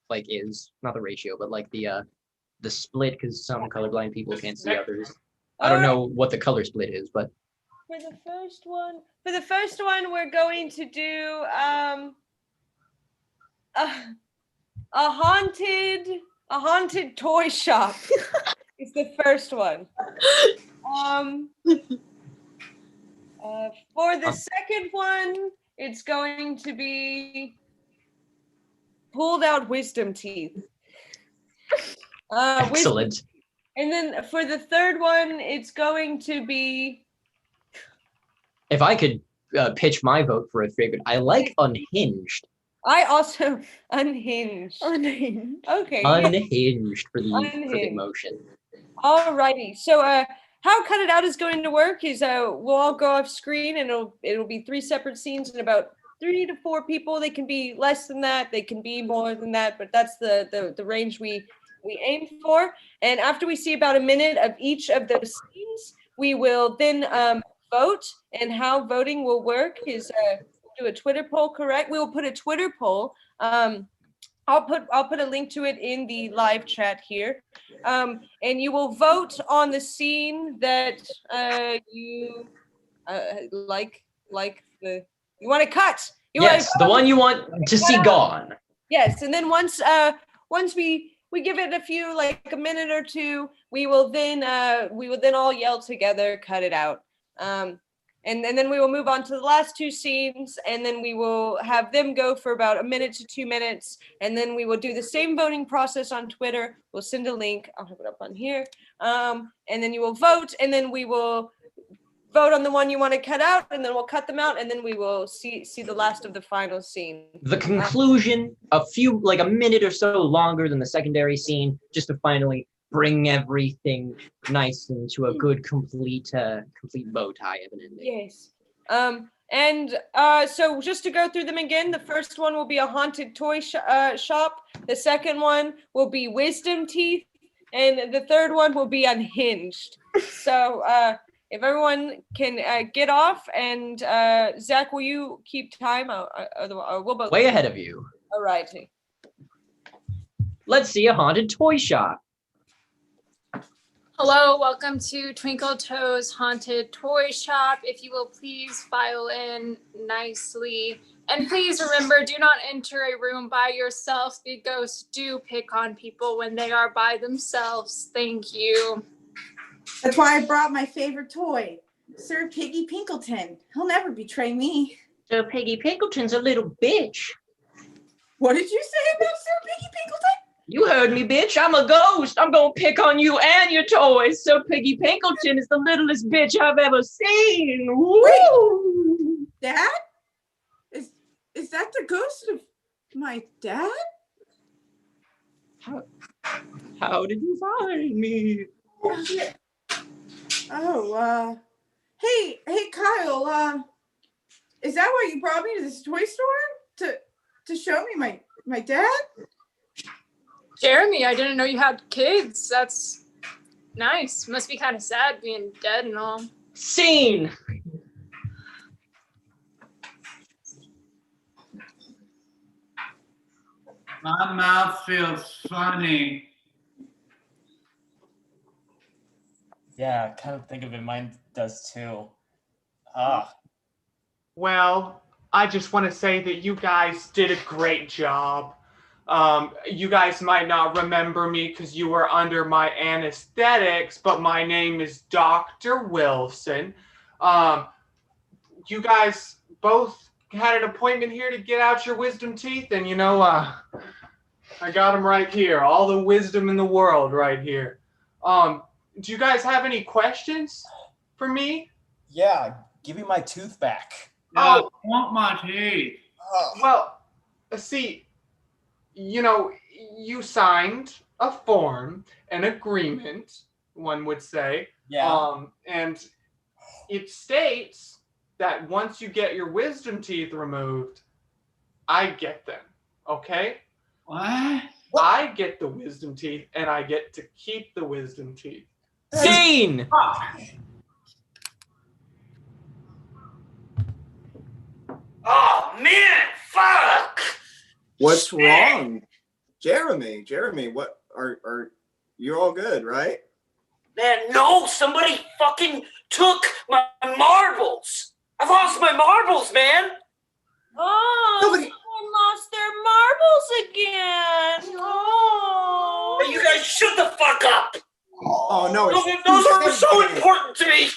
like is, not the ratio, but like the split, because some colorblind people can't see others. I don't know what the color split is, but For the first one, we're going to do a haunted toy shop. Is the first one. For the second one, it's going to be pulled out wisdom teeth. excellent. And then for the third one, it's going to be. If I could pitch my vote for a favorite, I like Unhinged. I also unhinged. Unhinged. Okay. Unhinged for the Unhinged. emotion. Alrighty. So how Cut It Out is going to work is we'll all go off screen and it'll be 3 separate scenes and about 3 to 4 people. They can be less than that, they can be more than that, but that's the range we aim for. And after we see about a minute of each of those scenes, we will then vote. And how voting will work is do a Twitter poll, correct? We will put a Twitter poll. I'll put a link to it in the live chat here. And you will vote on the scene that you like you want to cut. Yes, the one you want to see gone. Yes, and then once we give it a few, like a minute or two, we will then all yell together, cut it out. And then we will move on to the last 2 scenes, and then we will have them go for about a minute to 2 minutes, and then we will do the same voting process on Twitter. We'll send a link. I'll have it up on here. And then you will vote, and then we will vote on the one you want to cut out, and then we'll cut them out, and then we will see the last of the final scene. The conclusion, a minute or so longer than the secondary scene, just to finally bring everything nice into a good complete bow tie of an ending. Yes. So just to go through them again, the first one will be a haunted toy shop. The second one will be wisdom teeth, and the third one will be unhinged. So if everyone can get off, and Zach, will you keep time? We'll both way ahead of you. All righty. Let's see a haunted toy shop. Hello, welcome to Twinkle Toes Haunted Toy Shop. If you will please file in nicely. And please remember, do not enter a room by yourself. The ghosts do pick on people when they are by themselves. Thank you. That's why I brought my favorite toy, Sir Piggy Pinkleton. He'll never betray me. Sir Piggy Pinkleton's a little bitch. What did you say about Sir Piggy Pinkleton? You heard me, bitch. I'm a ghost. I'm gonna pick on you and your toys. Sir Piggy Pinkleton is the littlest bitch I've ever seen. Woo! Wait, Dad? Is that the ghost of my dad? How did you find me? Oh, hey, Kyle, is that why you brought me to this toy store? To show me my dad? Jeremy, I didn't know you had kids. That's nice. Must be kind of sad being dead and all. Scene! My mouth feels funny. Yeah, kind of think of it. Mine does too. Well, I just want to say that you guys did a great job. You guys might not remember me because you were under my anesthetics, but my name is Dr. Wilson. You guys both had an appointment here to get out your wisdom teeth, and I got them right here. All the wisdom in the world right here. Do you guys have any questions for me? Yeah, give me my tooth back. No, I want my teeth. Well, see, you signed a form, an agreement, one would say. Yeah. And it states that once you get your wisdom teeth removed, I get them. Okay? What? I get the wisdom teeth, and I get to keep the wisdom teeth. Scene! Oh man, fuck! What's wrong? Jeremy, what are you all good, right? Man, no, somebody fucking took my marbles. I've lost my marbles, man. Oh, Nobody- someone lost their marbles again. Oh. Hey, you guys shut the fuck up. Oh no, Those are so important to me.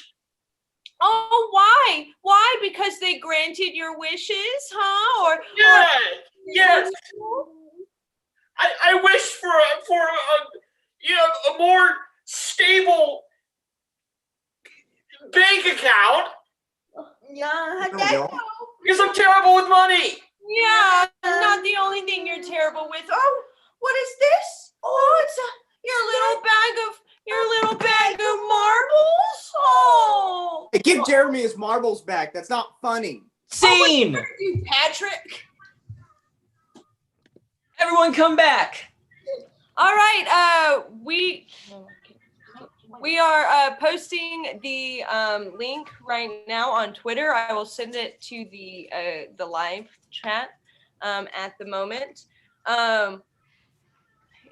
Oh, why? Why? Because they granted your wishes, huh? Yeah, yes. I wish for a more stable bank account. Yeah, Because I'm terrible with money. Yeah, not the only thing you're terrible with. Oh, what is this? Oh, it's your little bag of marbles. Oh. Hey, give Jeremy his marbles back. That's not funny. Scene! You, Patrick. Everyone come back. All right, we are posting the link right now on Twitter. I will send it to the live chat at the moment.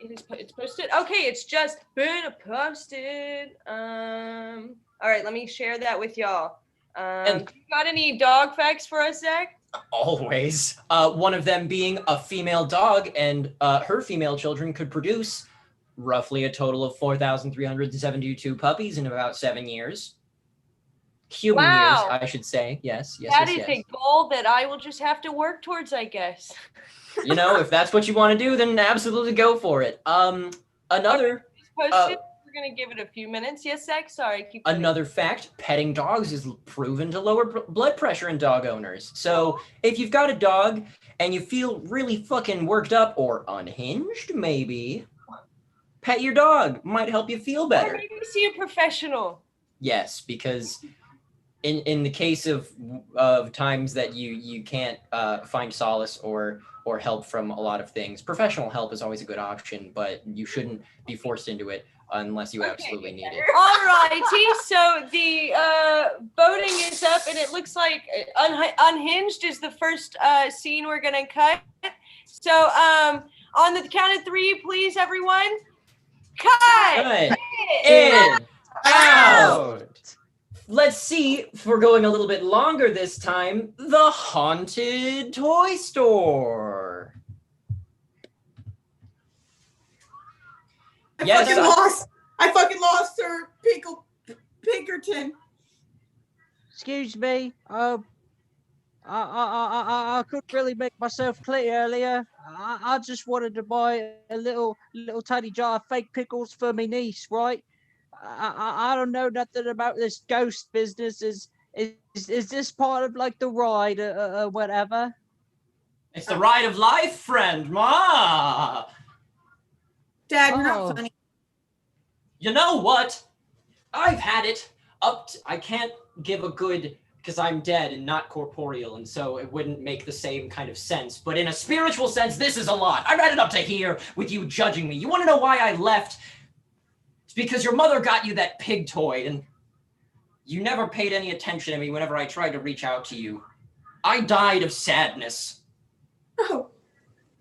It's posted. Okay, it's just been posted. All right, let me share that with y'all. You got any dog facts for us, Zach? Always. One of them being a female dog, and her female children could produce roughly a total of 4,372 puppies in about 7 years. Human years, I should say. Yes. That is a goal that I will just have to work towards, I guess. You know, if that's what you want to do, then absolutely go for it. Another. Posted. We're gonna give it a few minutes. Yes, Zach. Sorry. Another fact: petting dogs is proven to lower blood pressure in dog owners. So if you've got a dog and you feel really fucking worked up or unhinged, maybe pet your dog. Might help you feel better. Or maybe see a professional. Yes, because in the case of times that you can't find solace or help from a lot of things, professional help is always a good option, but you shouldn't be forced into it unless you absolutely need it. All righty. So the voting is up, and it looks like Unhinged is the first scene we're gonna cut. So on the count of three, please, everyone. Cut. In. Out. Let's see if we're going a little bit longer this time. The Haunted Toy Store. I Yes, fucking lost Sir Pinkerton. Excuse me. I couldn't really make myself clear earlier. I just wanted to buy a little tiny jar of fake pickles for my niece, right? I don't know nothing about this ghost business. Is this part of like the ride or whatever? It's the ride of life, friend. Ma. Dad, you're not funny. You know what? I've had it I can't give a good, because I'm dead and not corporeal, and so it wouldn't make the same kind of sense. But in a spiritual sense, this is a lot. I've had it up to here with you judging me. You want to know why I left? It's because your mother got you that pig toy, and you never paid any attention to me whenever I tried to reach out to you. I died of sadness. Oh.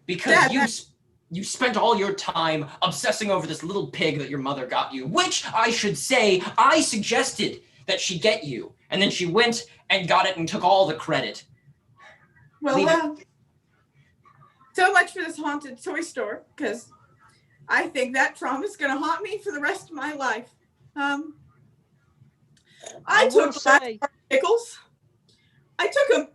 Because you spent all your time obsessing over this little pig that your mother got you, which I should say, I suggested that she get you. And then she went and got it and took all the credit. Well, so much for this haunted toy store, because I think that trauma is going to haunt me for the rest of my life. I took pickles. I took them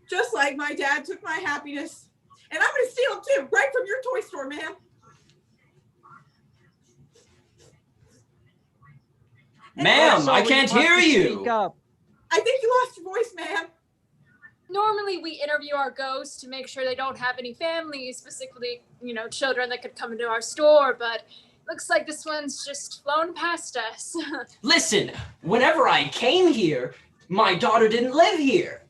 just like my dad took my happiness. And I'm going to steal them too, right from your toy store, man. Ma'am, I can't hear you. I think you lost your voice, ma'am. normally we interview our ghosts to make sure they don't have any families, specifically, children that could come into our store, but looks like this one's just flown past us. Listen, whenever I came here, my daughter didn't live here.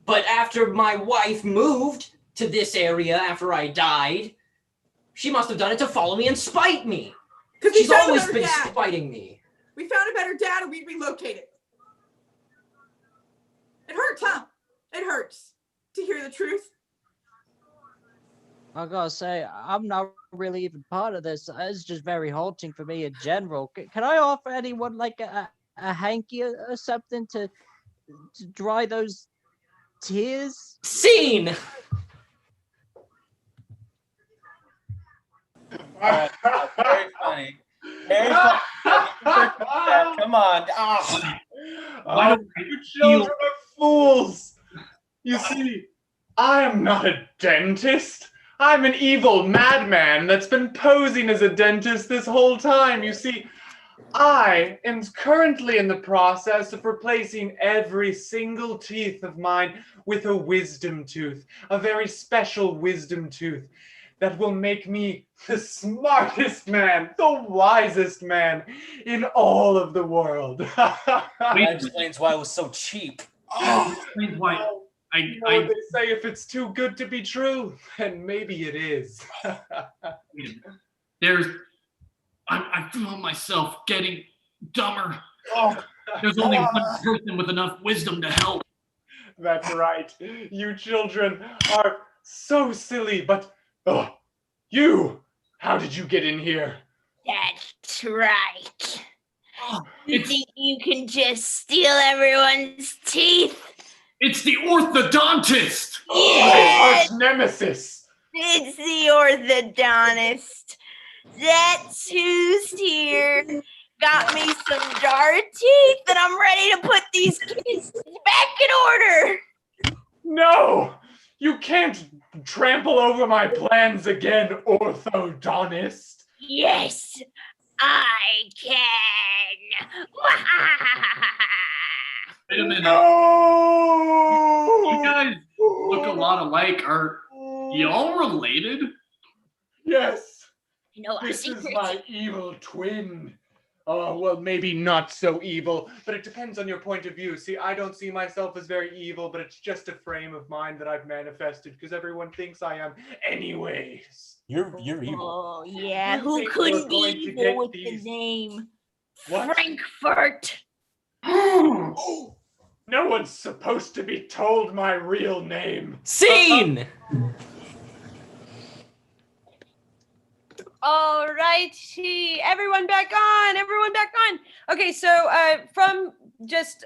But after my wife moved to this area after I died, she must have done it to follow me and spite me. She's always been spiting me. We found a better dad and we relocated. It hurts, huh? It hurts to hear the truth. I gotta say, I'm not really even part of this. It's just very haunting for me in general. Can I offer anyone like a hanky or something to dry those tears? Scene! Very funny. Very funny. Come on. You children are fools. You see, I am not a dentist. I'm an evil madman that's been posing as a dentist this whole time. You see, I am currently in the process of replacing every single teeth of mine with a wisdom tooth, a very special wisdom tooth that will make me the smartest man, the wisest man in all of the world. That explains why it was so cheap. Explains why You know what they say, if it's too good to be true, then maybe it is. I feel myself getting dumber. Oh, There's only one person with enough wisdom to help. That's right. You children are so silly, but how did you get in here? That's right. You think you can just steal everyone's teeth? It's the orthodontist! My arch nemesis! It's the orthodontist. That's who's here. Got me some jar teeth and I'm ready to put these kids back in order. No! You can't trample over my plans again, orthodontist. Yes, I can. Wait a minute. No! You guys look a lot alike. Are y'all related? Yes. No, this is my evil twin. Oh, well, maybe not so evil, but it depends on your point of view. See, I don't see myself as very evil, but it's just a frame of mind that I've manifested because everyone thinks I am anyways. You're evil. Oh, yeah. You Who think couldn't we're be going to evil get with these- the name What? Frankfurt? No one's supposed to be told my real name. Scene! All righty, everyone back on. Okay, so from just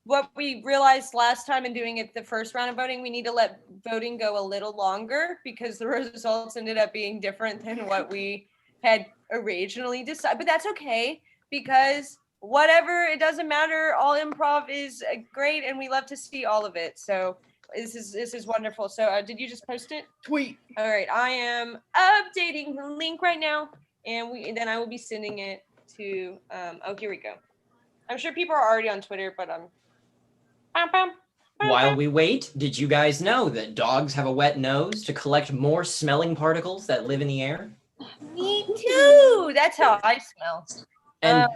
what we realized last time in doing it the first round of voting, we need to let voting go a little longer because the results ended up being different than what we had originally decided. But that's okay because whatever, it doesn't matter. All improv is great, and we love to see all of it. So this is wonderful. So did you just post it? Tweet. All right, I am updating the link right now, and then I will be sending it to. Oh, here we go. I'm sure people are already on Twitter, but While we wait, did you guys know that dogs have a wet nose to collect more smelling particles that live in the air? Me too. That's how I smell. And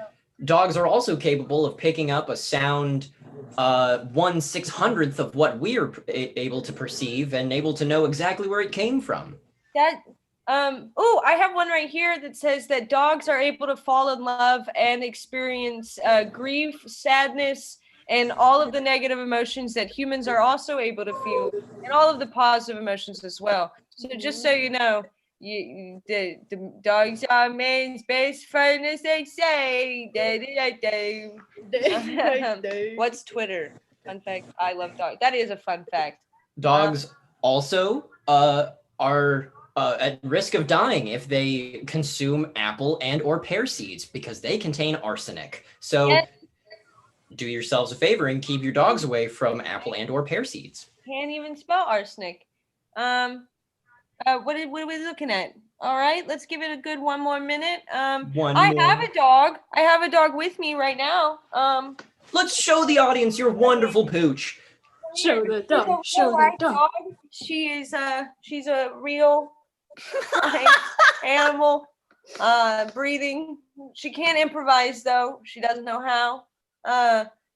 dogs are also capable of picking up a sound 1/600th of what we're able to perceive and able to know exactly where it came from. That oh, I have one right here that says that dogs are able to fall in love and experience grief, sadness, and all of the negative emotions that humans are also able to feel, and all of the positive emotions as well. So just so you know, the dogs are man's best friend, as they say. What's Twitter? Fun fact. I love dogs. That is a fun fact. Dogs also are at risk of dying if they consume apple and or pear seeds because they contain arsenic. So do yourselves a favor and keep your dogs away from apple and or pear seeds. Can't even spell arsenic. What are we looking at? All right, let's give it a good one more minute. I have a dog. I have a dog with me right now. Let's show the audience your wonderful pooch. Show the She's a dog. Show the real-life dog. She's a real life animal, breathing. She can't improvise though. She doesn't know how.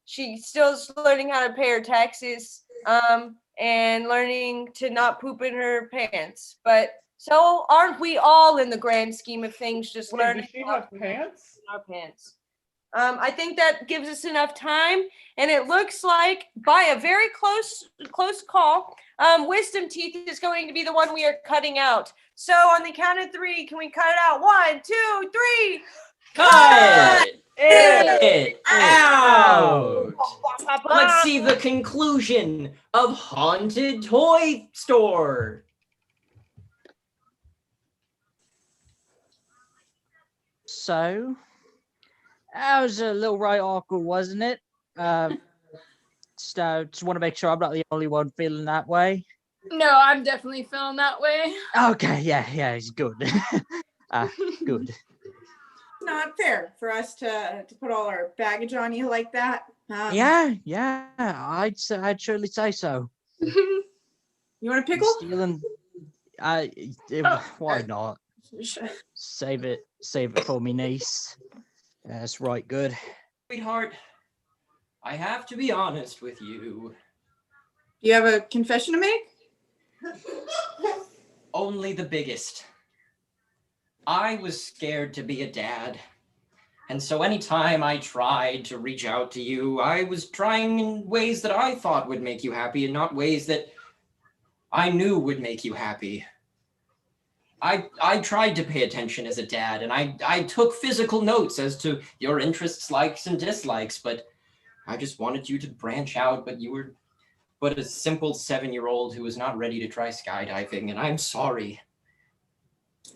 She's still learning how to pay her taxes, and learning to not poop in her pants. But so aren't we all in the grand scheme of things? Just Wait, learning does she how have to pants? in our pants. I think that gives us enough time, and it looks like by a very close call, Wisdom Teeth is going to be the one we are cutting out. So on the count of 3, can we cut it out? 1, 2, 3. Cut it out. out. Let's see the conclusion of Haunted Toy Store. So, that was a little right awkward, wasn't it? So, just want to make sure I'm not the only one feeling that way. No, I'm definitely feeling that way. Okay, yeah, it's good. Good. It's not fair for us to put all our baggage on you like that. Yeah, I'd surely say so. You want a pickle? Stealing, why not? Save it for me niece. That's right, good. Sweetheart, I have to be honest with you. Do you have a confession to make? Only the biggest. I was scared to be a dad. And so anytime I tried to reach out to you, I was trying in ways that I thought would make you happy and not ways that I knew would make you happy. I tried to pay attention as a dad, and I took physical notes as to your interests, likes, and dislikes, but I just wanted you to branch out, but you were but a simple 7-year-old who was not ready to try skydiving, and I'm sorry.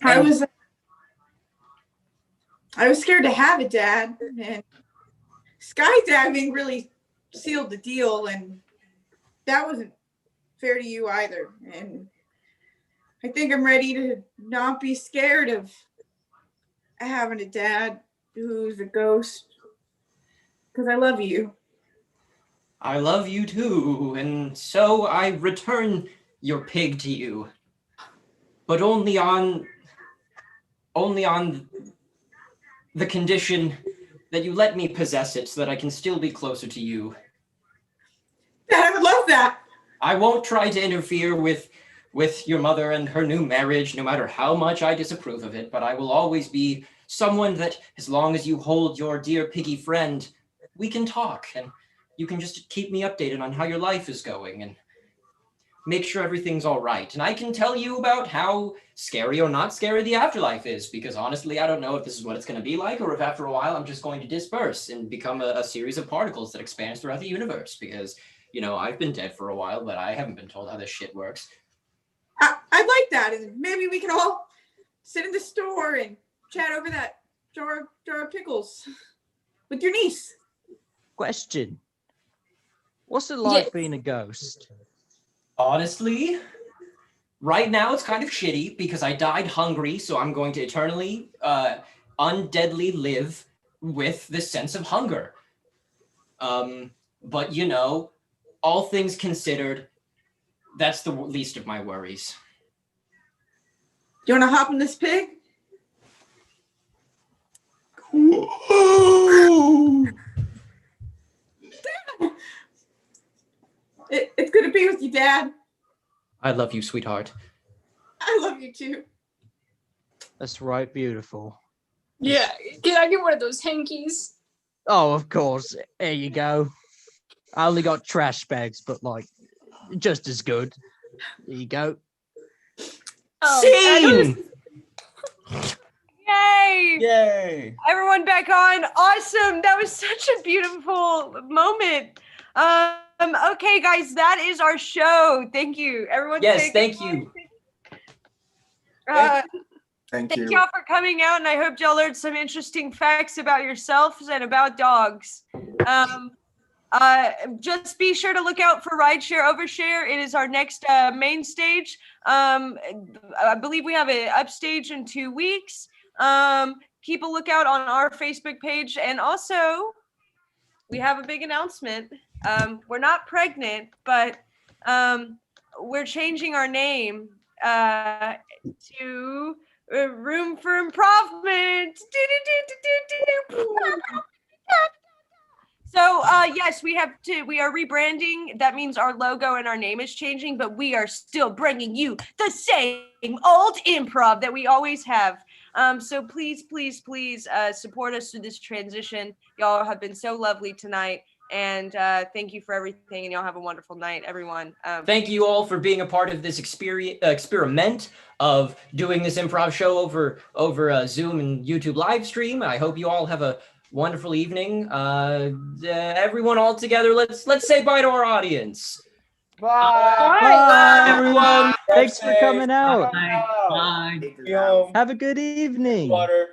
I was scared to have a dad, and skydiving really sealed the deal, and that wasn't fair to you either. And I think I'm ready to not be scared of having a dad who's a ghost, because I love you. I love you too, and so I return your pig to you, but only on the condition that you let me possess it so that I can still be closer to you. Dad, I would love that. I won't try to interfere with your mother and her new marriage, no matter how much I disapprove of it, but I will always be someone that, as long as you hold your dear piggy friend, we can talk, and you can just keep me updated on how your life is going and make sure everything's all right. And I can tell you about how scary or not scary the afterlife is, because honestly, I don't know if this is what it's going to be like, or if after a while I'm just going to disperse and become a series of particles that expands throughout the universe, because, you know, I've been dead for a while, but I haven't been told how this shit works. I'd like that, and maybe we can all sit in the store and chat over that jar of pickles with your niece. Question. What's it like Yes. being a ghost? Honestly, right now it's kind of shitty because I died hungry, so I'm going to eternally, undeadly live with this sense of hunger. But you know, all things considered, that's the least of my worries. Do you want to hop in this pig? It's good to be with you, Dad. I love you, sweetheart. I love you too. That's right, beautiful. Yeah, can I get one of those hankies? Oh, of course. There you go. I only got trash bags, but like, just as good. There you go. Scene! Yay! Yay! Everyone back on. Awesome. That was such a beautiful moment. Okay, guys, that is our show. Thank you. Everyone. Yes, thank you. Thank you. y'all for coming out, and I hope y'all learned some interesting facts about yourselves and about dogs. Just be sure to look out for Rideshare Overshare. It is our next main stage. I believe we have an upstage in 2 weeks. Keep a lookout on our Facebook page, and also we have a big announcement. We're not pregnant, but we're changing our name to Room for Improvement. So yes, we are rebranding. That means our logo and our name is changing, but we are still bringing you the same old improv that we always have. So please support us through this transition. Y'all have been so lovely tonight, and thank you for everything, and y'all have a wonderful night, everyone. Thank you all for being a part of this experiment of doing this improv show over Zoom and YouTube live stream. I hope you all have a wonderful evening. Everyone all together, let's say bye to our audience. Bye. Bye, everyone. everyone. Thanks for coming out. Bye. Have a good evening. Water.